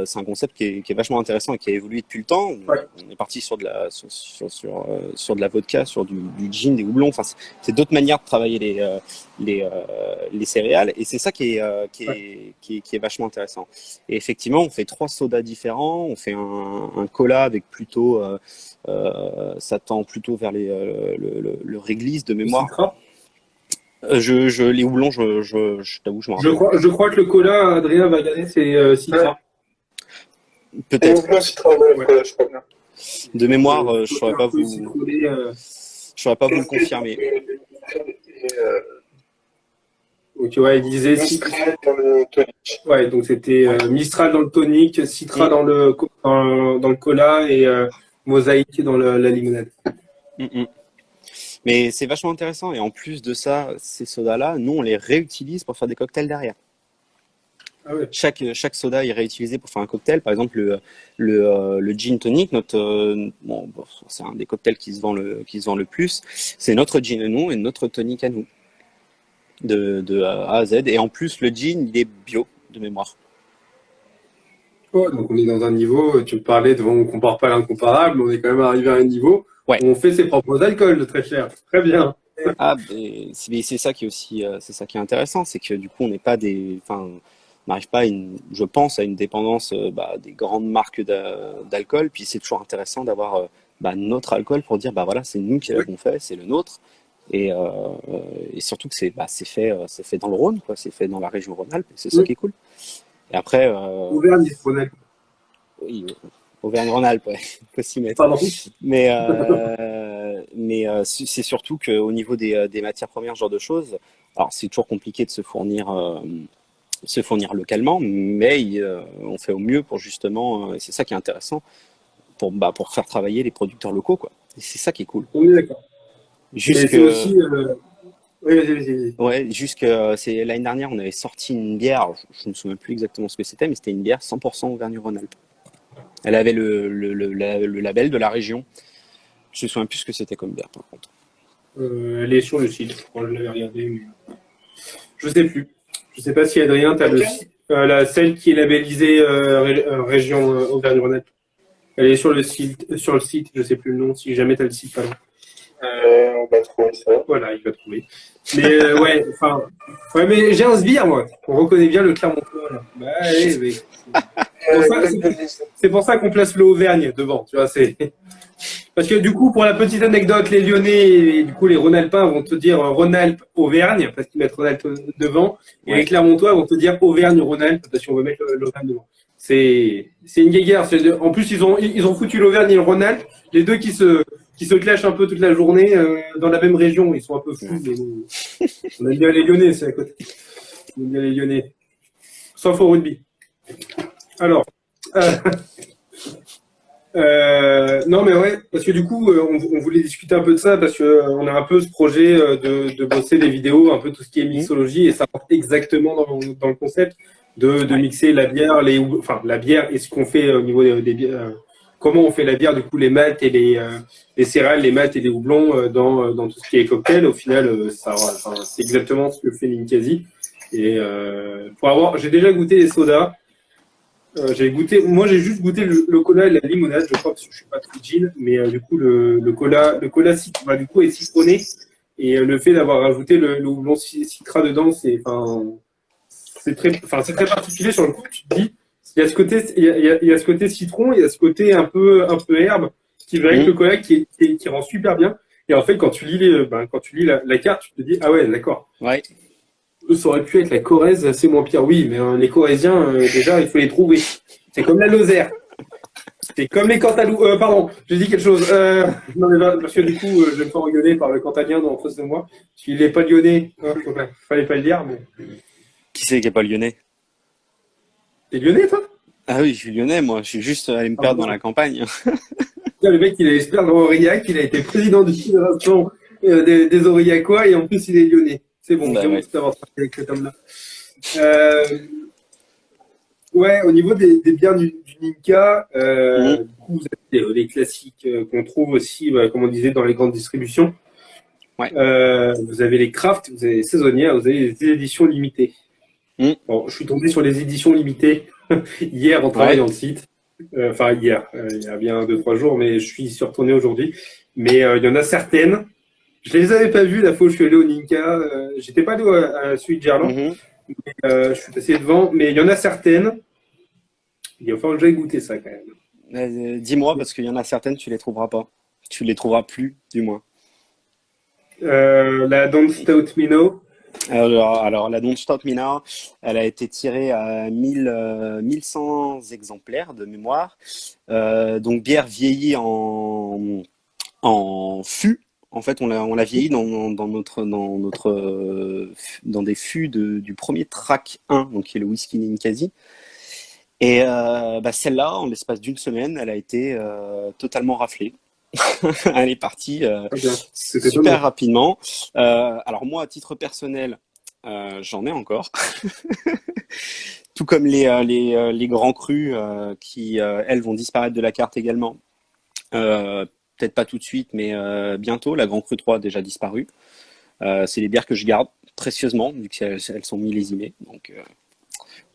c'est un concept qui est vachement intéressant et qui a évolué depuis le temps. On est parti sur de la vodka, sur du gin, des houblons. Enfin, c'est d'autres manières de travailler les céréales, et c'est ça qui est vachement intéressant. Et effectivement, on fait 3 sodas différents. On fait un cola avec plutôt, ça tend plutôt vers le réglisse de mémoire. Les houblons, je t'avoue, je m'en rappelle. Je crois que le cola, Adrien va gagner, c'est Citra. Peut-être. Cola, je crois bien. De mémoire, je ne saurais pas vous le confirmer. Donc, tu vois, il disait Mistral dans le tonic. Ouais, donc c'était Mistral dans le tonic, Citra dans le cola et Mosaïque dans la limonade. Mais c'est vachement intéressant. Et en plus de ça, ces sodas-là, nous, on les réutilise pour faire des cocktails derrière. Ah ouais. Chaque soda est réutilisé pour faire un cocktail. Par exemple, le gin tonic, c'est un des cocktails qui se vend le plus. C'est notre gin à nous et notre tonic à nous. De A à Z. Et en plus, le gin, il est bio, de mémoire. Oh, donc on est dans un niveau, tu me parlais on ne compare pas l'incomparable, mais on est quand même arrivé à un niveau où on fait ses propres alcools, très cher. Très bien. Mais c'est ça qui est aussi, c'est ça qui est intéressant, c'est que du coup, on n'arrive pas je pense, à une dépendance des grandes marques d'alcool. Puis c'est toujours intéressant d'avoir notre alcool pour dire, voilà, c'est nous qui l'avons fait, c'est le nôtre. Et surtout que c'est fait dans le Rhône, quoi. C'est fait dans la région Rhône-Alpes, c'est ça qui est cool. Et après, Auvergne-Rhône-Alpes. Oui, Auvergne-Rhône-Alpes, ouais, faut s'y mettre. Pardon. Mais c'est surtout qu'au niveau des matières premières, ce genre de choses, alors c'est toujours compliqué de se fournir localement, mais on fait au mieux pour justement, c'est ça qui est intéressant, pour faire travailler les producteurs locaux, quoi. Et c'est ça qui est cool. On est d'accord. C'est aussi. Oui, vas-y. Ouais, c'est l'année dernière, on avait sorti une bière, je ne me souviens plus exactement ce que c'était, mais c'était une bière 100% Auvergne-Rhône-Alpes. Elle avait le label de la région. Je ne me souviens plus ce que c'était comme bière, par contre. Elle est sur le site, je crois, je l'avais regardé, mais je ne sais plus. Je ne sais pas si Adrien, tu as celle qui est labellisée région Auvergne-Rhône-Alpes. Elle est sur le site, je ne sais plus le nom, si jamais tu as le site. On va trouver ça. Voilà, il va trouver. Mais mais j'ai un sbire, moi. On reconnaît bien le Clermontois, là. Allez, c'est pour ça qu'on place le Auvergne devant, tu vois, parce que du coup, pour la petite anecdote, les Lyonnais et du coup les Rhône-Alpins vont te dire Rhône-Alpes-Auvergne parce qu'ils mettent Rhône-Alpes devant, et les Clermontois vont te dire Auvergne-Rhône-Alpes parce qu'on veut mettre l'Auvergne devant. C'est une guéguerre. En plus, ils ont foutu l'Auvergne et le Rhône-Alpes, les deux qui se qui se clashent un peu toute la journée dans la même région. Ils sont un peu fous, mais on aime bien les Lyonnais, c'est à côté. On aime bien les Lyonnais. Sauf au rugby. Alors, non mais ouais, parce que du coup, on voulait discuter un peu de ça parce que on a un peu ce projet de bosser des vidéos, un peu tout ce qui est mixologie, et ça rentre exactement dans le concept de mixer la bière, la bière et ce qu'on fait au niveau des bières. Comment on fait la bière, du coup, les maltes et les céréales, les maltes et les houblons dans tout ce qui est cocktail. Au final, c'est exactement ce que fait Ninkasi. Et j'ai déjà goûté les sodas. Moi j'ai juste goûté le cola et la limonade, je crois, parce que je suis pas trop gin, mais du coup le cola du coup est citronné, et le fait d'avoir rajouté le houblon citra dedans, c'est très particulier sur le coup. Tu te dis, il y a ce côté citron, il y a ce côté un peu herbe qui va avec le cola qui rend super bien. Et en fait quand tu lis la carte, tu te dis ah ouais, d'accord. Ouais. Ça aurait pu être la Corrèze, c'est moins pire. Oui, mais les Corréziens, déjà, il faut les trouver. C'est comme la Lozère. C'est comme les Cantalous. Pardon, j'ai dit quelque chose. Non, mais parce que du coup, je vais me faire engueuler par le Cantalien en face de moi. S'il n'est pas lyonnais, fallait pas le dire. Mais... Qui c'est qui n'est pas lyonnais? T'es lyonnais, toi? Ah oui, je suis lyonnais, moi. Je suis juste allé me perdre dans la campagne. Le mec, il allait se perdre dans Aurillac. Il a été président de fédération des Aurillacois, et en plus, il est lyonnais. C'est bon, c'est bon d'avoir parlé avec cet homme-là. Ouais, au niveau des bières du Ninka, du coup, vous avez les classiques qu'on trouve aussi, comme on disait, dans les grandes distributions. Ouais. Vous avez les crafts, vous avez les saisonnières, vous avez les éditions limitées. Bon, je suis tombé sur les éditions limitées hier en travaillant le site. Enfin, hier, il y a bien 2-3 jours, mais je suis retourné aujourd'hui. Mais il y en a certaines. Je les avais pas vues la fois où je suis allé au Ninka. J'étais pas allé à celui de Gerland. Je suis passé devant, mais il y en a certaines. Il va falloir que j'aille goûter ça quand même. Dis-moi, parce qu'il y en a certaines, tu les trouveras pas. Tu les trouveras plus, du moins. La Don't Stout Me Now. Alors, la Don't Stop Me Now, elle a été tirée à 1100 exemplaires de mémoire. Donc, bière vieillie en fût. En fait, on l'a vieilli dans des fûts du premier track 1, donc qui est le whisky Ninkasi. Et celle-là, en l'espace d'une semaine, elle a été totalement raflée. Elle est partie super rapidement. Alors moi, à titre personnel, j'en ai encore. Tout comme les grands crus qui, elles, vont disparaître de la carte également. Peut-être pas tout de suite, mais bientôt. La Grand Cru 3 a déjà disparu. C'est des bières que je garde précieusement, vu qu'elles sont millésimées. Donc,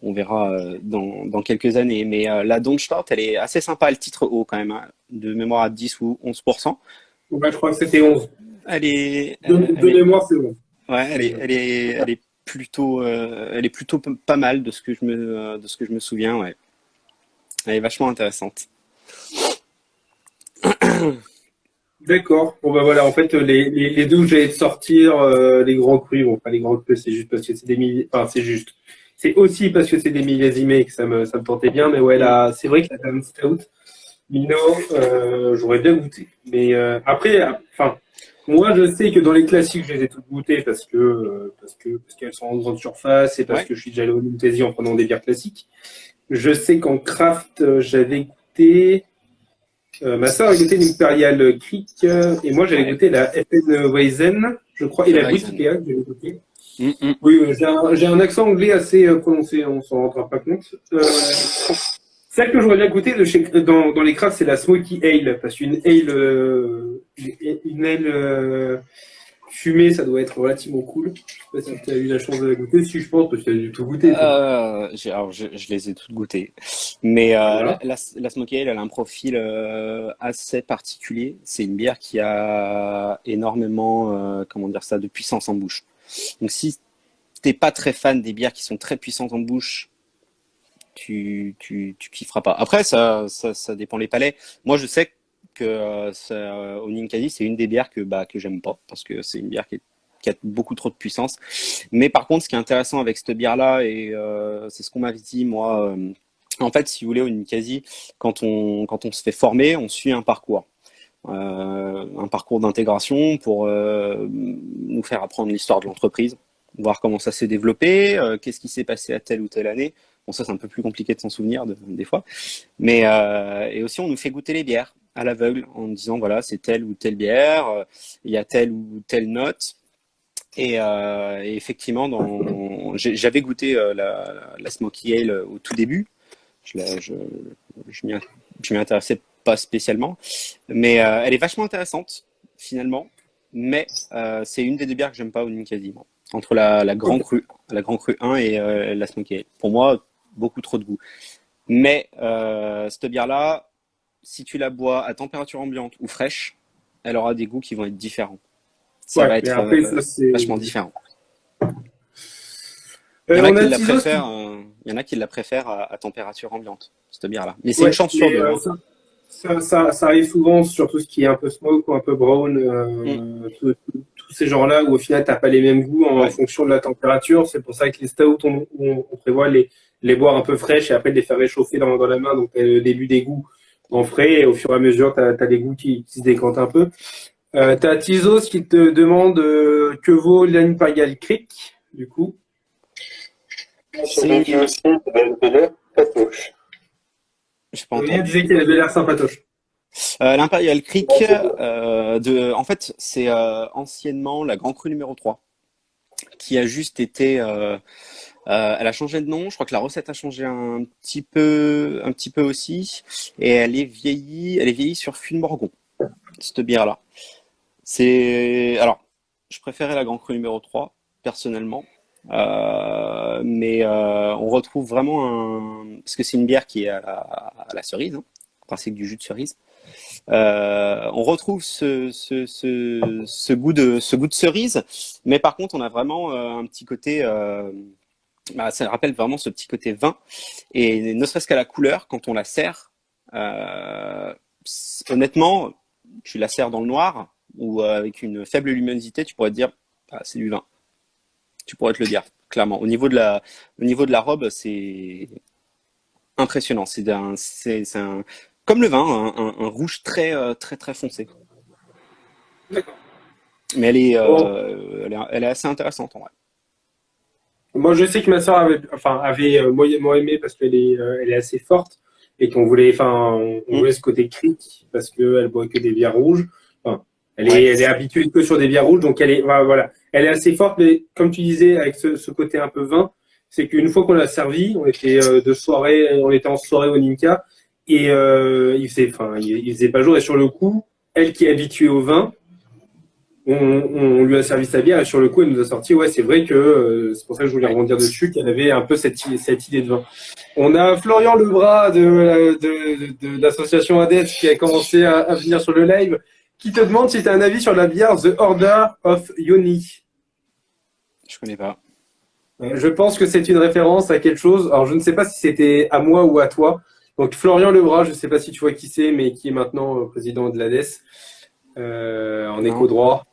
on verra dans quelques années. Mais la Don't Start, elle est assez sympa. Le titre haut, quand même, hein, de mémoire à 10 ou 11%. Ouais, je crois que c'était 11. De mémoire, c'est 11. Ouais, elle est plutôt pas mal de ce que je me souviens. Ouais. Elle est vachement intéressante. D'accord. Bon bah voilà, en fait les deux que j'allais te sortir, les grands crus, bon pas les grands crus, c'est juste parce que c'est des c'est aussi parce que c'est des millésimés que ça me tentait bien, mais ouais là, c'est vrai que la Dame Stout, Mino, j'aurais bien goûté. Mais après, enfin, moi je sais que dans les classiques je les ai toutes goûtées parce qu'elles sont en grande surface et parce que je suis déjà allé au Ninkasi en prenant des bières classiques. Je sais qu'en craft j'avais goûté. Ma soeur a goûté l'Imperial Creek et moi j'avais goûté la Weizen, je crois, et la British IPA que j'avais goûté. Oui, j'ai un accent anglais assez prononcé, on s'en rendra pas compte. Celle que j'aurais bien goûté dans les crafts, c'est la Smoky Ale, parce qu'une ale fumée, ça doit être relativement cool. Je sais pas si tu as eu la chance de la goûter, si je pense, parce que tu as dû tout goûter. Je les ai toutes goûtées. Mais voilà. la Smoky Ale, elle a un profil assez particulier. C'est une bière qui a énormément, de puissance en bouche. Donc si t'es pas très fan des bières qui sont très puissantes en bouche, tu kifferas pas. Après, ça dépend les palais. Moi, je sais que au Ninkasi, c'est une des bières que j'aime pas, parce que c'est une bière qui a beaucoup trop de puissance. Mais par contre, ce qui est intéressant avec cette bière-là, et c'est ce qu'on m'avait dit, moi, en fait, si vous voulez, au Ninkasi, quand on se fait former, on suit un parcours. un parcours d'intégration pour nous faire apprendre l'histoire de l'entreprise, voir comment ça s'est développé, qu'est-ce qui s'est passé à telle ou telle année. Bon, ça, c'est un peu plus compliqué de s'en souvenir des fois. Mais, et aussi, on nous fait goûter les bières à l'aveugle en disant, voilà, c'est telle ou telle bière, il y a telle ou telle note. Et effectivement, j'avais goûté la Smoky Ale au tout début. Je m'y intéressais pas spécialement. Mais elle est vachement intéressante, finalement. Mais c'est une des deux bières que j'aime pas au Ninkasi. Entre la Grand Cru 1 et la Smoky Ale. Pour moi, beaucoup trop de goût. Mais cette bière-là, si tu la bois à température ambiante ou fraîche, elle aura des goûts qui vont être différents. Ça va être après, vachement différent. on Il a y Tizos en a qui la préfèrent à température ambiante, cette bière-là. Mais c'est une chance sur deux. ça arrive souvent sur tout ce qui est un peu smoke ou un peu brown, tous ces genres-là où au final tu n'as pas les mêmes goûts en fonction de la température. C'est pour ça que les stouts, on prévoit les boire un peu fraîches et après de les faire réchauffer dans la main. Donc, tu as le début des goûts en frais et au fur et à mesure, tu as des goûts qui se décantent un peu. Tu as Tizos qui te demande que vaut l'Imperial Creek, du coup. J'ai vu aussi de l'air patoche. Je pas Il entendu. disait qu'il avait l'air sympatoche. L'Imperial Creek, en fait, c'est anciennement la Grand Cru numéro 3, qui a juste été... elle a changé de nom, je crois que la recette a changé un petit peu aussi, et elle est vieillie sur fût de Morgon, cette bière-là. Alors, je préférais la Grand Cru numéro 3, personnellement, mais on retrouve vraiment parce que c'est une bière qui est à la cerise, hein, c'est que du jus de cerise. On retrouve ce goût de cerise, mais par contre, on a vraiment un petit côté... ça rappelle vraiment ce petit côté vin. Et ne serait-ce qu'à la couleur, quand on la sert, honnêtement, tu la sers dans le noir ou avec une faible luminosité, tu pourrais te dire, c'est du vin. Tu pourrais te le dire, clairement. Au niveau de la robe, c'est impressionnant. C'est comme le vin, un rouge très foncé. D'accord. Mais elle est assez intéressante en vrai. Moi, je sais que ma soeur avait moyennement aimé parce qu'elle est assez forte et qu'on voulait, on voulait ce côté cric parce qu'elle boit que des bières rouges. Enfin, elle est habituée que sur des bières rouges, donc elle est assez forte, mais comme tu disais, avec ce côté un peu vin, c'est qu'une fois qu'on l'a servi, on était on était en soirée au Ninka et il faisait pas jour et sur le coup, elle qui est habituée au vin, on lui a servi sa bière et sur le coup, elle nous a sorti, ouais, c'est vrai que c'est pour ça que je voulais rebondir dessus, qu'elle avait un peu cette idée de vin. On a Florian Lebras de l'association ADES qui a commencé à venir sur le live, qui te demande si tu as un avis sur la bière The Order of Yoni. Je connais pas. Je pense que c'est une référence à quelque chose. Alors, je ne sais pas si c'était à moi ou à toi. Donc, Florian Lebras, je ne sais pas si tu vois qui c'est, mais qui est maintenant président de l'ADES en éco-droit.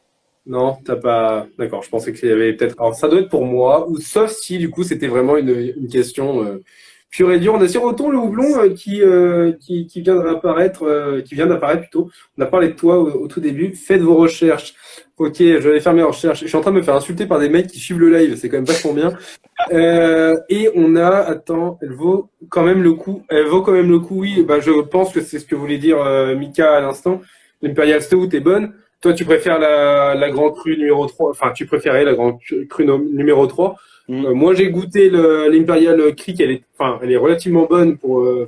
Non, t'as pas. D'accord, je pensais qu'il y avait peut-être. Alors, ça doit être pour moi, ou sauf si, du coup, c'était vraiment une question pure et dure. On a Siroton le houblon qui vient d'apparaître plutôt. On a parlé de toi au tout début. Faites vos recherches. Ok, je vais faire mes recherches. Je suis en train de me faire insulter par des mecs qui suivent le live. C'est quand même vachement bien. Et on a. Attends, elle vaut quand même le coup. Elle vaut quand même le coup, oui. Bah, je pense que c'est ce que voulait dire Mika à l'instant. L'Imperial Stout est bonne. Toi, tu préfères la Grand Cru numéro 3. Enfin, tu préférais la Grand Cru numéro 3. Moi, j'ai goûté l'Imperial Creek. Elle est relativement bonne pour. Je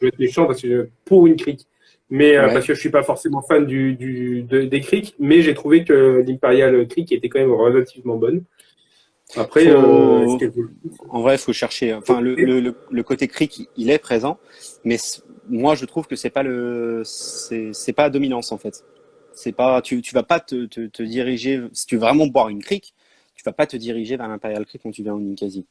vais être méchant parce que pour une Creek. Mais parce que je suis pas forcément fan des Creek. Mais j'ai trouvé que l'Imperial Creek était quand même relativement bonne. Après, en vrai, il faut chercher. Enfin, le côté Creek, il est présent. Mais moi, je trouve que c'est pas à dominance, en fait. C'est pas, tu vas pas te diriger, si tu veux vraiment boire une crique, tu vas pas te diriger vers l'Imperial Creek quand tu viens au Ninkasi.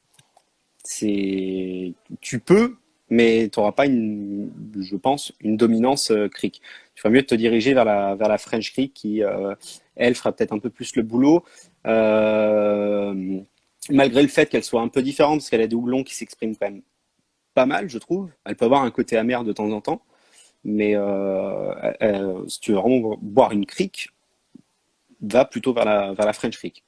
Tu peux, mais tu n'auras pas je pense, une dominance crique. Tu vas mieux te diriger vers la French Creek qui, elle, fera peut-être un peu plus le boulot. Malgré le fait qu'elle soit un peu différente, parce qu'elle a des houblons qui s'expriment quand même pas mal, je trouve. Elle peut avoir un côté amer de temps en temps. Mais si tu veux vraiment boire une crique, va plutôt vers la French Creek.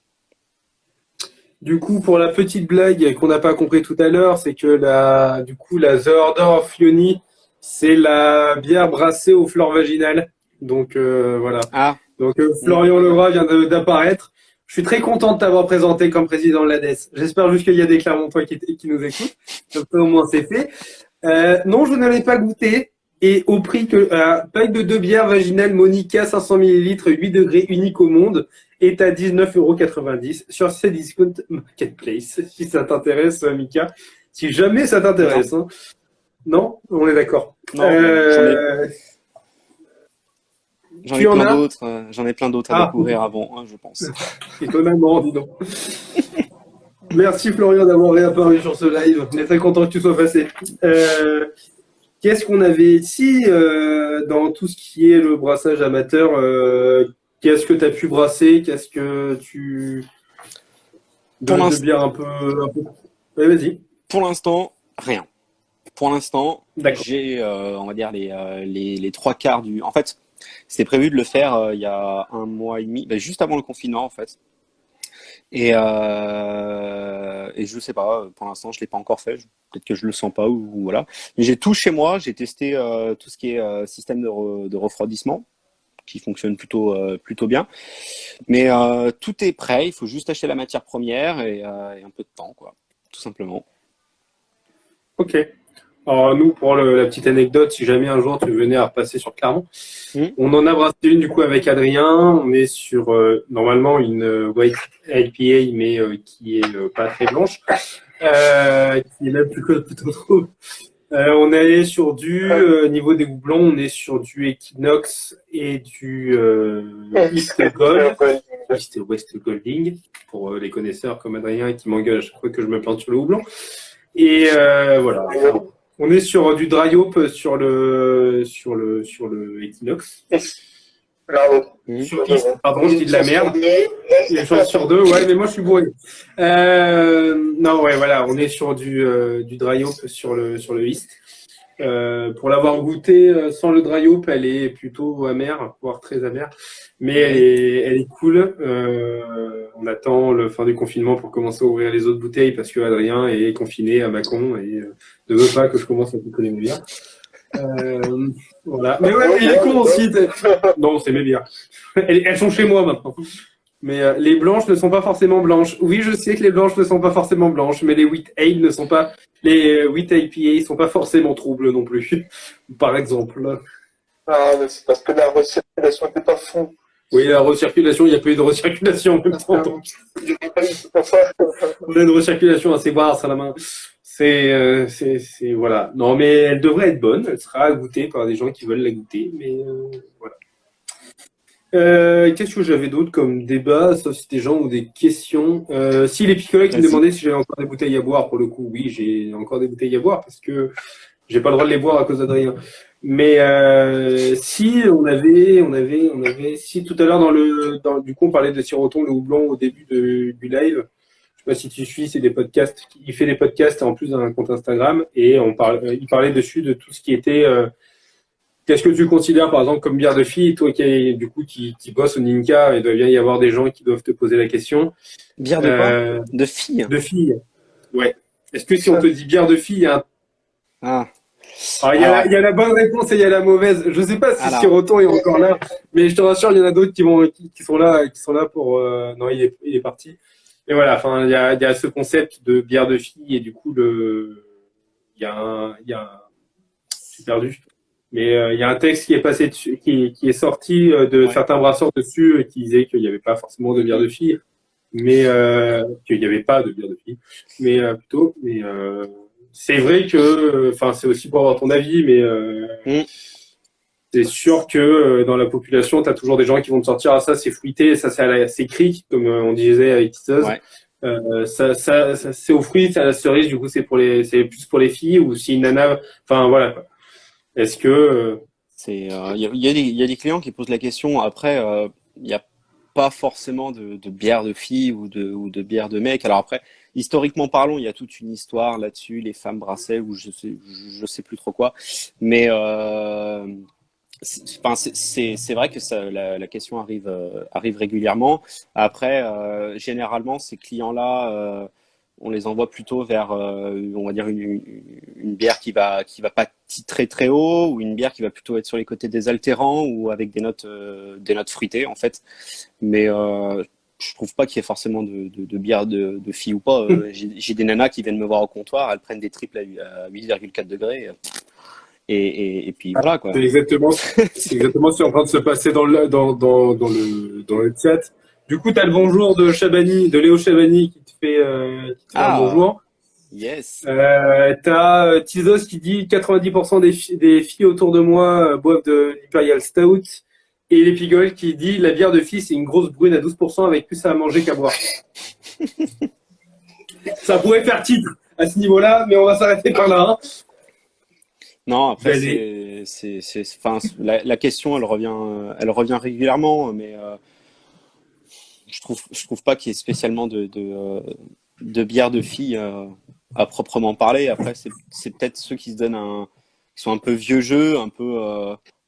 Du coup, pour la petite blague qu'on n'a pas compris tout à l'heure, c'est que la The Order of Yoni, c'est la bière brassée aux fleurs vaginales. Donc voilà. Ah, Donc Florian Legras vient d'apparaître. Je suis très content de t'avoir présenté comme président de l'ADES. J'espère juste qu'il y a des Clermontois qui nous écoutent. Comme ça, au moins, c'est fait. Non, je ne l'ai pas goûté. Et au prix que pack de 2 bières vaginales Monica 500 ml, 8 degrés, unique au monde, est à 19,90 € sur Cdiscount Marketplace. Si ça t'intéresse, Mika. Si jamais ça t'intéresse. Hein. Non, on est d'accord. non, j'en Tu ai en plein as d'autres. J'en ai plein d'autres à Ah. découvrir avant, hein, je pense. Étonnamment, dis donc. Merci Florian d'avoir réapparu sur ce live. On est très content que tu sois passé. Qu'est-ce qu'on avait ici dans tout ce qui est le brassage amateur qu'est-ce que tu as pu brasser? Qu'est-ce que tu... De bière un peu... Oui, vas-y. Pour l'instant, rien. Pour l'instant, D'accord. j'ai, on va dire, les 3/4 du... En fait, c'était prévu de le faire il y a 1 mois et demi, juste avant le confinement, en fait. Et je sais pas, pour l'instant, je l'ai pas encore fait. Peut-être que je le sens pas ou voilà. Mais j'ai tout chez moi. J'ai testé tout ce qui est système de refroidissement, qui fonctionne plutôt bien. Mais tout est prêt. Il faut juste acheter la matière première et un peu de temps, quoi, tout simplement. Ok. Alors nous, pour la petite anecdote, si jamais un jour tu venais à repasser sur Clermont, on en a brassé une du coup avec Adrien. On est sur normalement une white IPA, mais qui est pas très blanche, qui est même plutôt trop. On est sur du niveau des houblons, on est sur du Equinox et du East Gold, East et West Golding pour les connaisseurs comme Adrien qui m'engueule à chaque fois que je me plante sur le houblon. Et voilà. On est sur du dry hop sur le Equinox. Sur East, pardon, je dis de la merde. Il est sur 2, ouais, mais moi je suis bourré. Non, ouais, voilà, on est sur du dry hop sur le East. Pour l'avoir goûté sans le dry hop, elle est plutôt amère, voire très amère, mais elle est cool. On attend le fin du confinement pour commencer à ouvrir les autres bouteilles parce que Adrien est confiné à Mâcon et ne veut pas que je commence à picoler mes bières. Voilà. Mais ouais, il est con aussi. Non, c'est mes bières. Elles sont chez moi maintenant. Mais les blanches ne sont pas forcément blanches. Oui, je sais que les blanches ne sont pas forcément blanches, mais les wheat ale ne sont pas, les wheat IPA sont pas forcément troubles non plus. Par exemple. Ah, mais c'est parce que la recirculation n'était pas fou. Oui, la recirculation, il n'y a pas eu de recirculation en même temps. Donc. Il n'y a pas eu tout ça. On a une recirculation assez basse à la main. C'est voilà. Non, mais elle devrait être bonne. Elle sera goûtée par des gens qui veulent la goûter. Mais voilà. Qu'est-ce que j'avais d'autre comme débat, sauf si des gens ont des questions. Si les picolets qui me demandaient si j'avais encore des bouteilles à boire, pour le coup, oui, j'ai encore des bouteilles à boire parce que j'ai pas le droit de les boire à cause d'Adrien. Mais si on avait, si tout à l'heure du coup on parlait de Siroton, le houblon au début du live. Je sais pas si tu suis, c'est des podcasts. Il fait des podcasts en plus d'un compte Instagram et il parlait dessus de tout ce qui était. Qu'est-ce que tu considères, par exemple, comme bière de fille, toi qui bosse au Ninka, il doit bien y avoir des gens qui doivent te poser la question. Bière de quoi? De fille? De fille. Ouais. Est-ce que si on te dit bière de fille, il y a Ah. Alors, il y a la bonne réponse et il y a la mauvaise. Je sais pas si Siroton est encore là, mais je te rassure, il y en a d'autres qui sont là pour. Non, il est parti. Et voilà. Enfin, il y a ce concept de bière de fille et du coup il y a j'ai perdu. Mais il y a un texte qui est passé dessus, qui est sorti de certains brasseurs dessus qui disaient qu'il n'y avait pas forcément de bière de fille, mais qu'il n'y avait pas de bière de fille, mais plutôt. Mais c'est vrai que, enfin, c'est aussi pour avoir ton avis, mais c'est sûr que dans la population, tu as toujours des gens qui vont te sortir ça, c'est fruité, ça c'est cric, comme on disait avec Tisseuse. Ouais. Ça c'est aux fruits, ça la cerise, du coup c'est plus pour les filles ou si une nana, enfin voilà. Quoi. Est-ce que il y a des clients qui posent la question. Après, il y a pas forcément de bière de filles ou de bière de mecs. Alors après, historiquement parlant, il y a toute une histoire là-dessus, les femmes brassaient ou je sais plus trop quoi. Mais c'est vrai que la question arrive régulièrement. Après, généralement, ces clients-là, on les envoie plutôt vers, on va dire une bière qui va pas titrer très haut, ou une bière qui va plutôt être sur les côtés désaltérants ou avec des notes fruitées en fait. Mais je trouve pas qu'il y ait forcément de bière de filles ou pas. J'ai des nanas qui viennent me voir au comptoir, elles prennent des triples à 8,4 degrés. Et puis voilà quoi. C'est exactement ce qui est en train de se passer dans le chat. Du coup, tu as le bonjour de Chabani, de Léo Chabani qui te fait un bonjour. Yes. T'as Tizos qui dit 90% des filles autour de moi boivent de l'Imperial Stout. Et l'Épigole qui dit la bière de fille, c'est une grosse brune à 12% avec plus à manger qu'à boire. Ça pourrait faire titre à ce niveau-là, mais on va s'arrêter par là. Hein. Non, après, la question, elle revient régulièrement, mais je trouve pas qu'il y ait spécialement de bière de filles à proprement parler. Après, c'est peut-être ceux qui se donnent qui sont un peu vieux jeu, un peu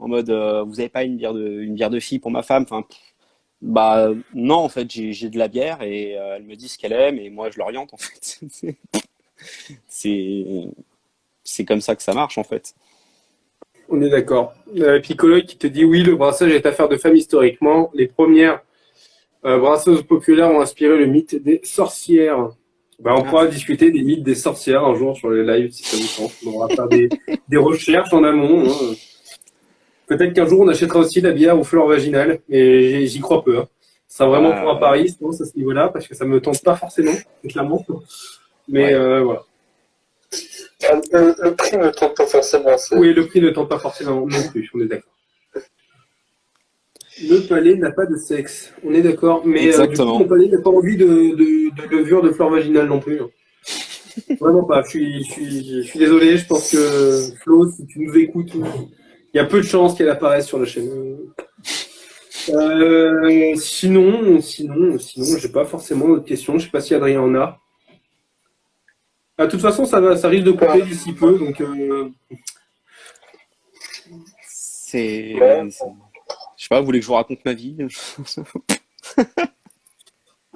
en mode vous avez pas une bière de fille pour ma femme. Enfin, bah non, en fait, j'ai de la bière et elle me dit ce qu'elle aime et moi je l'oriente en fait. C'est comme ça que ça marche en fait. On est d'accord. Piccolo qui te dit oui, le brassage est affaire de femme historiquement. Les premières brasseuses populaires ont inspiré le mythe des sorcières. On pourra discuter des mythes des sorcières un jour sur les lives si ça vous tente. On va faire des recherches en amont. Hein. Peut-être qu'un jour on achètera aussi la bière aux fleurs vaginales, mais j'y crois peu. Hein. Ça sera vraiment pour un pari, je pense, à ce niveau-là, parce que ça me tente pas forcément, clairement. Mais voilà. Le prix ne tente pas forcément. Oui, le prix ne tente pas forcément non plus, on est d'accord. Le palais n'a pas de sexe, on est d'accord. Mais du coup, mon palais n'a pas envie de levure de fleurs vaginales non plus. Vraiment pas, je suis désolé, je pense que Flo, si tu nous écoutes, il y a peu de chances qu'elle apparaisse sur la chaîne. Sinon, j'ai pas forcément d'autres questions, je sais pas si Adrien en a. De toute façon, ça risque de couper d'ici peu, donc. Je sais pas, vous voulez que je vous raconte ma vie?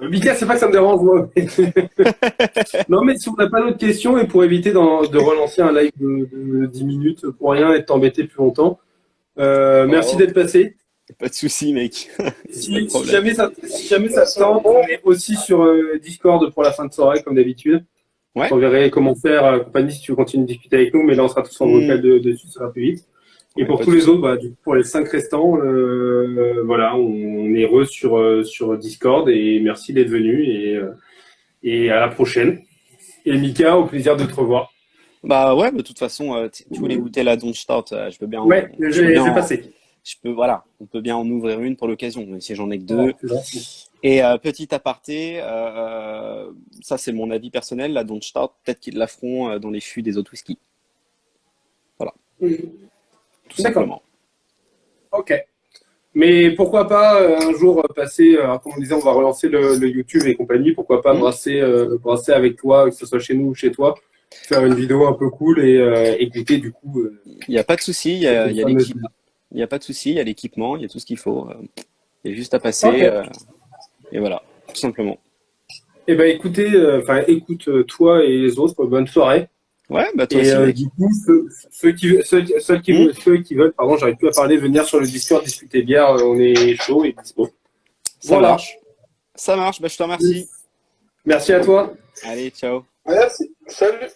Mika, c'est pas que ça me dérange, moi. Non, mais si on n'a pas d'autres questions, et pour éviter de relancer un live de 10 minutes pour rien et de t'embêter plus longtemps, merci d'être passé. Pas de soucis, mec. Si jamais ça te tente, on est aussi sur Discord pour la fin de soirée, comme d'habitude. Ouais. On verrait comment faire, compagnie, si tu veux continuer de discuter avec nous, mais là, on sera tous en vocal dessus, ça va plus vite. Et pour tous les autres, du coup, pour les 5 restants, voilà, on est heureux sur Discord et merci d'être venu et à la prochaine. Et Mika, au plaisir de te revoir. Bah ouais, de toute façon, tu voulais goûter la Don't Start, je peux bien. Ouais, je vais passer. On peut bien en ouvrir une pour l'occasion, même si j'en ai que 2. Et petit aparté, ça c'est mon avis personnel, la Don't Start, peut-être qu'ils la feront dans les fûts des autres whisky. Voilà. Tout simplement. Ok. Mais pourquoi pas un jour passer, comme on disait, on va relancer le YouTube et compagnie, pourquoi pas brasser avec toi, que ce soit chez nous ou chez toi, faire une vidéo un peu cool et écouter du coup. Il n'y a pas de souci, il y a l'équipe. Il n'y a pas de souci, il y a l'équipement, il y a tout ce qu'il faut. Il y a juste à passer. Et voilà, tout simplement. Eh ben écoute toi et les autres, bonne soirée. Ouais, bah toi aussi. Du coup, ceux qui veulent, pardon, j'arrive plus à parler, venir sur le Discord discuter bière, on est chaud et dispo. Ça marche. Ça marche, bah je te remercie. Merci à toi. Allez, ciao. Merci, salut.